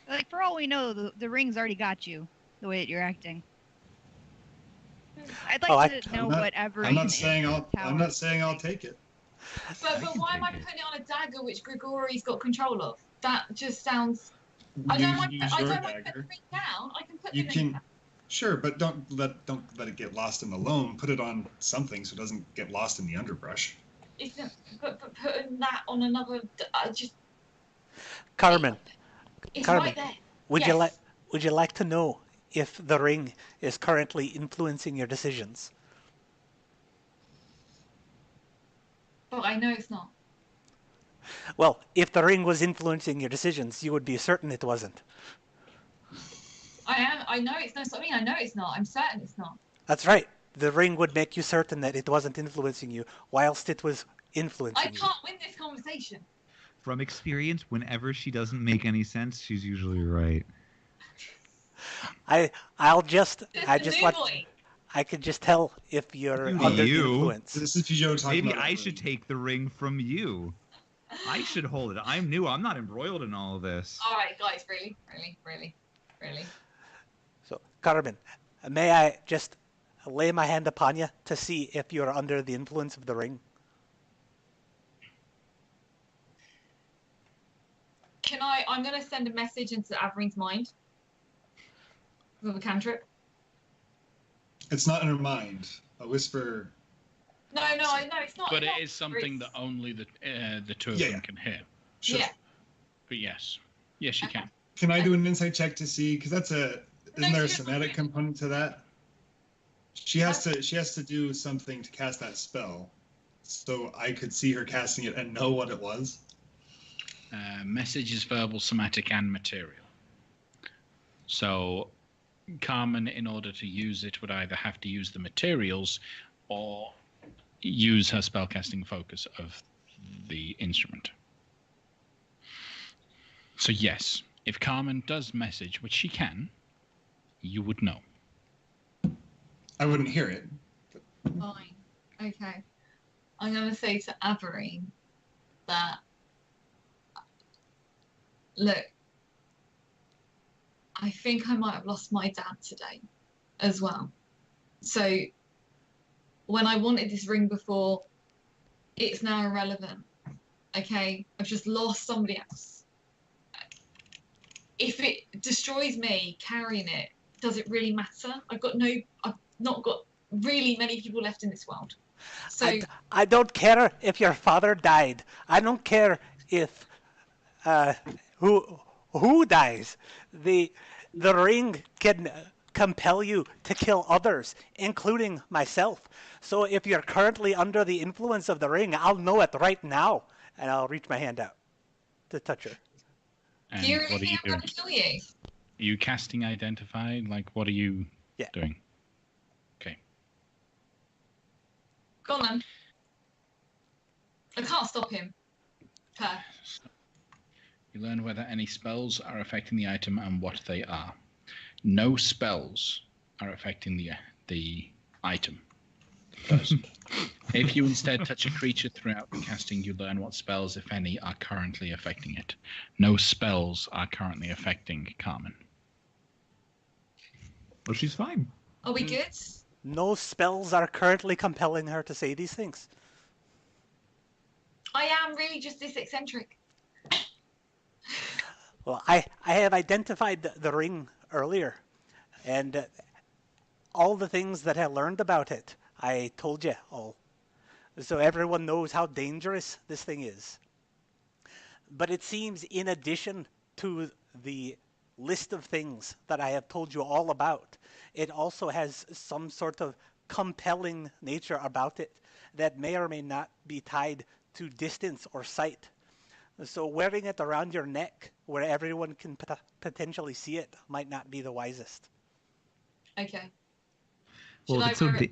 Like, for all we know, the ring's already got you, the way that you're acting. I'd like to know what Averine I'm not saying I'll take it. But why am I putting it on a dagger which Grigori's got control of? That just sounds. I don't want to put the ring down. I can put the ring down. Sure, but don't let it get lost in the loam. Put it on something so it doesn't get lost in the underbrush. But putting that on another, Carmen. It's Carmen, right there. Would you like to know if the ring is currently influencing your decisions? But I know it's not. Well, if the ring was influencing your decisions, you would be certain it wasn't. I know it's not. I mean, I know it's not. I'm certain it's not. That's right. The ring would make you certain that it wasn't influencing you, whilst it was influencing you. I can't win this conversation. From experience, whenever she doesn't make any sense, she's usually right. I could just tell if you're under influence. This is Joe talking Maybe about I should take the ring from you. I should hold it. I'm new. I'm not embroiled in all of this. All right, guys. Really. So, Carmen, may I just lay my hand upon you to see if you're under the influence of the ring? Can I? I'm going to send a message into Averine's mind with a cantrip. It's not in her mind. A whisper. No, I know it's not. But it is something that only the 2 of them can hear. Sure. Yeah. But yes, you can. Can I do an insight check to see? Because isn't there a somatic component to that? She has to do something to cast that spell, so I could see her casting it and know what it was. Message is verbal, somatic, and material. So Carmen, in order to use it, would either have to use the materials or use her spellcasting focus of the instrument. So yes, if Carmen does message, which she can, you would know. I wouldn't hear it. Fine. Okay. I'm going to say to Averine that, look, I think I might have lost my dad today as well. So when I wanted this ring before, it's now irrelevant. Okay? I've just lost somebody else. If it destroys me carrying it, does it really matter? I've not got really many people left in this world. So I don't care if your father died. I don't care if who dies. The ring can compel you to kill others, including myself. So if you're currently under the influence of the ring, I'll know it right now, and I'll reach my hand out to touch her. And do you really what are think you I'm doing? going to kill you? Are you casting Identify? Like, what are you doing? Okay. Go on then. I can't stop him. Per. You learn whether any spells are affecting the item and what they are. No spells are affecting the item. Person. If you instead touch a creature throughout the casting, you learn what spells, if any, are currently affecting it. No spells are currently affecting Carmen. Well, she's fine. Are we good? No spells are currently compelling her to say these things. I am really just this eccentric. Well, I have identified the ring earlier, and all the things that I learned about it, I told you all. So everyone knows how dangerous this thing is. But it seems, in addition to the list of things that I have told you all about, it also has some sort of compelling nature about it that may or may not be tied to distance or sight. So wearing it around your neck where everyone can potentially see it might not be the wisest. Okay. Well, Should if it's I so wear it?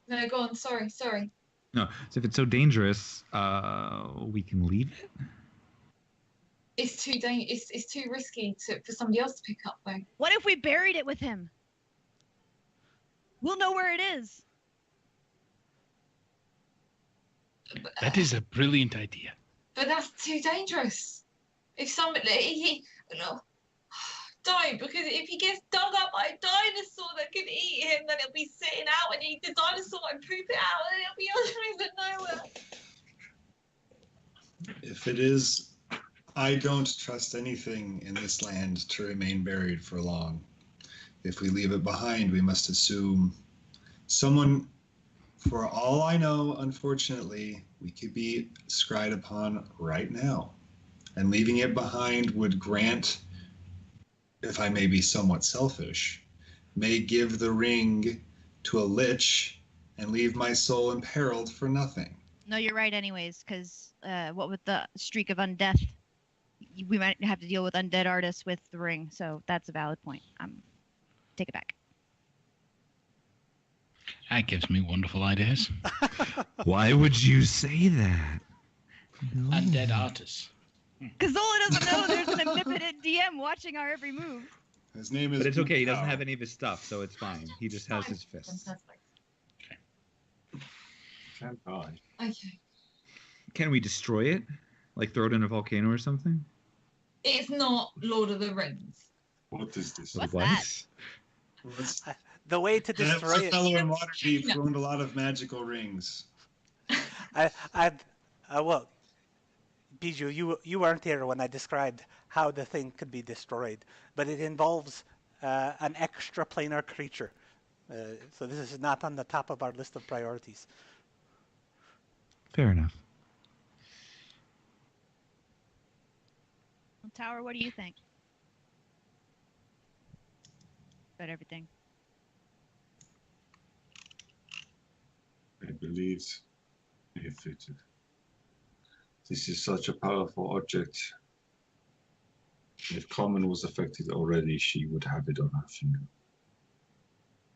No, go on. Sorry. no, so if it's so dangerous, we can leave it. It's too it's too risky for somebody else to pick up, though. What if we buried it with him? We'll know where it is. That is a brilliant idea. But that's too dangerous. If somebody don't, because if he gets dug up by a dinosaur that can eat him, then it'll be sitting out and eat the dinosaur and poop it out, and it'll be on the middle of nowhere. If it is, I don't trust anything in this land to remain buried for long. If we leave it behind, we must assume someone, for all I know, unfortunately, we could be scryed upon right now. And leaving it behind would grant, if I may be somewhat selfish, may give the ring to a lich and leave my soul imperiled for nothing. No, you're right anyways, because what with the streak of undeath, we might have to deal with undead artists with the ring, so that's a valid point. Take it back. That gives me wonderful ideas. Why would you say that? No. Undead artists. Because Zola doesn't know there's an omnipotent DM watching our every move. His name is. But it's okay. He Liuto. doesn't have any of his stuff, so it's fine. He just has his fists. Fantastic. Can't die. Okay. Can we destroy it? Like throw it in a volcano or something? It's not Lord of the Rings. What is this? What's What? that? What's- The way to That was destroy a it. fellow in Waterdeep who owned a lot of magical rings. Well, Bijou, you weren't here when I described how the thing could be destroyed, but it involves an extraplanar creature. So this is not on the top of our list of priorities. Fair enough. Well, Tower, what do you think? About everything. I believe if this is such a powerful object, if Carmen was affected already, she would have it on her finger.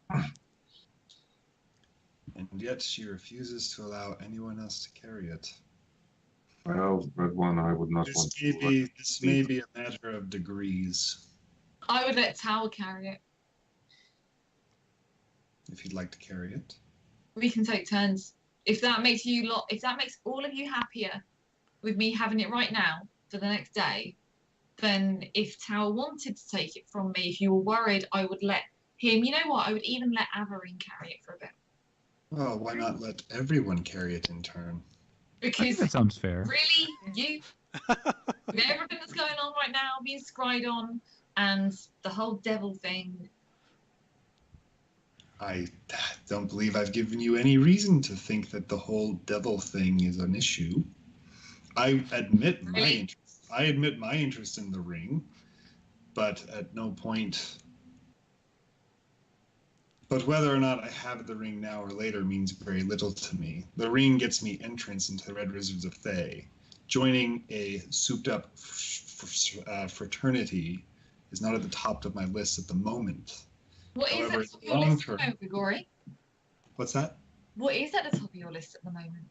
And yet she refuses to allow anyone else to carry it. Well, Red One, I would not want to. This may be a matter of degrees. I would let Tao carry it. If you'd like to carry it. We can take turns. If that makes all of you happier with me having it right now for the next day, then if Tao wanted to take it from me, if you were worried, I would let him. You know what? I would even let Averine carry it for a bit. Well, why not let everyone carry it in turn? I think Because that sounds fair. really, you, with everything that's going on right now, being scried on, and the whole devil thing. I don't believe I've given you any reason to think that the whole devil thing is an issue. I admit my interest in the ring, but at no point. But whether or not I have the ring now or later means very little to me. The ring gets me entrance into the Red Wizards of Thay. Joining a souped-up fraternity is not at the top of my list at the moment. What is However, at the top of your list at the moment, Grigori? What's that? What is at the top of your list at the moment?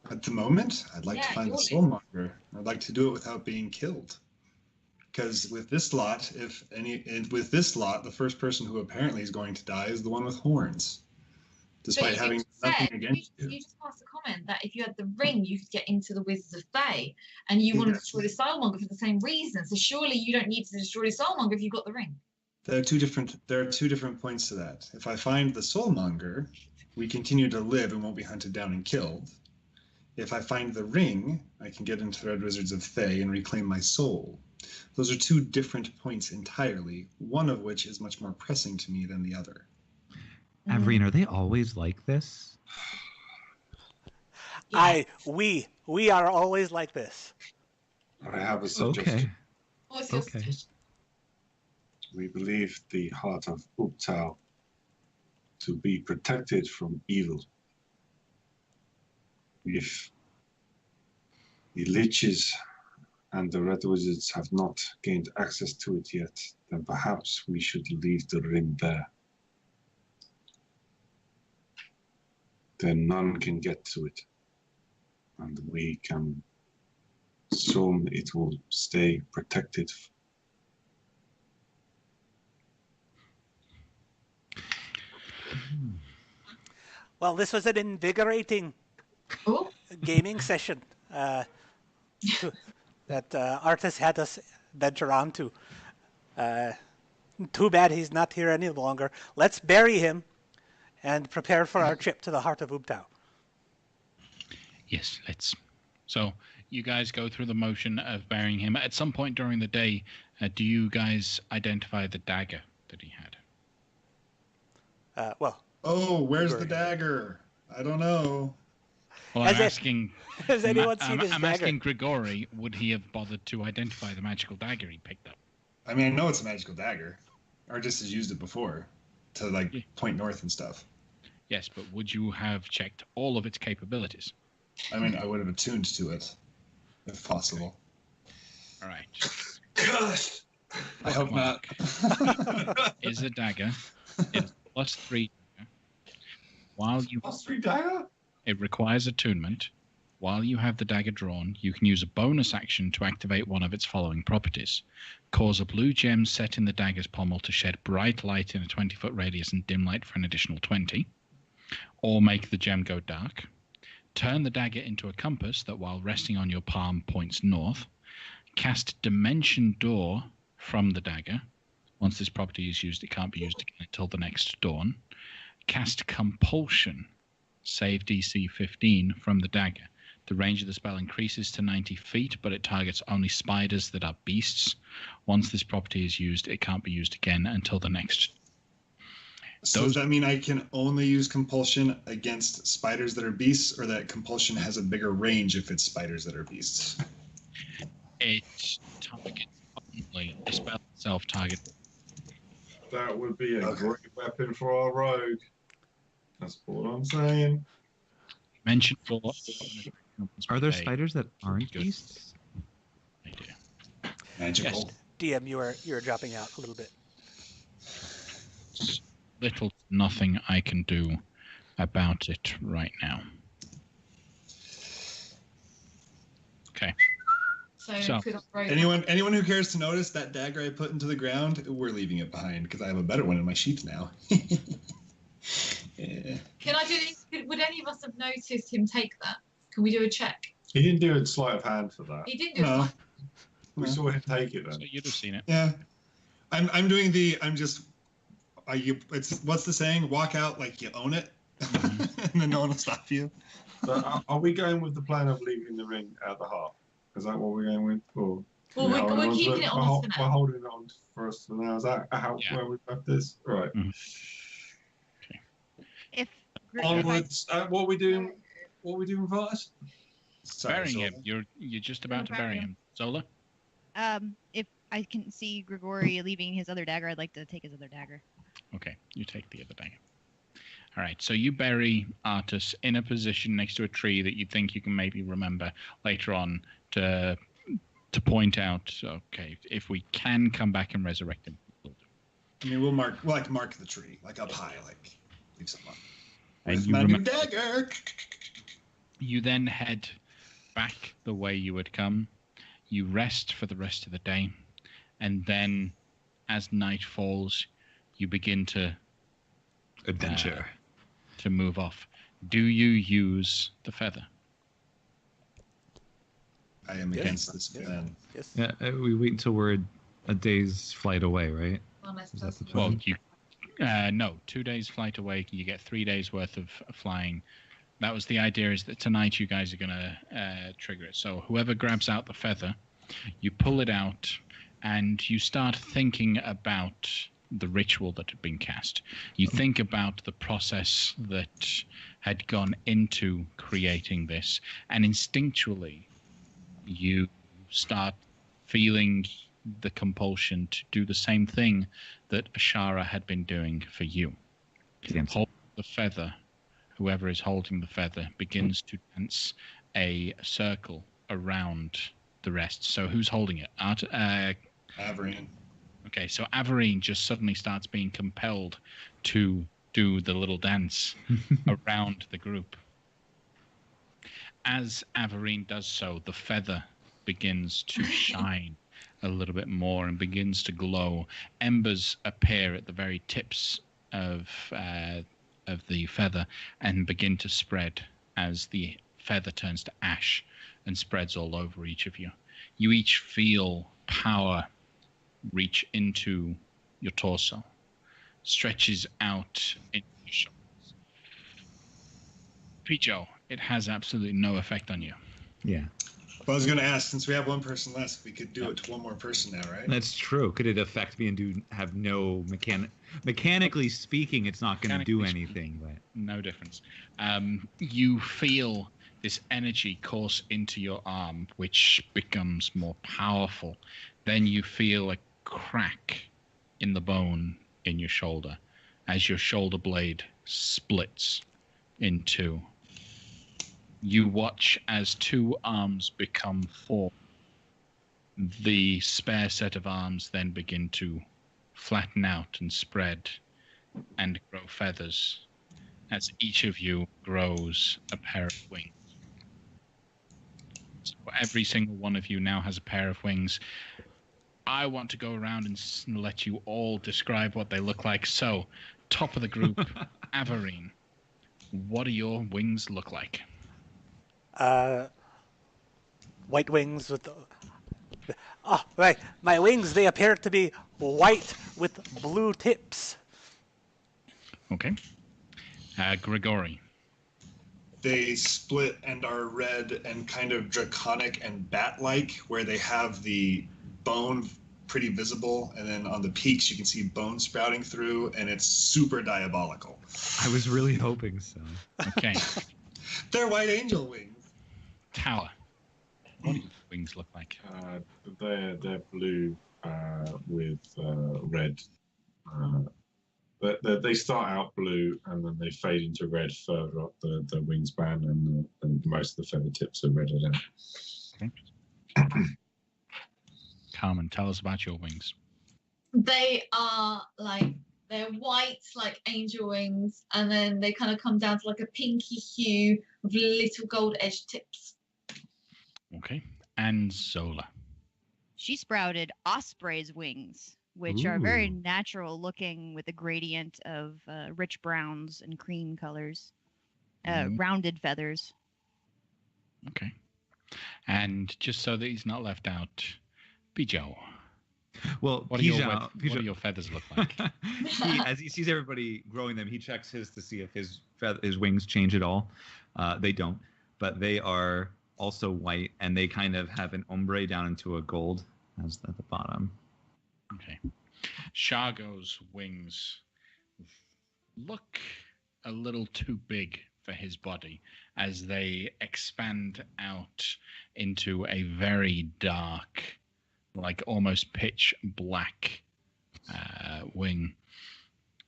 At the moment, I'd like to find the Soulmonger. I'd like to do it without being killed. Because with this lot, the first person who apparently is going to die is the one with horns. Despite having nothing against you. You just passed a comment that if you had the ring, you could get into the Wizards of Thay, and you want to destroy the Soulmonger for the same reason. So surely you don't need to destroy the Soulmonger if you've got the ring. There are two different points to that. If I find the Soulmonger, we continue to live and won't be hunted down and killed. If I find the ring, I can get into the Red Wizards of Thay and reclaim my soul. Those are two different points entirely, one of which is much more pressing to me than the other. Averine, are they always like this? Yes. We are always like this. I have a suggestion. Okay. What's your suggestion? We believe the heart of Ubtao to be protected from evil. If the Liches and the Red Wizards have not gained access to it yet, then perhaps we should leave the ring there. Then none can get to it, and we can assume it will stay protected. Well, this was an invigorating gaming session that Artis had us venture onto. Too bad he's not here any longer. Let's bury him and prepare for our trip to the heart of Ubtao. Yes, let's. So you guys go through the motion of burying him. At some point during the day, do you guys identify the dagger that he had? Where's the dagger? I don't know. Well, I'm asking. Has anyone seen his I'm dagger? asking Grigori, would he have bothered to identify the magical dagger he picked up? I mean, I know it's a magical dagger. Artis has used it before to point north and stuff. Yes, but would you have checked all of its capabilities? I mean, I would have attuned to it, if possible. All right. Gosh, I hope not. Is a dagger. It's +3. While you +3 dagger? It requires attunement. While you have the dagger drawn, you can use a bonus action to activate one of its following properties. Cause a blue gem set in the dagger's pommel to shed bright light in a 20-foot radius and dim light for an additional 20. Or make the gem go dark. Turn the dagger into a compass that, while resting on your palm, points north. Cast Dimension Door from the dagger. Once this property is used, it can't be used again until the next dawn. Cast Compulsion. Save DC 15 from the dagger. The range of the spell increases to 90 feet, but it targets only spiders that are beasts. Once this property is used, it can't be used again until the next. So does that mean I can only use compulsion against spiders that are beasts, or that compulsion has a bigger range if it's spiders that are beasts? It targets only the spell itself target. That would be a great weapon for our rogue. That's what I'm saying. Mention for. Are there spiders that aren't beasts? I do. Magical. DM, you are dropping out a little bit. little to nothing I can do about it right now. Okay. So, could operate. Anyone who cares to notice that dagger I put into the ground, we're leaving it behind because I have a better one in my sheath now. Yeah. Can I do? Would any of us have noticed him take that? Can we do a check? He didn't do a sleight of hand for that. He didn't do No. it. We saw him take it so then. you'd have seen it. Yeah. It's what's the saying? Walk out like you own it, and then no one will stop you. So are we going with the plan of leaving the ring at the heart? Is that what we're going with? Or Well, we're keeping it on us for we're now. holding it on for us for now. Is that how Yeah. where we've left this? Right. If Onwards. What are we doing? What are we doing first? Sorry, Burying him. Zola. You're just about to bury him. Zola? if I can see Grigori leaving his other dagger, I'd like to take his other dagger. Okay, you take the other dagger. All right, so you bury Artus in a position next to a tree that you think you can maybe remember later on to point out. Okay, if we can come back and resurrect him, we'll do. I mean, we'll mark the tree, like up high, like leave something on. And With you my new remember. dagger. You then head back the way you had come. You rest for the rest of the day, and then, as night falls, you begin to Adventure. to move off. Do you use the feather? I am Yes. against this plan. Yes. Yeah, we wait until we're a day's flight away, right? Unless Is that the possible. Well, you no, 2 days flight away. You get 3 days worth of flying. That was the idea. Is that tonight you guys are gonna trigger it. So whoever grabs out the feather, you pull it out, and you start thinking about the ritual that had been cast. You think about the process that had gone into creating this, and instinctually, you start feeling the compulsion to do the same thing that Ashara had been doing for you. Hold the feather. Whoever is holding the feather begins to dance a circle around the rest. So who's holding it? Averine. Okay, so Averine just suddenly starts being compelled to do the little dance around the group. As Averine does so, the feather begins to shine a little bit more and begins to glow. Embers appear at the very tips of the feather and begin to spread as the feather turns to ash and spreads all over each of you. You each feel power reach into your torso, stretches out into your shoulders. Pijo, it has absolutely no effect on you. Yeah, Well, I was going to ask, since we have one person less, we could do it to one more person now, right? that's true. Could it affect me and have no mechanically speaking, it's not going to do Mechanically anything, but No difference. You feel this energy course into your arm, which becomes more powerful. Then you feel a crack in the bone in your shoulder as your shoulder blade splits in two. You watch as 2 arms become 4. The spare set of arms then begin to flatten out and spread and grow feathers as each of you grows a pair of wings. So every single one of you now has a pair of wings. I want to go around and let you all describe what they look like. So, top of the group, Averine, what do your wings look like? White wings with. Oh, right. My wings, they appear to be white with blue tips. Okay. Grigori. They split and are red and kind of draconic and bat-like, where they have the bone pretty visible, and then on the peaks you can see bone sprouting through, and it's super diabolical. I was really hoping so. Okay. They're white angel wings. Tower. What do your wings look like? They're blue with red. But they start out blue and then they fade into red further up the wingspan, and most of the feather tips are redded out. Okay. Carmen, tell us about your wings. They are like They're white, like angel wings, and then they kind of come down to like a pinky hue with little gold edge tips. Okay. And Zola. She sprouted osprey's wings, which are very Ooh. natural looking with a gradient of rich browns and cream colors, Mm. rounded feathers. Okay. And just so that he's not left out, Bijo. Well, What do your feathers look like? As he sees everybody growing them, he checks his to see if his wings change at all. They don't, but they are also white, and they kind of have an ombre down into a gold as at the bottom. Okay. Shargo's wings look a little too big for his body as they expand out into a very dark, like almost pitch black wing.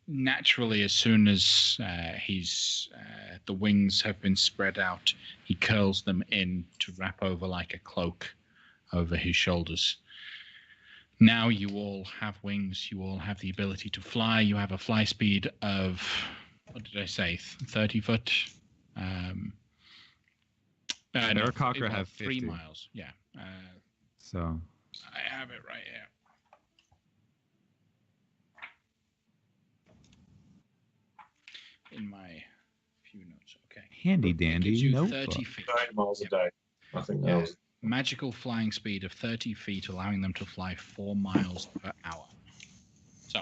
Naturally, as soon as the wings have been spread out, he curls them in to wrap over like a cloak over his shoulders. Now you all have wings. You all have the ability to fly. You have a fly speed of, what did I say, 30 foot? Aarakocra have 3 50. miles. Yeah. So I have it right here. In my few notes. Okay. handy It gives dandy you notebook. 30 feet. 9 miles a day. I think that Yeah. was. Magical flying speed of 30 feet, allowing them to fly 4 miles per hour. So,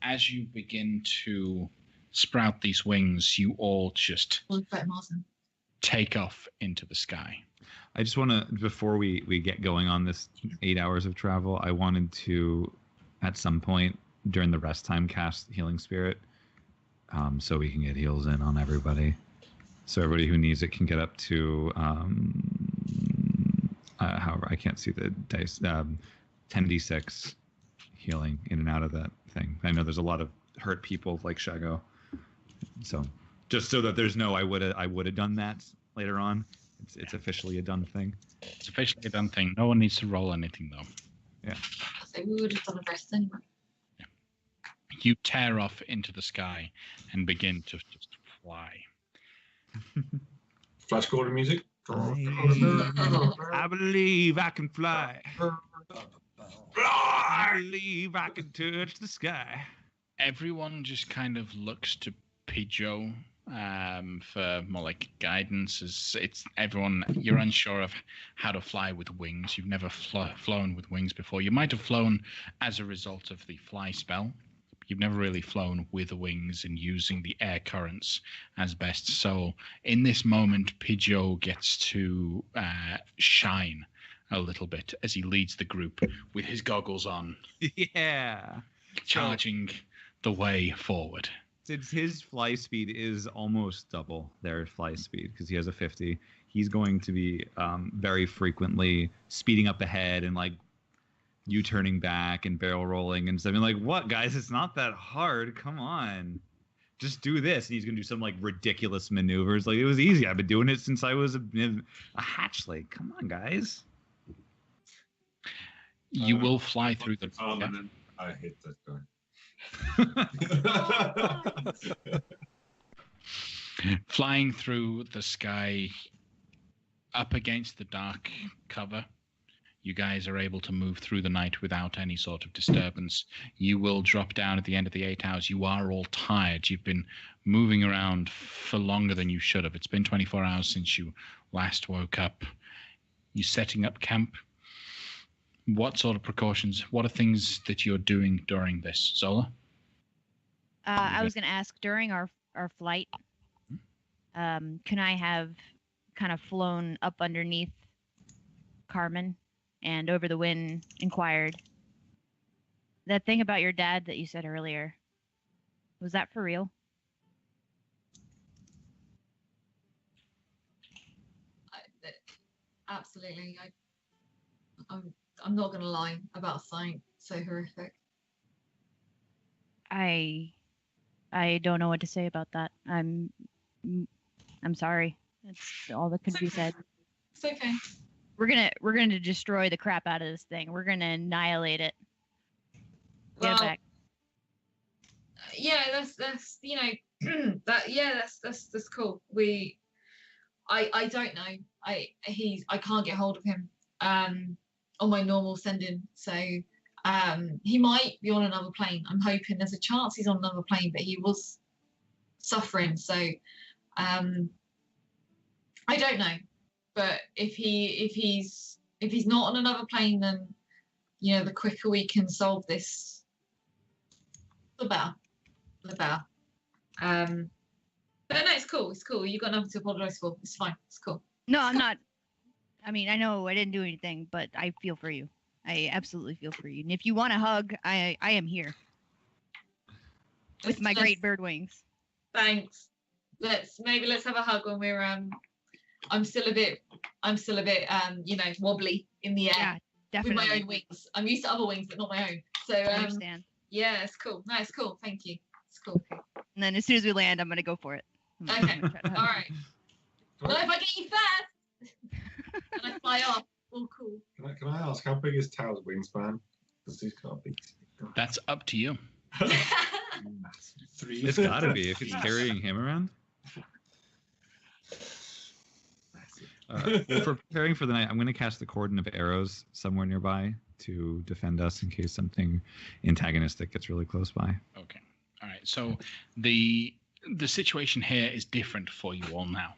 as you begin to sprout these wings, you all just take off into the sky. I just want to, before we get going on this 8 hours of travel, I wanted to, at some point during the rest time, cast Healing Spirit, so we can get heals in on everybody. So everybody who needs it can get up to, however, I can't see the dice, 10d6 healing in and out of that thing. I know there's a lot of hurt people like Shago. So just so that there's no, I would have done that later on. It's officially a done thing. It's officially a done thing. No one needs to roll anything, though. Yeah. So we would have done a rest anyway. Yeah. You tear off into the sky and begin to just fly. Flash quarter music. I believe I can fly. I believe I can touch the sky. Everyone just kind of looks to Pijo for more like guidance. As it's everyone, you're unsure of how to fly with wings. You've never flown with wings before. You might have flown as a result of the fly spell. You've never really flown with wings and using the air currents as best. So in this moment, Pijo gets to shine a little bit as he leads the group with his goggles on, Yeah. charging the way forward. Since his fly speed is almost double their fly speed, because he has a 50, he's going to be very frequently speeding up ahead and like U-turning back and barrel rolling and stuff. I mean, like, what, guys? It's not that hard. Come on. Just do this. And he's going to do some like ridiculous maneuvers. Like, it was easy. I've been doing it since I was a hatchling. Come on, guys. You will fly through the... Parliament. I hate that guy. Flying through the sky up against the dark cover, you guys are able to move through the night without any sort of disturbance. You will drop down at the end of the 8 hours. You are all tired. You've been moving around for longer than you should have. It's been 24 hours since you last woke up. You setting up camp? What sort of precautions? What are things that you're doing during this, Zola? I was going to ask, during our flight, can I have kind of flown up underneath Carmen and over the wind inquired, that thing about your dad that you said earlier, was that for real? Absolutely. I'm not going to lie about something so horrific. I don't know what to say about that. I'm sorry. That's all that could be said. It's okay. We're gonna destroy the crap out of this thing. We're gonna annihilate it. Get it back. yeah, that's you know that's cool. I don't know. I can't get hold of him on my normal sending. So he might be on another plane. I'm hoping there's a chance he's on another plane, but he was suffering. So I don't know. But if he's not on another plane, then you know the quicker we can solve this, the better. The better. But no, it's cool. It's cool. You've got nothing to apologize for. It's fine. It's cool. No, I'm not. I mean, I know I didn't do anything, but I feel for you. I absolutely feel for you. And if you want a hug, I am here with my great bird wings. Thanks. Let's have a hug when we're I'm still a bit you know, wobbly in the air. Yeah, definitely. With my own wings. I'm used to other wings, but not my own. So I understand. yeah, it's cool. No, it's cool. Thank you. It's cool. And then as soon as we land, I'm gonna go for it. Okay. All right. Well, if I get you first, and I fly off, all cool. Can I ask how big is Tao's wingspan? Because he's got a big. That's up to you. 3. It's gotta be if it's carrying him around. Well, for preparing for the night, I'm going to cast the cordon of arrows somewhere nearby to defend us in case something antagonistic gets really close by. Okay. All right. So the situation here is different for you all now.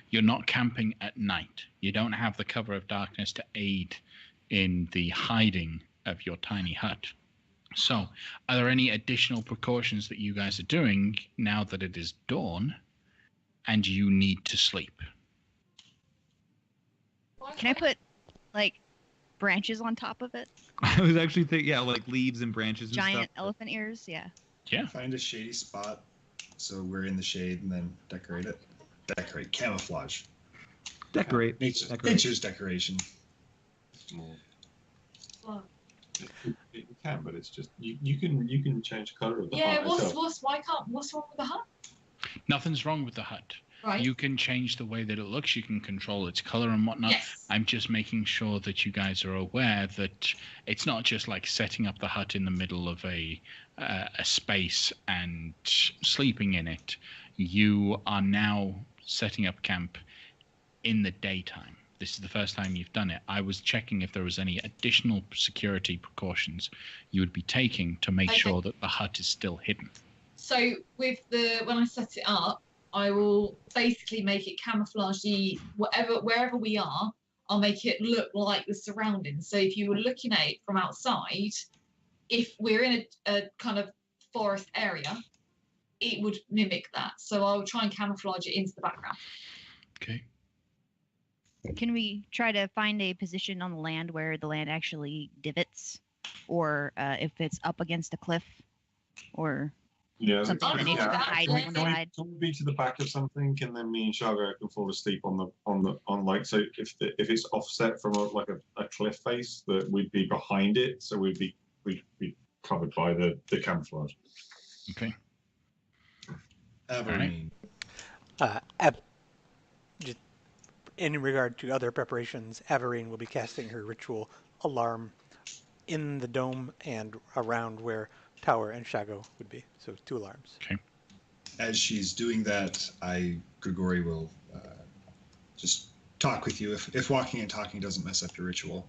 You're not camping at night. You don't have the cover of darkness to aid in the hiding of your tiny hut. So, are there any additional precautions that you guys are doing now that it is dawn and you need to sleep? Can I put like branches on top of it? I was actually thinking, yeah, like leaves and branches and Giant stuff. elephant ears, yeah. Yeah. Find a shady spot so we're in the shade and then decorate it. Decorate. Camouflage. Decorate. Nature's decoration. Small. Well, You can, but it's just you can change the color of the yeah. hut itself. What's wrong with the hut? Nothing's wrong with the hut. Right. You can change the way that it looks. You can control its color and whatnot. Yes. I'm just making sure that you guys are aware that it's not just like setting up the hut in the middle of a space and sleeping in it. You are now setting up camp in the daytime. This is the first time you've done it. I was checking if there was any additional security precautions you would be taking to make sure that the hut is still hidden. So when I set it up, I will basically make it camouflagey. Wherever we are, I'll make it look like the surroundings. So if you were looking at it from outside, if we're in a kind of forest area, it would mimic that. So I'll try and camouflage it into the background. Okay. Can we try to find a position on the land where the land actually divots, or if it's up against a cliff, or Yeah, something that needs to hide Can on the side? we be to the back of something, and then me and Shargo can fall asleep on like, so if it's offset from a cliff face, that we'd be behind it, so we'd be covered by the camouflage. Okay. Averine. Just in regard to other preparations, Averine will be casting her ritual alarm in the dome and around where Tower and Shago would be. So 2 alarms. Okay. As she's doing that, Grigori will just talk with you if walking and talking doesn't mess up your ritual.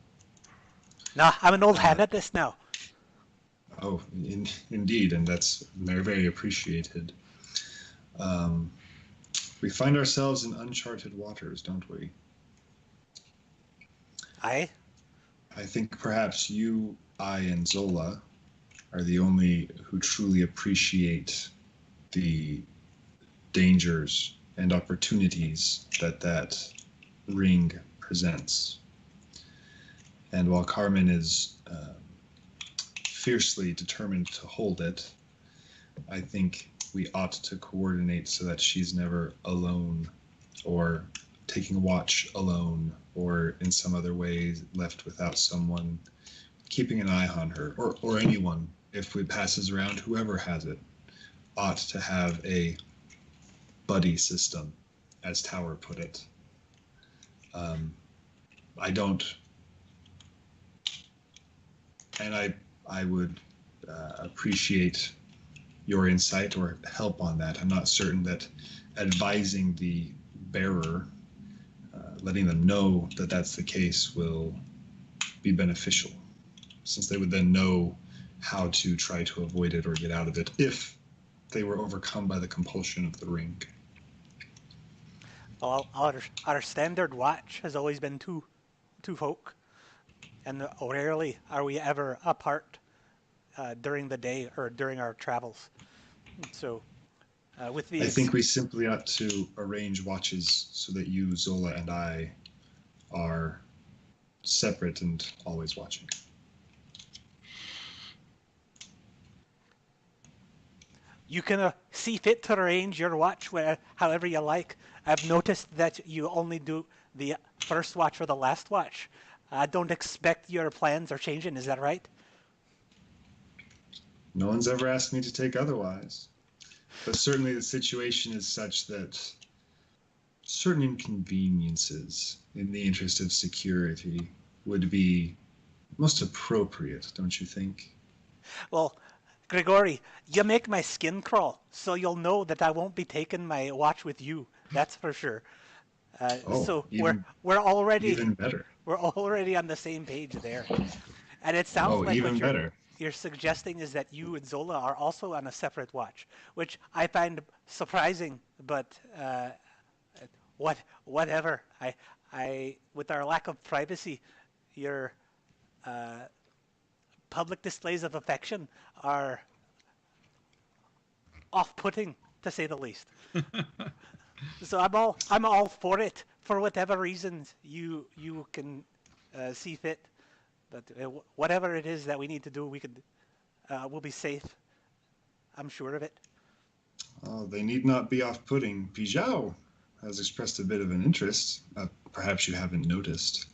Nah, I'm an old hand at this now. Oh, indeed, and that's very, very appreciated. We find ourselves in uncharted waters, don't we? Aye. I think perhaps you, I, and Zola are the only who truly appreciate the dangers and opportunities that ring presents. And while Carmen is fiercely determined to hold it, I think we ought to coordinate so that she's never alone or taking watch alone or in some other way left without someone keeping an eye on her, or anyone, if it passes around, whoever has it, ought to have a buddy system, as Tower put it. I don't, and I would appreciate your insight or help on that. I'm not certain that advising the bearer, letting them know that that's the case, will be beneficial, since they would then know how to try to avoid it or get out of it if they were overcome by the compulsion of the ring. Well, our standard watch has always been two folk, and rarely are we ever apart during the day or during our travels. So, with these, I think we simply ought to arrange watches so that you, Zola, and I are separate and always watching. you can see fit to arrange your watch however you like. I've noticed that you only do the first watch or the last watch. I don't expect your plans are changing. Is that right? No one's ever asked me to take otherwise. But certainly the situation is such that certain inconveniences in the interest of security would be most appropriate, don't you think? Well, Grigori, you make my skin crawl, so you'll know that I won't be taking my watch with you. That's for sure. So we're already even better. we're already on the same page there. And it sounds like even what better. you're suggesting is that you and Zola are also on a separate watch, which I find surprising. But whatever. I with our lack of privacy, your public displays of affection are off-putting, to say the least. So I'm all for it for whatever reasons you can see fit. But whatever it is that we need to do, we'll be safe. I'm sure of it. Oh, they need not be off-putting. Pijao has expressed a bit of an interest. Perhaps you haven't noticed.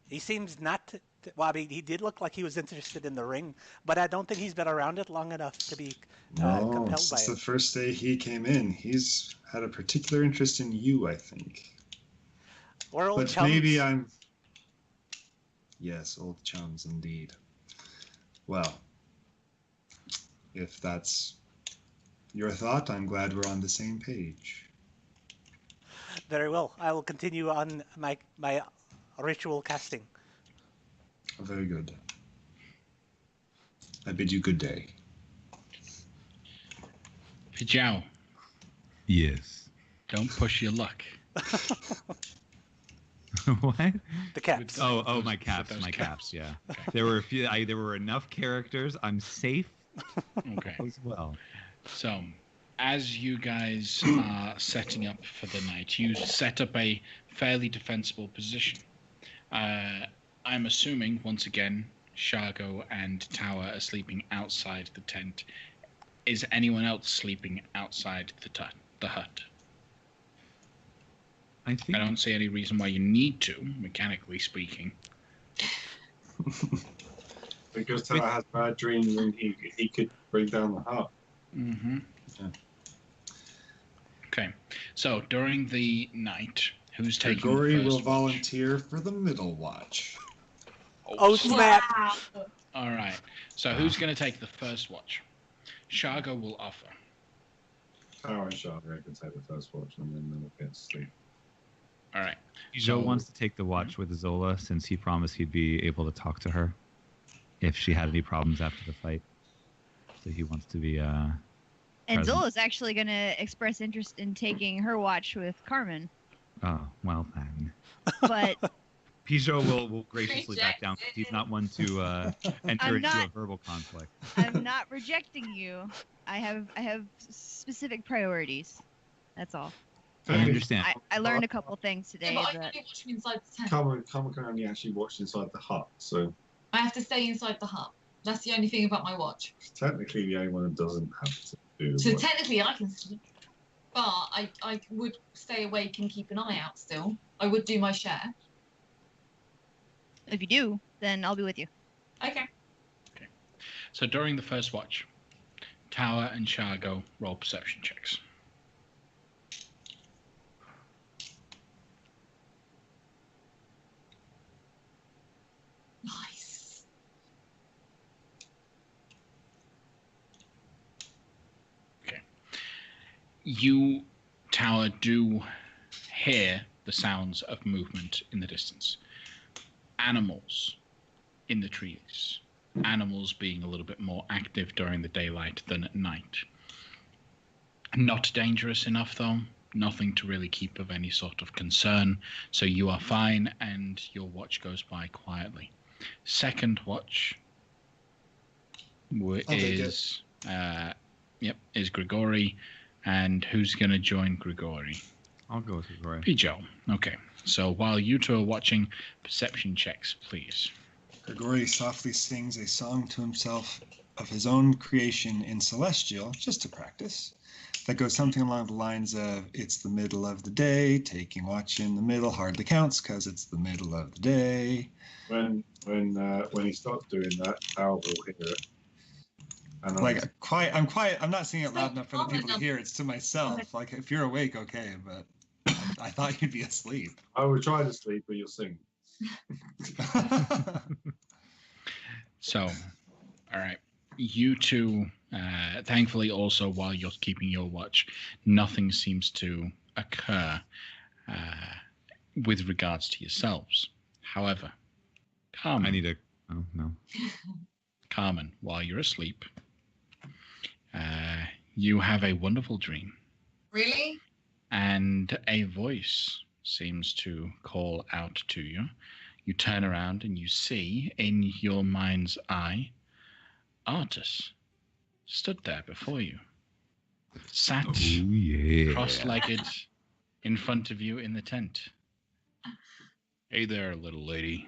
He seems not to, well, I mean, he did look like he was interested in the ring, but I don't think he's been around it long enough to be compelled by since it. the first day he came in, he's had a particular interest in you, I think. We're old But chums. maybe I'm... Yes, old chums indeed. Well, if that's your thought, I'm glad we're on the same page. Very well. I will continue on my ritual casting. Very good. I bid you good day. Pijao, Yes. don't push your luck. What? The caps. Oh, my caps, those my caps. caps. Yeah, Okay. there were a few. There were enough characters. I'm safe Okay. as well. So, as you guys are setting up for the night, you set up a fairly defensible position. I'm assuming, once again, Shargo and Tower are sleeping outside the tent. Is anyone else sleeping outside the hut? I think. I don't see any reason why you need to, mechanically speaking. Because Tower has bad dreams and he could bring down the hut. Mm-hmm. Yeah. Okay. So, during the night, who's taking Grigori the first will watch? volunteer for the middle watch. Oh, snap. Wow. All right. So, who's going to take the first watch? Shargo will offer. Tower and Shargo can take the first watch and then they'll get to sleep. All right. Joe wants to take the watch with Zola since he promised he'd be able to talk to her if she had any problems after the fight. So he wants to be. And present. Zola's actually going to express interest in taking her watch with Carmen. Oh well then. But Pijot will graciously back down. He's not one to enter into a verbal conflict. I'm not rejecting you. I have specific priorities. That's all. I understand. I learned a couple things today. Yeah, but I can That only watch him inside the tent. Carmen can only actually watch inside the hut, so I have to stay inside the hut. That's the only thing about my watch. technically the only one who doesn't have to do the So watch. technically I can sleep. But I would stay awake and keep an eye out still. I would do my share. if you do, then I'll be with you. Okay. So, during the first watch, Tower and Shargo roll perception checks. Nice. You, Tower, do hear the sounds of movement in the distance. Animals in the trees. Animals being a little bit more active during the daylight than at night. Not dangerous enough, though. Nothing to really keep of any sort of concern. So you are fine, and your watch goes by quietly. Second watch is Grigori. And who's going to join Grigori? I'll go with Grigori. Pijo. Okay. So while you two are watching, perception checks, please. Grigori softly sings a song to himself of his own creation in Celestial, just to practice. That goes something along the lines of, it's the middle of the day, taking watch in the middle hardly counts because it's the middle of the day. When he starts doing that, Al will hear it. And I'm not singing it loud enough for the people to hear. It's to myself. Like, if you're awake, okay, but I thought you'd be asleep. I will try to sleep, but you'll sing. So, all right. You two, thankfully also while you're keeping your watch, nothing seems to occur with regards to yourselves. However, Carmen. Oh, no. Carmen, while you're asleep, you have a wonderful dream. Really? And a voice seems to call out to you. You turn around and you see in your mind's eye Artus stood there before you, sat cross-legged in front of you in the tent. Hey there, little lady.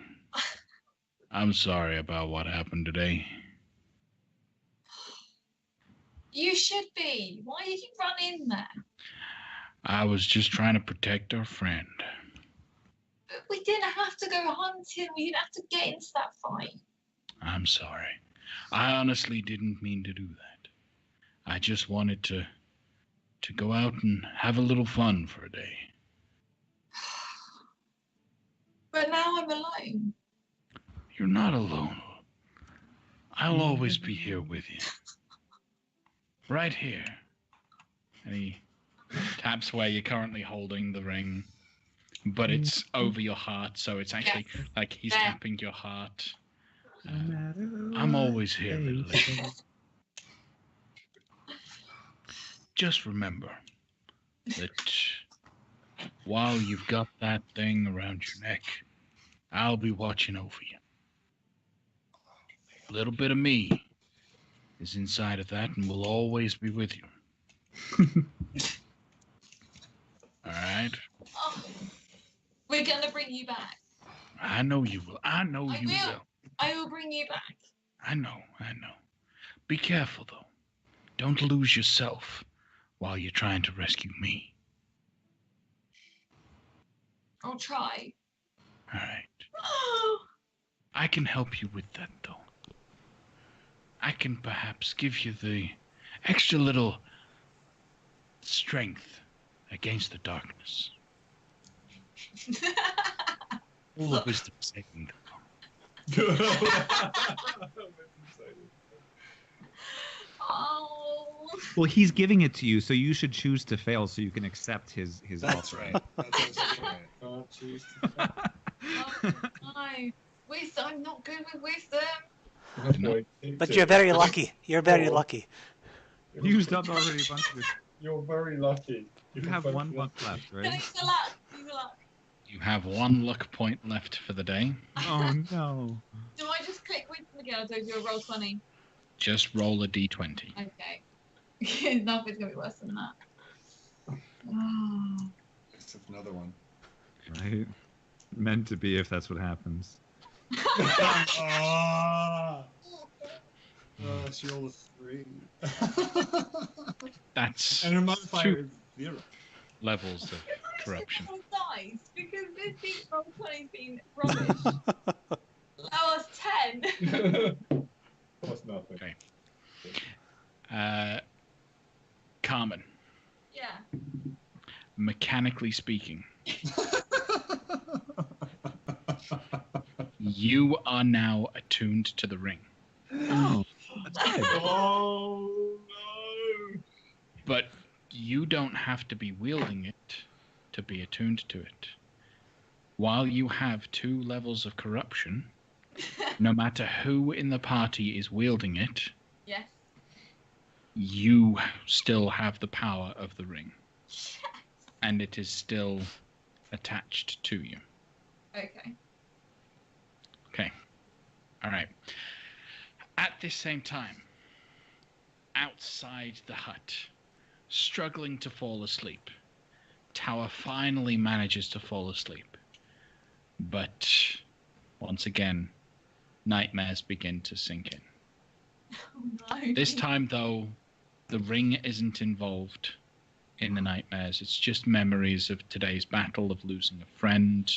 I'm sorry about what happened today. You should be. Why did you run in there? I was just trying to protect our friend. But we didn't have to go hunting. We didn't have to get into that fight. I'm sorry. I honestly didn't mean to do that. I just wanted to go out and have a little fun for a day. But now I'm alone. You're not alone. I'll always be here with you. Right here. And he taps where you're currently holding the ring. But it's over your heart, so it's actually like he's tapping your heart. I'm always here, little lady. Just remember that while you've got that thing around your neck, I'll be watching over you. A little bit of me is inside of that and will always be with you. All right? Oh, we're going to bring you back. I know you will. I know you will. I will bring you back. I know. Be careful, though. Don't lose yourself while you're trying to rescue me. I'll try. All right. I can help you with that, though. I can perhaps give you the extra little strength against the darkness. All the wisdom saving. Oh. Well, he's giving it to you, so you should choose to fail so you can accept his That's offer. right. That's right. Can't choose to Oh, no. Wisdom. I'm not good with wisdom. No. But you're very lucky. You're very lucky. Used up already a bunch of it. You're very lucky. You have one luck left, right? Use the luck. Use the luck. You have one luck point left for the day. Oh, no. Do I just click wisdom again or do I do a roll 20? Just roll a d20. Okay. Nothing's going to be worse than that. Oh. Except another one. Right? Meant to be if that's what happens. She rolled a 3. That's And her modifier is 0. levels of corruption. Dice because this deep roll 20's been rubbish. That was 10. That's nothing. Okay. Carmen, Yeah. mechanically speaking, you are now attuned to the ring. Oh, that's good. Oh no! But you don't have to be wielding it to be attuned to it. While you have 2 levels of corruption, no matter who in the party is wielding it, Yes. you still have the power of the ring. Yes. And it is still attached to you. Okay. Okay. All right. At this same time, outside the hut, struggling to fall asleep, Tower finally manages to fall asleep. But once again, nightmares begin to sink in. Oh, no. This time, though, the ring isn't involved in the nightmares. It's just memories of today's battle, of losing a friend.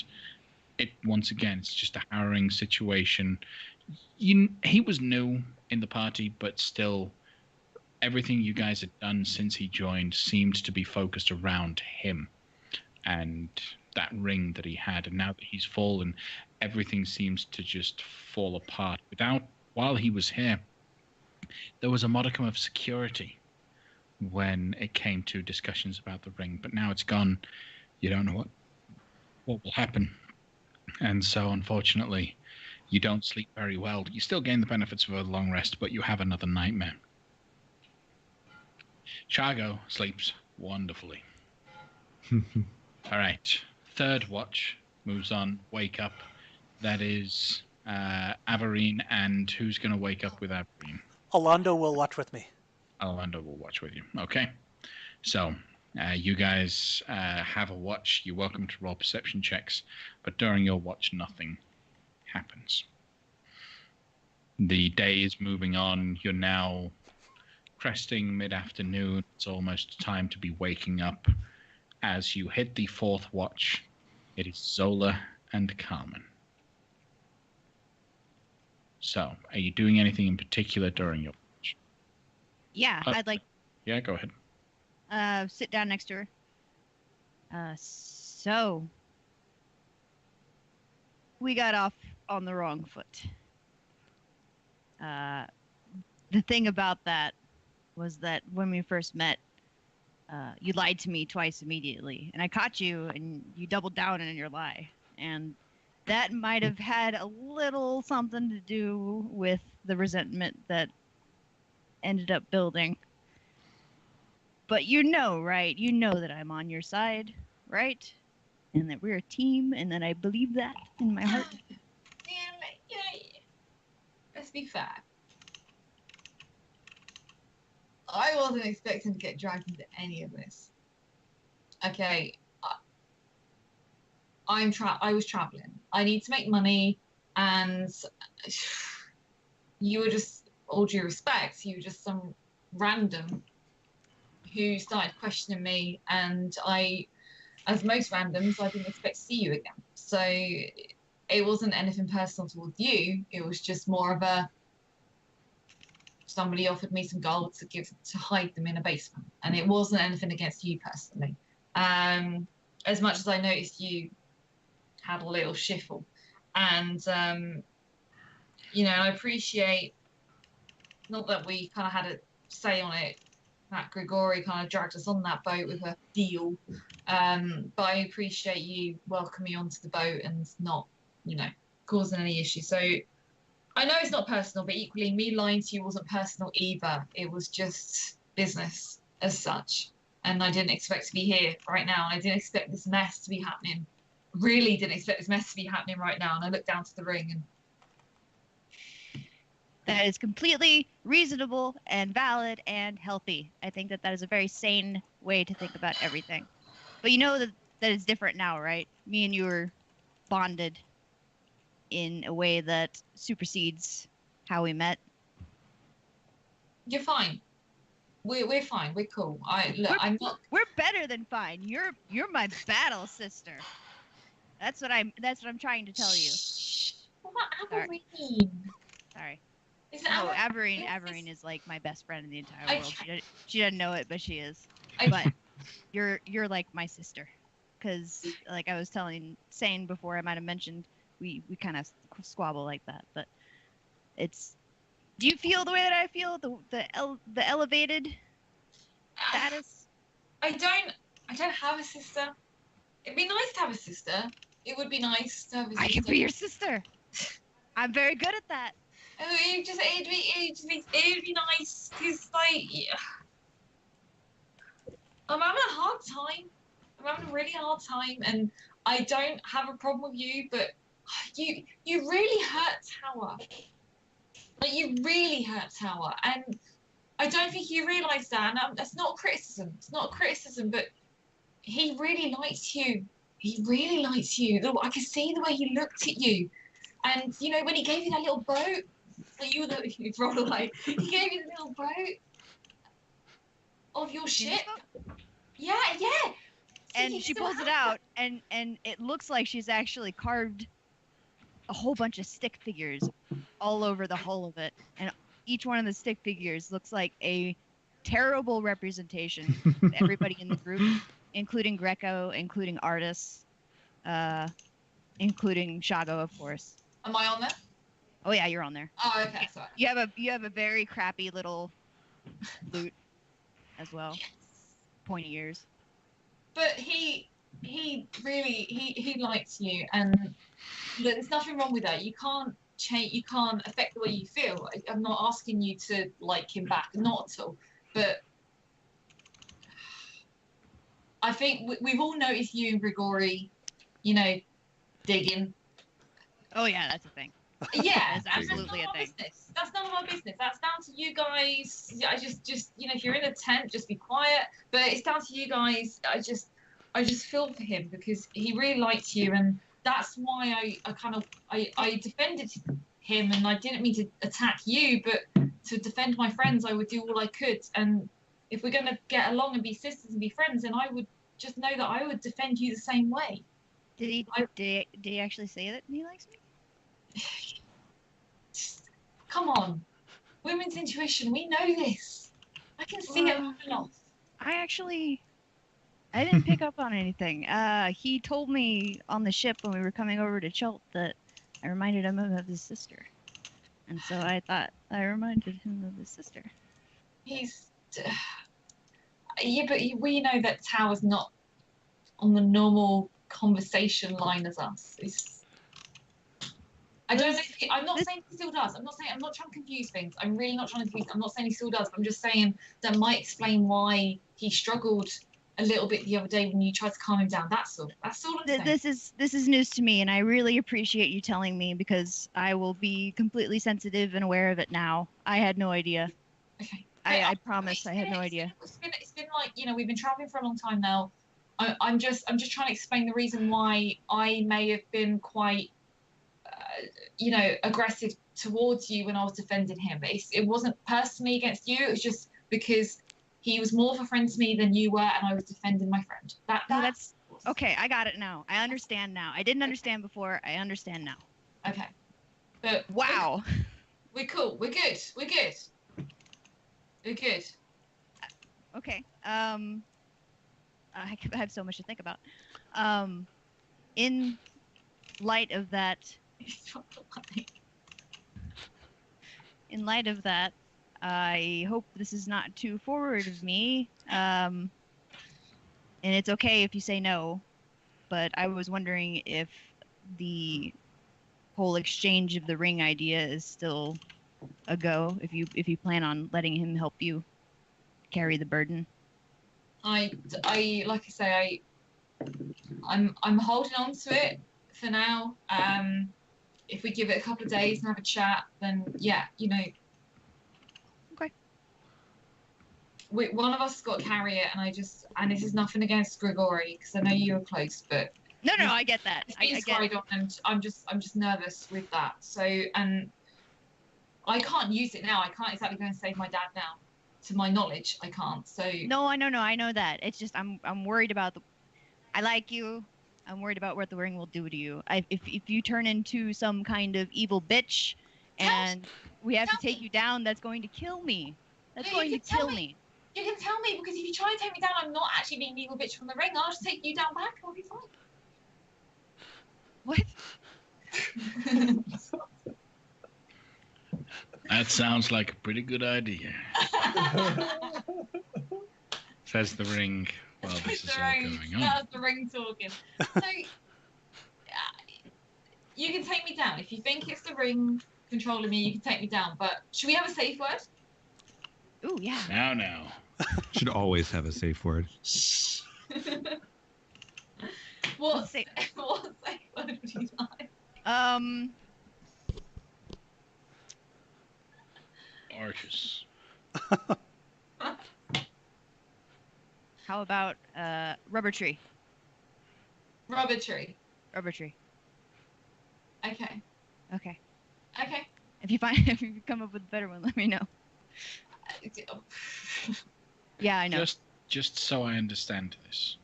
Once again, it's just a harrowing situation. He was new in the party, but still, everything you guys had done since he joined seemed to be focused around him and that ring that he had. And now that he's fallen, everything seems to just fall apart. While he was here, there was a modicum of security when it came to discussions about the ring, but now it's gone. You don't know what will happen. And so, unfortunately, you don't sleep very well. You still gain the benefits of a long rest, but you have another nightmare. Chago sleeps wonderfully. All right. Third watch moves on. Wake up. That is Averine, and who's going to wake up with Averine? Alondo will watch with me. Orlando will watch with you. Okay. So, you guys have a watch. You're welcome to roll perception checks, but during your watch, nothing happens. The day is moving on. You're now cresting mid-afternoon. It's almost time to be waking up. As you hit the 4th watch, it is Zola and Carmen. So, are you doing anything in particular during your watch? Yeah, I'd like Yeah, go ahead. sit down next to her. So we got off on the wrong foot. The thing about that was that when we first met, you lied to me twice immediately, and I caught you, and you doubled down in your lie, and that might have had a little something to do with the resentment that ended up building. But you know, right? You know that I'm on your side, right? And that we're a team, and that I believe that in my heart. Yeah. Let's be fair. I wasn't expecting to get dragged into any of this. Okay, I was traveling. I need to make money, and you were just, all due respect, you were just some random who started questioning me, and I, as most randoms, I didn't expect to see you again. So it wasn't anything personal towards you. It was just more of a, somebody offered me some gold to hide them in a basement, and it wasn't anything against you personally. As much as I noticed you had a little shiffle, and I appreciate, not that we kind of had a say on it, that Grigori kind of dragged us on that boat with a deal, but I appreciate you welcoming me onto the boat and not, causing any issue. So I know it's not personal, but equally, me lying to you wasn't personal either. It was just business as such. And I didn't expect to be here right now. And I didn't expect this mess to be happening. Really didn't expect this mess to be happening right now. And I looked down to the ring and... That is completely reasonable and valid and healthy. I think that is a very sane way to think about everything. But you know that it's different now, right? Me and you are bonded in a way that supersedes how we met. You're fine. We're fine. We're cool. We're better than fine. You're my battle sister. That's what I'm trying to tell you. What about Averine? Sorry. Is it Averine is like my best friend in the entire world. She doesn't know it, but she is. Okay. But you're like my sister, because like I was saying before, I might have mentioned we kind of squabble like that. But it's. Do you feel the way that I feel? The elevated status? I don't have a sister. It'd be nice to have a sister. It would be nice to have a sister. I can be your sister. I'm very good at that. Oh, it'd be nice because like I'm having a hard time. I'm having a really hard time, and I don't have a problem with you, but you really hurt Tower. Like you really hurt Tower, and I don't think you realise that. And that's not a criticism. It's not a criticism, but he really likes you. He really likes you. I can see the way he looked at you, and you know when he gave you that little boat. Like you rolled away. He gave you the little boat of your ship. Yeah. And she pulls it out, and it looks like she's actually carved a whole bunch of stick figures all over the hull of it, and each one of the stick figures looks like a terrible representation of everybody in the group, including Greco, including artists, including Shago, of course. Am I on there? Oh yeah, you're on there. Oh, okay, sorry. You have a very crappy little lute as well. Yes. Pointy ears. But he really likes you, and look, there's nothing wrong with that. You can't change. You can't affect the way you feel. I'm not asking you to like him back, not at all. But I think we've all noticed you and Grigori, you know, digging. Oh yeah, that's a thing. Yeah, That's absolutely a thing. Business. That's none of our business. That's down to you guys. I just you know, if you're in a tent, just be quiet. But it's down to you guys. I just feel for him because he really liked you, and that's why I defended him, and I didn't mean to attack you, but to defend my friends, I would do all I could. And if we're gonna get along and be sisters and be friends, then I would just know that I would defend you the same way. Did he actually say that he likes me? Come on, women's intuition. We know this. I can see it on and off. I didn't pick up on anything. He told me on the ship when we were coming over to Chult that I reminded him of his sister, and so I thought I reminded him of his sister. He's yeah, but we know that Tower's not on the normal conversation line as us. I don't know. I'm not saying he still does. I'm not trying to confuse things. I'm really not trying to confuse. I'm not saying he still does. But I'm just saying that might explain why he struggled a little bit the other day when you tried to calm him down. That's all. That's all I'm saying. This is news to me, and I really appreciate you telling me because I will be completely sensitive and aware of it now. I had no idea. Okay. I promise I had no idea. It's been like, you know, we've been traveling for a long time now. I'm just trying to explain the reason why I may have been quite you know, aggressive towards you when I was defending him. It wasn't personally against you. It was just because he was more of a friend to me than you were, and I was defending my friend. That's okay. I got it now. I understand now. I didn't understand before. I understand now. Okay. But wow. We're cool. We're good. We're good. We're good. Okay. I have so much to think about. In light of that. In light of that, I hope this is not too forward of me. And it's okay if you say no, but I was wondering if the whole exchange of the ring idea is still a go. If you plan on letting him help you carry the burden. I like I say, I'm holding on to it for now. If we give it a couple of days and have a chat, then yeah, you know. Okay. One of us has got to carry it, and this is nothing against Grigori because I know you were close, but no, I get that. I get on, and I'm just nervous with that. So, and I can't use it now. I can't exactly go and save my dad now. To my knowledge, I can't. So no, I know that. It's just I'm worried about I like you. I'm worried about what the ring will do to you. If you turn into some kind of evil bitch, and we have to take you down, that's going to kill me. That's going to kill me. You can tell me because if you try and take me down, I'm not actually being an evil bitch from the ring. I'll just take you down back. I'll be fine. What? That sounds like a pretty good idea. Says the ring while this is all Sorry, going on. that's the ring talking. So, you can take me down. If you think it's the ring controlling me, you can take me down. But should we have a safe word? Ooh, yeah. Now. Should always have a safe word. What Say- safe word would you like? Arcus. How about rubber tree? Rubber tree. Rubber tree. Okay. Okay. Okay. If you come up with a better one, let me know. Yeah, I know. Just so I understand this,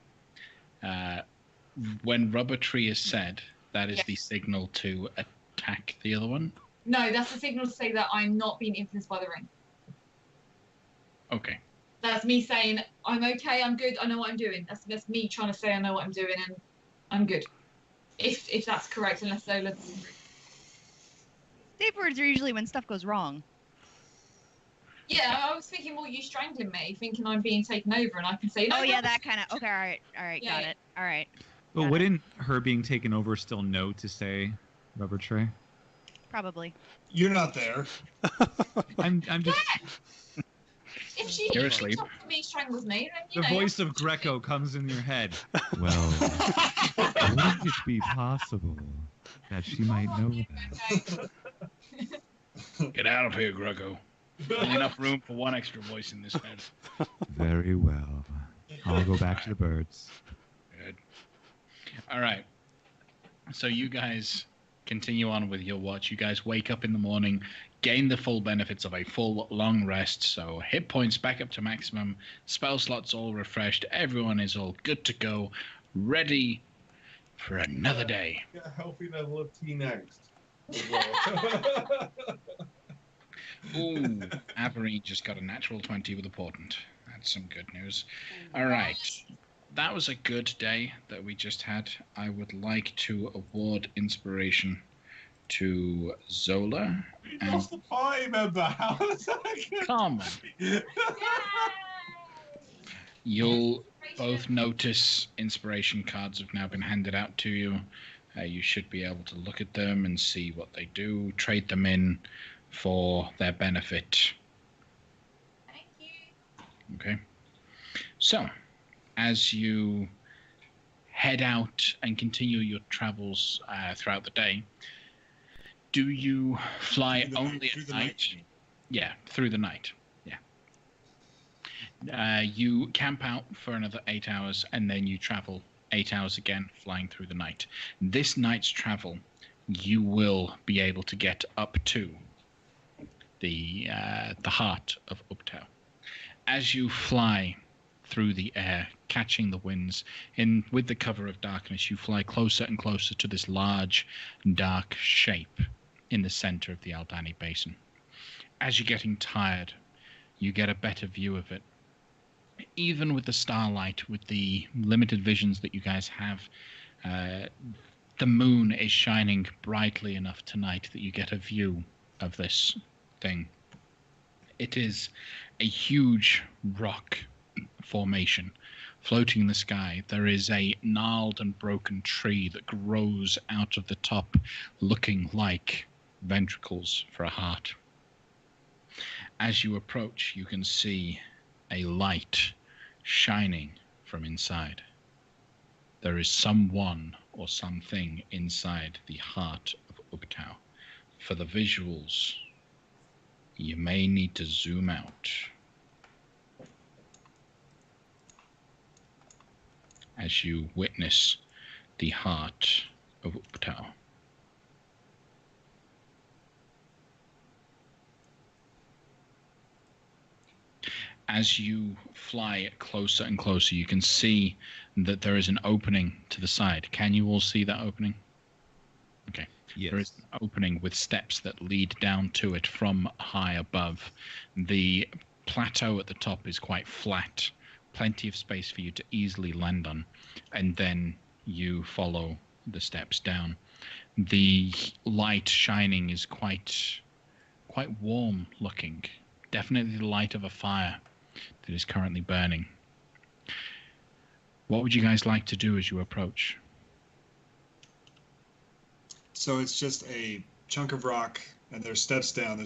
when rubber tree is said, that is the signal to attack the other one. No, that's the signal to say that I'm not being influenced by the ring. Okay. That's me saying I'm okay, I'm good, I know what I'm doing. That's me trying to say I know what I'm doing and I'm good. If that's correct, unless Zola disagrees. Safe words are usually when stuff goes wrong. Yeah, I was thinking more you strangling me, thinking I'm being taken over, and I can say no. Oh yeah, no. that kind of. Okay, all right, Yeah, got yeah. it. All right. But Got it. wouldn't her being taken over still know to say rubber tray? Probably. You're not there. I'm just If she You're asleep. me strangles me, then you the know. voice of Greco comes in your head. Well, wouldn't it be possible that she might know that? Get out of here, Greco. Only enough room for one extra voice in this head. Very well. I'll go back to the birds. Good. All right. So you guys continue on with your watch. You guys wake up in the morning, gain the full benefits of a full long rest. So hit points back up to maximum, spell slots all refreshed. Everyone is all good to go, ready for another day. Get a healthy level of tea next. As well. Ooh, Averine just got a natural 20 with a portent. That's some good news. All right. That was a good day that we just had. I would like to award inspiration to Zola. You lost the party member. How is that? Come on. You'll both notice inspiration cards have now been handed out to you. You should be able to look at them and see what they do, trade them in for their benefit. Thank you. Okay. So, as you head out and continue your travels throughout the day, do you fly only at night? Yeah, through the night. Yeah. You camp out for another 8 hours, and then you travel 8 hours again, flying through the night. This night's travel, you will be able to get up to the heart of Ubtao. As you fly through the air, catching the winds, with the cover of darkness, you fly closer and closer to this large, dark shape in the center of the Aldani Basin. As you're getting tired, you get a better view of it. Even with the starlight, with the limited visions that you guys have, the moon is shining brightly enough tonight that you get a view of this thing. It is a huge rock formation floating in the sky. There is a gnarled and broken tree that grows out of the top, looking like ventricles for a heart. As you approach, you can see a light shining from inside. There is someone or something inside the heart of Ubtao. For the visuals, you may need to zoom out. As you witness the heart of Ubtao. As you fly closer and closer, you can see that there is an opening to the side. Can you all see that opening? Okay. Yes. There is an opening with steps that lead down to it from high above. The plateau at the top is quite flat, plenty of space for you to easily land on, and then you follow the steps down. The light shining is quite warm looking, definitely the light of a fire that is currently burning. What would you guys like to do as you approach? So it's just a chunk of rock, and there's steps down.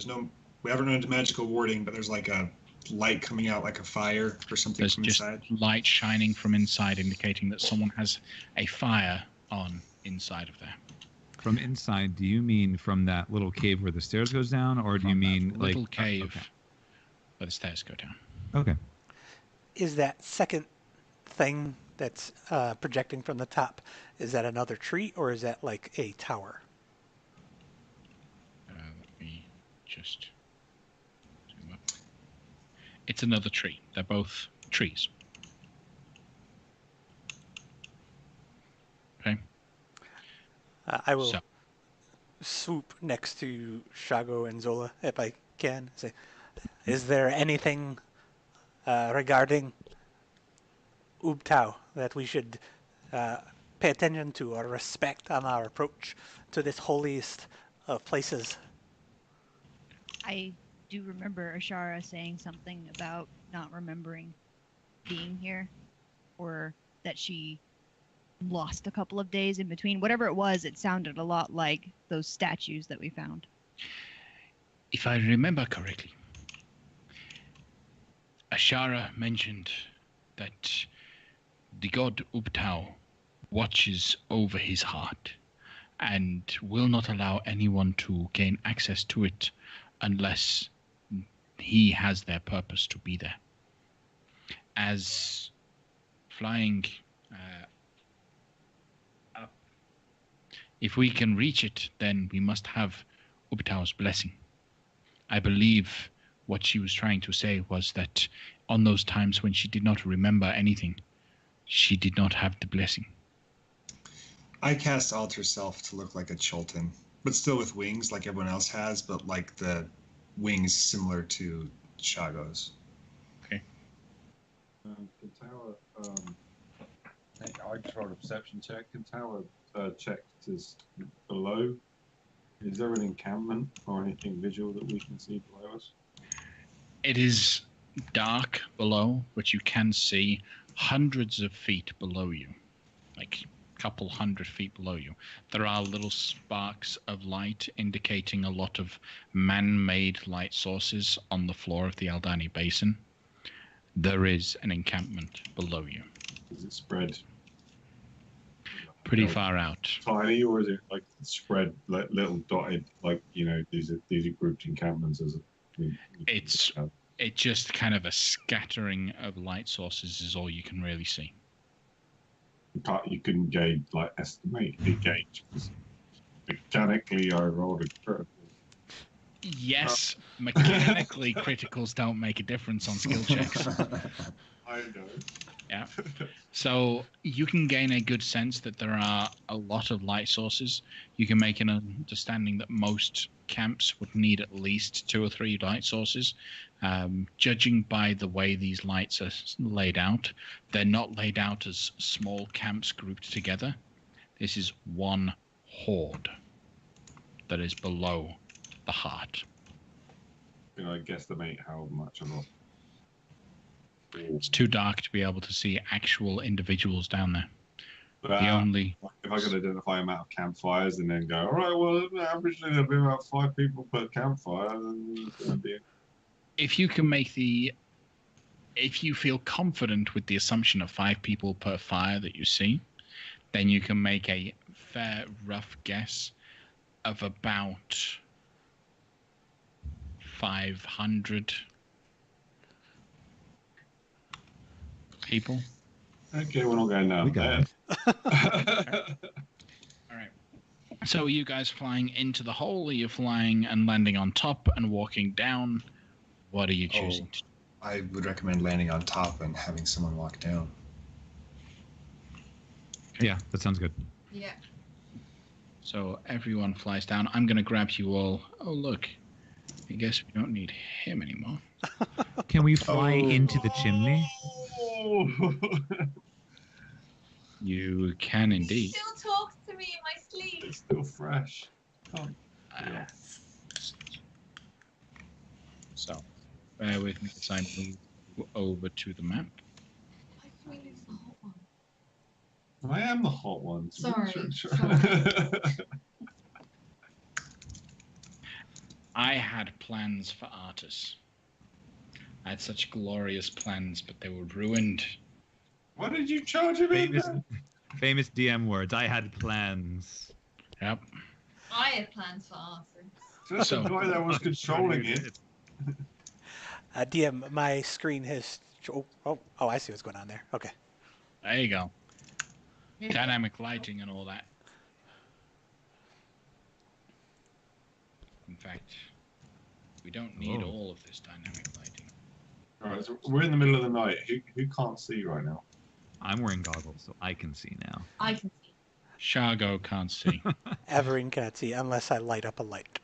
We haven't run into magical warding, but there's like a light coming out like a fire or something There's from just inside. light shining from inside, indicating that someone has a fire on inside of there. From inside, do you mean from that little cave where the stairs goes down, or do you From that mean like little cave okay. where the stairs go down? Okay. Is that second thing that's projecting from the top, is that another tree or is that like a tower? Let me just zoom up. It's another tree. They're both trees. Okay. I will So, swoop next to Shago and Zola if I can. Say, is there anything regarding Ubtao that we should pay attention to or respect on our approach to this holiest of places? I do remember Ashara saying something about not remembering being here, or that she lost a couple of days in between. Whatever it was, it sounded a lot like those statues that we found. if I remember correctly, Ashara mentioned that the god Ubtao watches over his heart and will not allow anyone to gain access to it unless he has their purpose to be there. As flying up, if we can reach it, then we must have Ubtao's blessing. I believe what she was trying to say was that on those times when she did not remember anything, she did not have the blessing. I cast Alter Self to look like a Chultan, but still with wings like everyone else has, but like the wings similar to Shago's. Okay. Can Tower, I just rolled a perception check. Can Tower check to below? Is there an encampment or anything visual that we can see below us? It is dark below, but you can see hundreds of feet below you, like a couple 100 feet below you. There are little sparks of light indicating a lot of man-made light sources on the floor of the Aldani Basin. There is an encampment below you. Does it spread Pretty far out. tiny, or is it like spread like little dotted, like, you know, these are grouped encampments as It just kind of a scattering of light sources is all you can really see. you couldn't gauge, like estimate the gauge, because mechanically I rolled a critical. Yes, mechanically criticals don't make a difference on skill checks. I know. Yeah. So you can gain a good sense that there are a lot of light sources. You can make an understanding that most camps would need at least 2 or 3 light sources. Judging by the way these lights are laid out, they're not laid out as small camps grouped together. This is one horde that is below the heart. Can I guesstimate how much of a... It's too dark to be able to see actual individuals down there. But, The only... if I could identify the amount of campfires and then go, all right, well, averagely there'll be about 5 people per campfire, then it's going to be... If you can make the... If you feel confident with the assumption of 5 people per fire that you see, then you can make a fair, rough guess of about 500 people. Okay, we're not going down We got there. All right. So are you guys flying into the hole? Are you flying and landing on top and walking down? What are you choosing to do? I would recommend landing on top and having someone walk down. Yeah, that sounds good. Yeah. So everyone flies down. I'm going to grab you all. Oh, look. I guess we don't need him anymore. Can we fly into the chimney? Oh. You can He indeed. still talks to me in my sleep. It's still fresh. Oh, Uh, so, bear with me as I move over to the map. Why did we lose the hot one? I am the hot one. Sorry. I had plans for Artus. I had such glorious plans, but they were ruined. What did you charge him in? Famous DM words. I had plans. Yep. I had plans for Arthur. Just So- the guy that was controlling it. DM, my screen has. Oh, I see what's going on there. Okay. There you go. Dynamic lighting and all that. In fact, we don't need all of this dynamic lighting. Alright, so we're in the middle of the night. Who can't see right now? I'm wearing goggles, so I can see now. I can see. Shargo can't see. Everin cannot see unless I light up a light.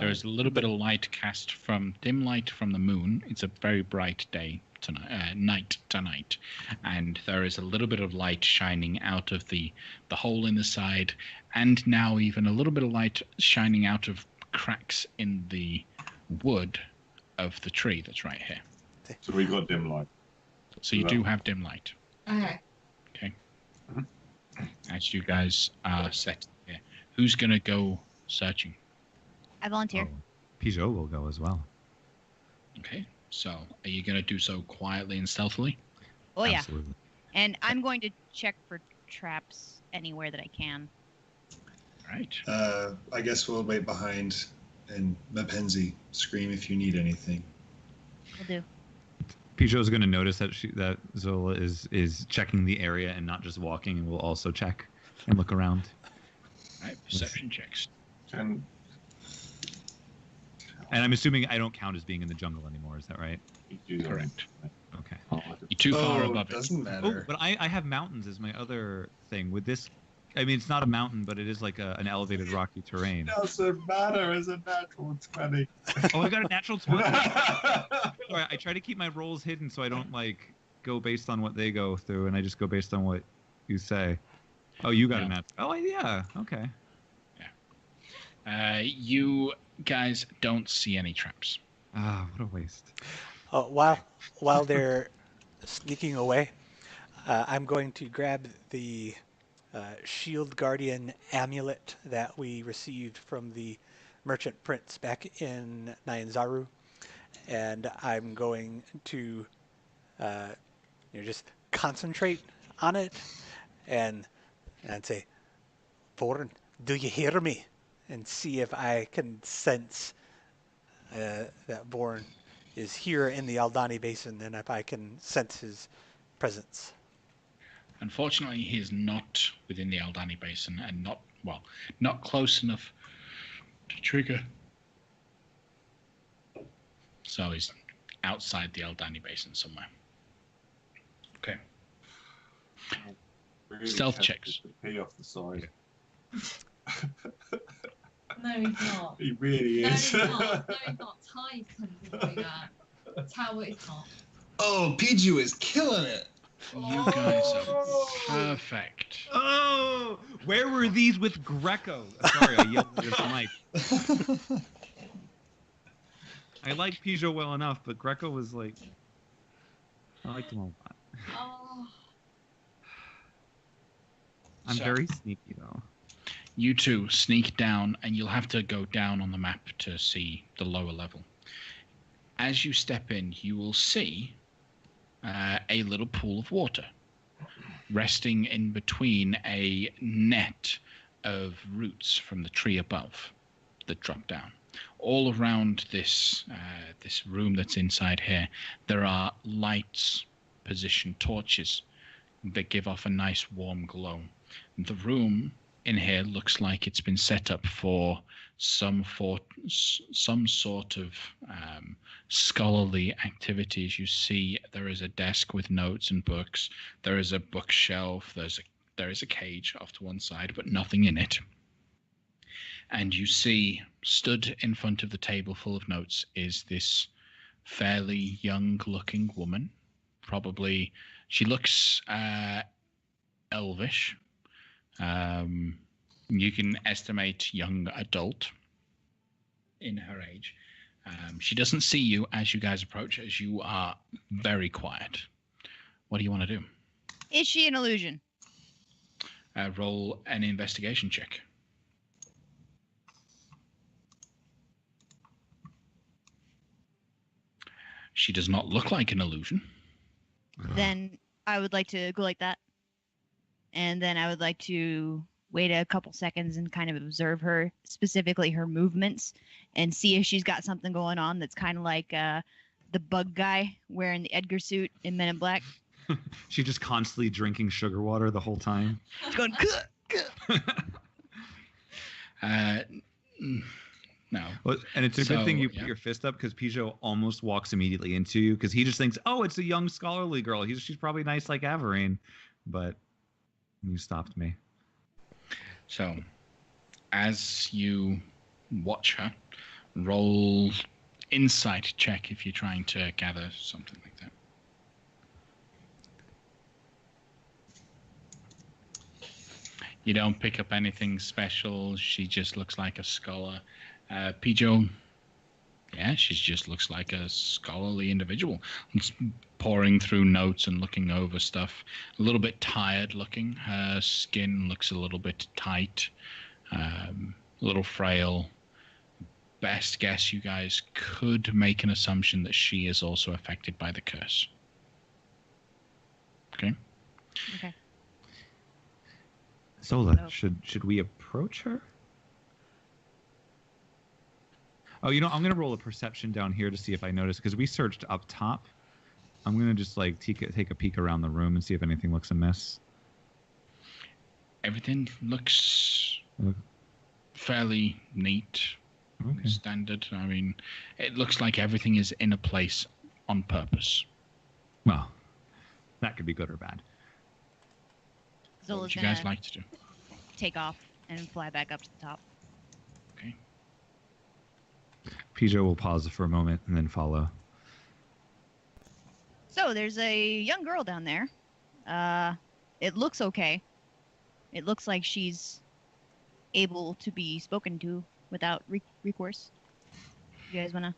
There is a little bit of light cast from dim light from the moon. It's a very bright day tonight, night tonight, and there is a little bit of light shining out of the hole in the side, and now even a little bit of light shining out of cracks in the wood of the tree that's right here. So we got dim light. So you do have dim light. Okay. Okay. As you guys are set here, who's gonna go searching? I volunteer. Oh, Peugeot will go as well. Okay. So are you gonna do so quietly and stealthily? Oh yeah. Absolutely. And I'm going to check for traps anywhere that I can. Right. I guess we'll wait behind and Mackenzie scream if you need anything. Will do. Peugeot's going to notice that Zola is checking the area and not just walking, and will also check and look around. Right. Perception checks. And And I'm assuming I don't count as being in the jungle anymore. Is that right? you do that. Correct. Okay. You're too far Oh, above it. doesn't Oh, matter. but I have mountains as my other thing. With this, I mean, it's not a mountain, but it is like an elevated rocky terrain. Doesn't matter. It's a natural 20. Oh, I got a natural 20. Sorry, I try to keep my rolls hidden so I don't like go based on what they go through, and I just go based on what you say. Oh, you got a natural. Oh, yeah. Okay. You guys don't see any traps. Ah, what a waste. While they're sneaking away, I'm going to grab the Shield Guardian amulet that we received from the merchant prince back in Nyanzaru, and I'm going to just concentrate on it and say, "Thorin, do you hear me?" and see if I can sense that Born is here in the Aldani Basin, and if I can sense his presence. Unfortunately, he is not within the Aldani Basin and not close enough to trigger. So he's outside the Aldani Basin somewhere. Okay. Really Stealth tempted checks. to pee off the side. No, he's not. He really No, is. he's not. No, he's not. Ty couldn't do that. Tower is not. Oh, Piju is killing it. You guys are perfect. Oh, where were these with Greco? Sorry, I yelled at this mic. I like Peugeot well enough, but Greco was like, I liked him a lot. Oh. I'm So- very sneaky though. You two sneak down, and you'll have to go down on the map to see the lower level. As you step in, you will see a little pool of water resting in between a net of roots from the tree above that drop down. All around this room that's inside here, there are lights, positioned torches that give off a nice warm glow. The room in here looks like it's been set up for some sort of scholarly activities. You see there is a desk with notes and books. There is a bookshelf. There is a cage off to one side, but nothing in it. And you see, stood in front of the table full of notes, is this fairly young-looking woman. Probably, she looks elvish. You can estimate young adult in her age. She doesn't see you as you guys approach, as you are very quiet. What do you want to do? Is she an illusion? Roll an investigation check. She does not look like an illusion. Then I would like to go like that. And then I would like to wait a couple seconds and kind of observe her, specifically her movements, and see if she's got something going on that's kind of like the bug guy wearing the Edgar suit in Men in Black. She's just constantly drinking sugar water the whole time. She's going, No. Well, and it's a good thing you put yeah. your fist up because Pijo almost walks immediately into you because he just thinks, oh, it's a young scholarly girl. She's probably nice like Averine. But you stopped me. So, as you watch her, roll insight check if you're trying to gather something like that. You don't pick up anything special. She just looks like a scholar. Pijo, yeah, she just looks like a scholarly individual. It's pouring through notes and looking over stuff. A little bit tired looking. Her skin looks a little bit tight, a little frail. Best guess, you guys could make an assumption that she is also affected by the curse. Okay? okay. Sola, No. should we approach her? Oh, I'm going to roll a perception down here to see if I notice, because we searched up top. I'm going to just like take a peek around the room and see if anything looks amiss. Everything looks fairly neat, Okay. standard. I mean, it looks like everything is in a place on purpose. Well, that could be good or bad. What Zola's would you gonna guys like to do? take off and fly back up to the top. Okay. Pijo will pause for a moment and then follow. So there's a young girl down there. It looks okay. It looks like she's able to be spoken to without recourse. You guys want to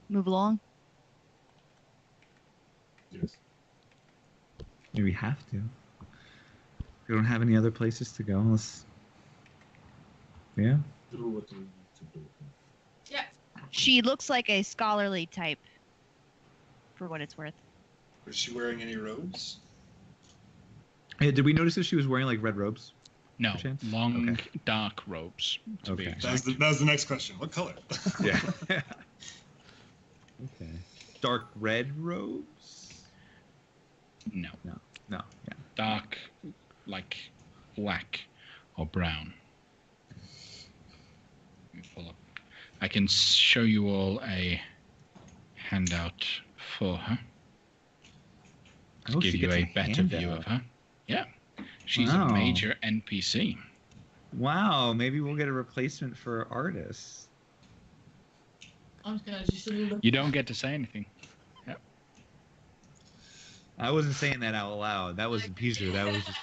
move along? Yes. Maybe we have to. We don't have any other places to go unless... Yeah? Do what we need to do. Yeah. She looks like a scholarly type, for what it's worth. Was she wearing any robes? Yeah, did we notice that she was wearing like red robes? No, Perchance? long, Okay. dark robes. To be Okay. exact. That was the next question. What color? Yeah. Okay. Dark red robes? No, No, yeah. dark, like black or brown. Let me pull up. I can show you all a handout for her to Oh, give she you gets a better view handout. of her. Yeah, she's Wow. a major NPC. Wow, maybe we'll get a replacement for artists. I'm just gonna just look. You don't get to say anything. I wasn't saying that out loud. That was Pijo. That was just...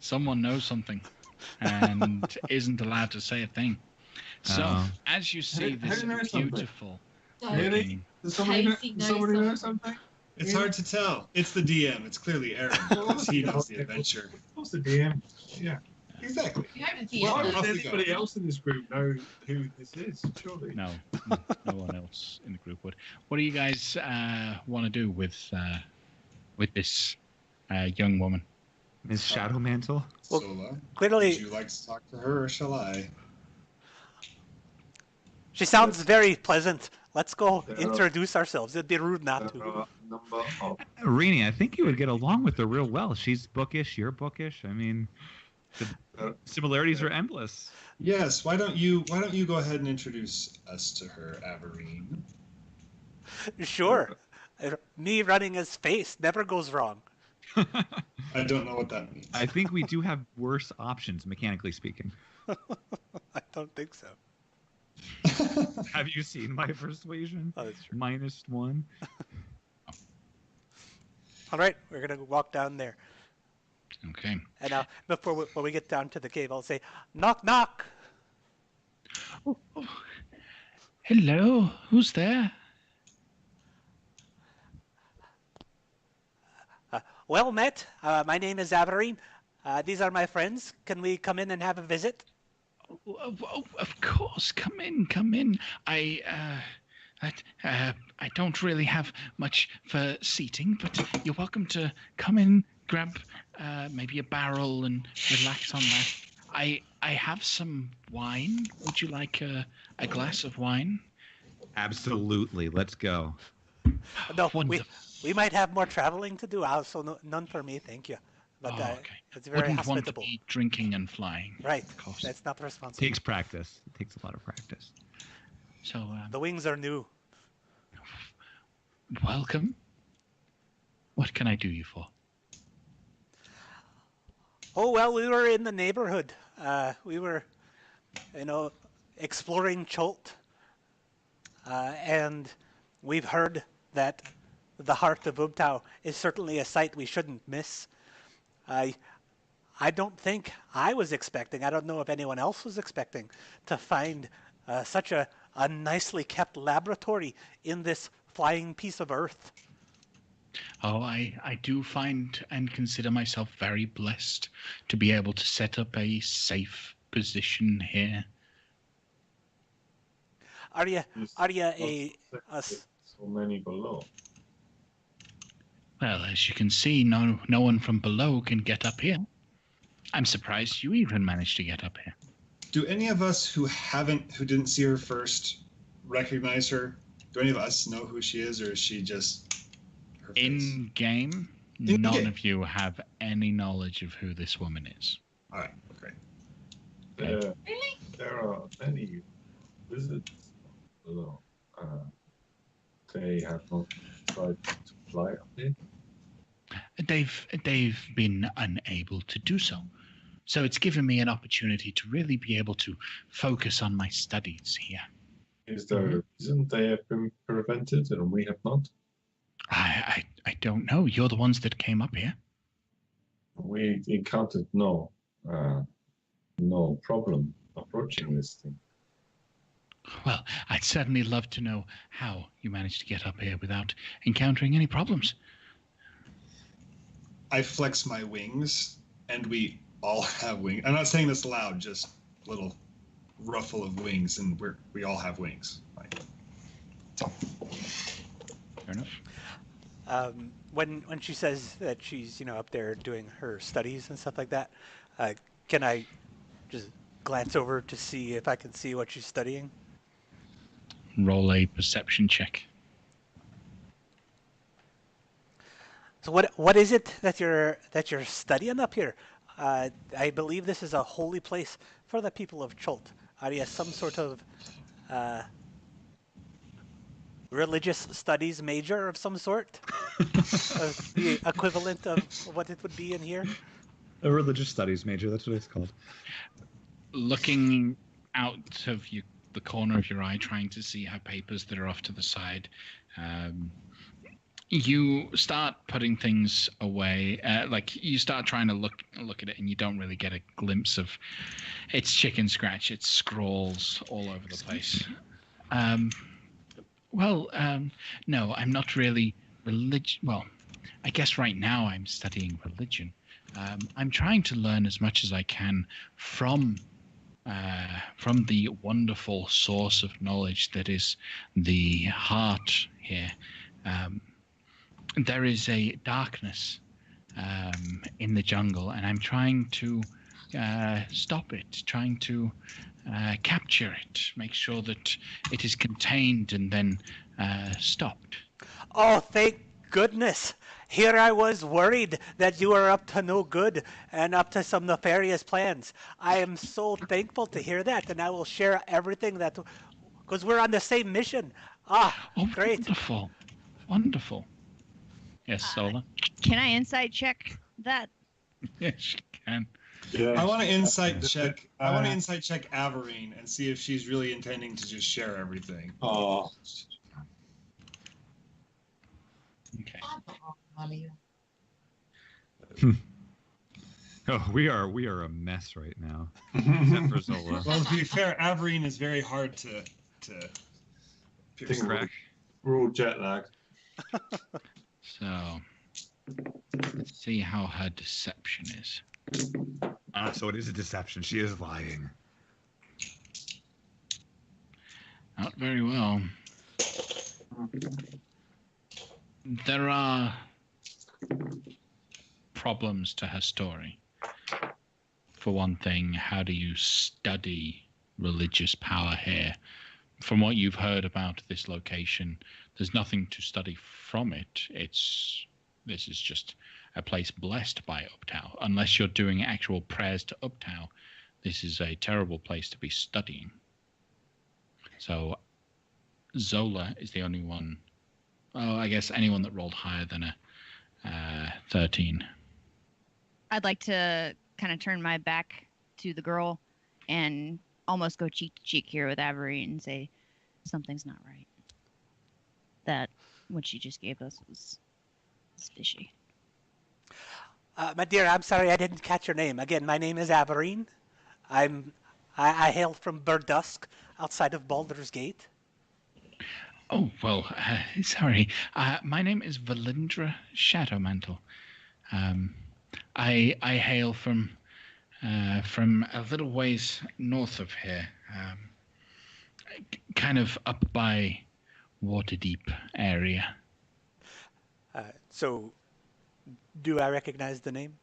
Someone knows something and isn't allowed to say a thing. So, Oh. as you see Who this knows something? beautiful So, Really? looking, Does somebody know, Casey knows somebody know something. something? It's hard to tell. It's the DM. It's clearly Aaron because he knows the adventure. What's the DM? Yeah. Exactly. you hope the Why DM would off we anybody go. else in this group know who this is? Surely. no one else in the group would. What do you guys want to do with this young woman? Miss Shadowmantle? Well, Sola, Clearly, would you like to talk to her or shall I? she sounds very pleasant. Let's go Yeah. introduce ourselves. It'd be rude not There to. are a number of Rini, I think you would get along with her real well. She's bookish, you're bookish. I mean, the similarities are endless. Yes. Why don't you go ahead and introduce us to her, Averine? Sure. Me running as face never goes wrong. I don't know what that means. I think we do have worse options, mechanically speaking. I don't think so. Have you seen my persuasion? Oh, that's true. -1. All right, we're gonna walk down there. Okay. And before when we get down to the cave, I'll say, knock, knock. Hello, who's there? Well met. My name is Averine. These are my friends. Can we come in and have a visit? Oh, of course, come in. I don't really have much for seating, but you're welcome to come in, grab maybe a barrel and relax on that. I have some wine. Would you like a glass of wine? Absolutely. Let's go. No, Wonderful. we might have more traveling to do, so none for me, thank you. But Okay. it's very Wouldn't want to hospitable. be drinking and flying. Right, Of course. that's not responsible. Takes practice. It takes a lot of practice. So, The wings are new. welcome. What can I do you for? Oh, well, we were in the neighborhood. We were, exploring Chult. And we've heard that the heart of Ubtao is certainly a sight we shouldn't miss. I don't think I was expecting, I don't know if anyone else was expecting, to find such a nicely kept laboratory in this flying piece of earth. Oh, I do find and consider myself very blessed to be able to set up a safe position here. Are you So many below. Well, as you can see, no one from below can get up here. I'm surprised you even managed to get up here. Do any of us who didn't see her first, recognize her? Do any of us know who she is, or is she just her face? In game, In none game. of you have any knowledge of who this woman is. All right, great. Really? There are many wizards below. They have not tried to fly up here. They've been unable to do so. So it's given me an opportunity to really be able to focus on my studies here. Is there a reason they have been prevented and we have not? I don't know. You're the ones that came up here. We encountered no problem approaching this thing. Well, I'd certainly love to know how you managed to get up here without encountering any problems. I flex my wings, and we all have wings. I'm not saying this loud, just little ruffle of wings, and we all have wings. Like, Fair enough. When she says that she's up there doing her studies and stuff like that, can I just glance over to see if I can see what she's studying? Roll a perception check. So what is it that you're studying up here? I believe this is a holy place for the people of Chult. Are you some sort of religious studies major of some sort? The equivalent of what it would be in here? A religious studies major, that's what it's called. Looking out of the corner of your eye, trying to see her papers that are off to the side, you start putting things away. Like you start trying to look at it, and you don't really get a glimpse of. It's chicken scratch. It's scrawls all over the place. No, I'm not really religious. Well, I guess right now I'm studying religion. I'm trying to learn as much as I can from the wonderful source of knowledge that is the heart here. There is a darkness in the jungle, and I'm trying to stop it, trying to capture it, make sure that it is contained and then stopped. Oh, thank goodness! Here I was worried that you were up to no good and up to some nefarious plans. I am so thankful to hear that, and I will share everything because we're on the same mission. Oh, great. Wonderful. Yes, Sola? Can I insight check that? Yes, you can. Yeah. I want to insight check. I want to insight check Averine and see if she's really intending to just share everything. Oh. Okay. Oh, we are a mess right now. Except for Zola. Well, to be fair, Averine is very hard to pierce. Think we're all jet lagged. So, Let's see how her deception is. Ah, so it is a deception. She is lying. Not very well. There are problems to her story. For one thing, how do you study religious power here? From what you've heard about this location, there's nothing to study from it. This is just a place blessed by Uptau. Unless you're doing actual prayers to Uptau, this is a terrible place to be studying. So Zola is the only one. Oh, I guess anyone that rolled higher than a 13. I'd like to kind of turn my back to the girl and almost go cheek to cheek here with Avery and say something's not right. That what she just gave us was fishy. My dear, I'm sorry I didn't catch your name. Again, my name is Averine. I hail from Burdusk, outside of Baldur's Gate. Oh, well, sorry. My name is Valindra Shadowmantle. I hail from a little ways north of here, kind of up by Waterdeep area. So, do I recognize the name?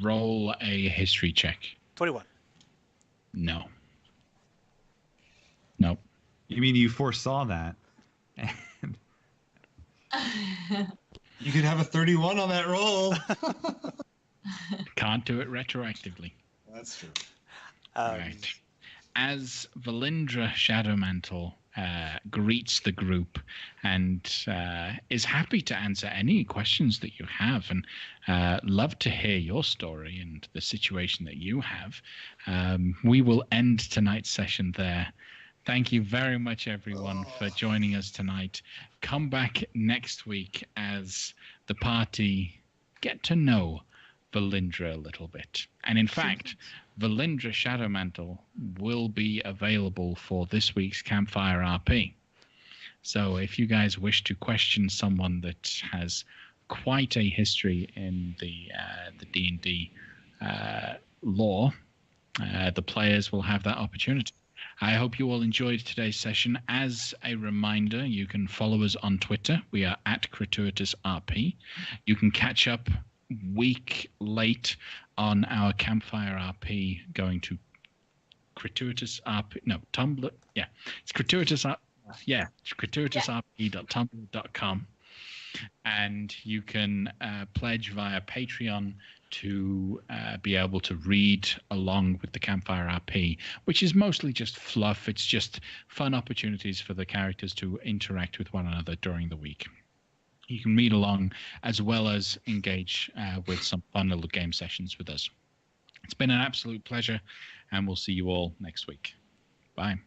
Roll a history check. 21. No. Nope. You mean you foresaw that? You could have a 31 on that roll. Can't do it retroactively. That's true. Right. As Valindra Shadowmantle greets the group and is happy to answer any questions that you have, and love to hear your story and the situation that you have, we will end tonight's session there. Thank you very much, everyone, for joining us tonight. Come back next week as the party get to know Valindra a little bit. And in fact, Valindra Shadowmantle will be available for this week's Campfire RP. So if you guys wish to question someone that has quite a history in the D&D lore, the players will have that opportunity. I hope you all enjoyed today's session. As a reminder, you can follow us on Twitter. We are at Crituitous RP. You can catch up week late on our Campfire RP going to Crituitous RP. No, Tumblr. Yeah, it's Crituitous. Yeah, it's crituitousrp.tumblr.com. And you can pledge via Patreon to be able to read along with the Campfire RP, which is mostly just fluff. It's just fun opportunities for the characters to interact with one another during the week. You can read along as well as engage with some fun little game sessions with us. It's been an absolute pleasure, and we'll see you all next week. Bye.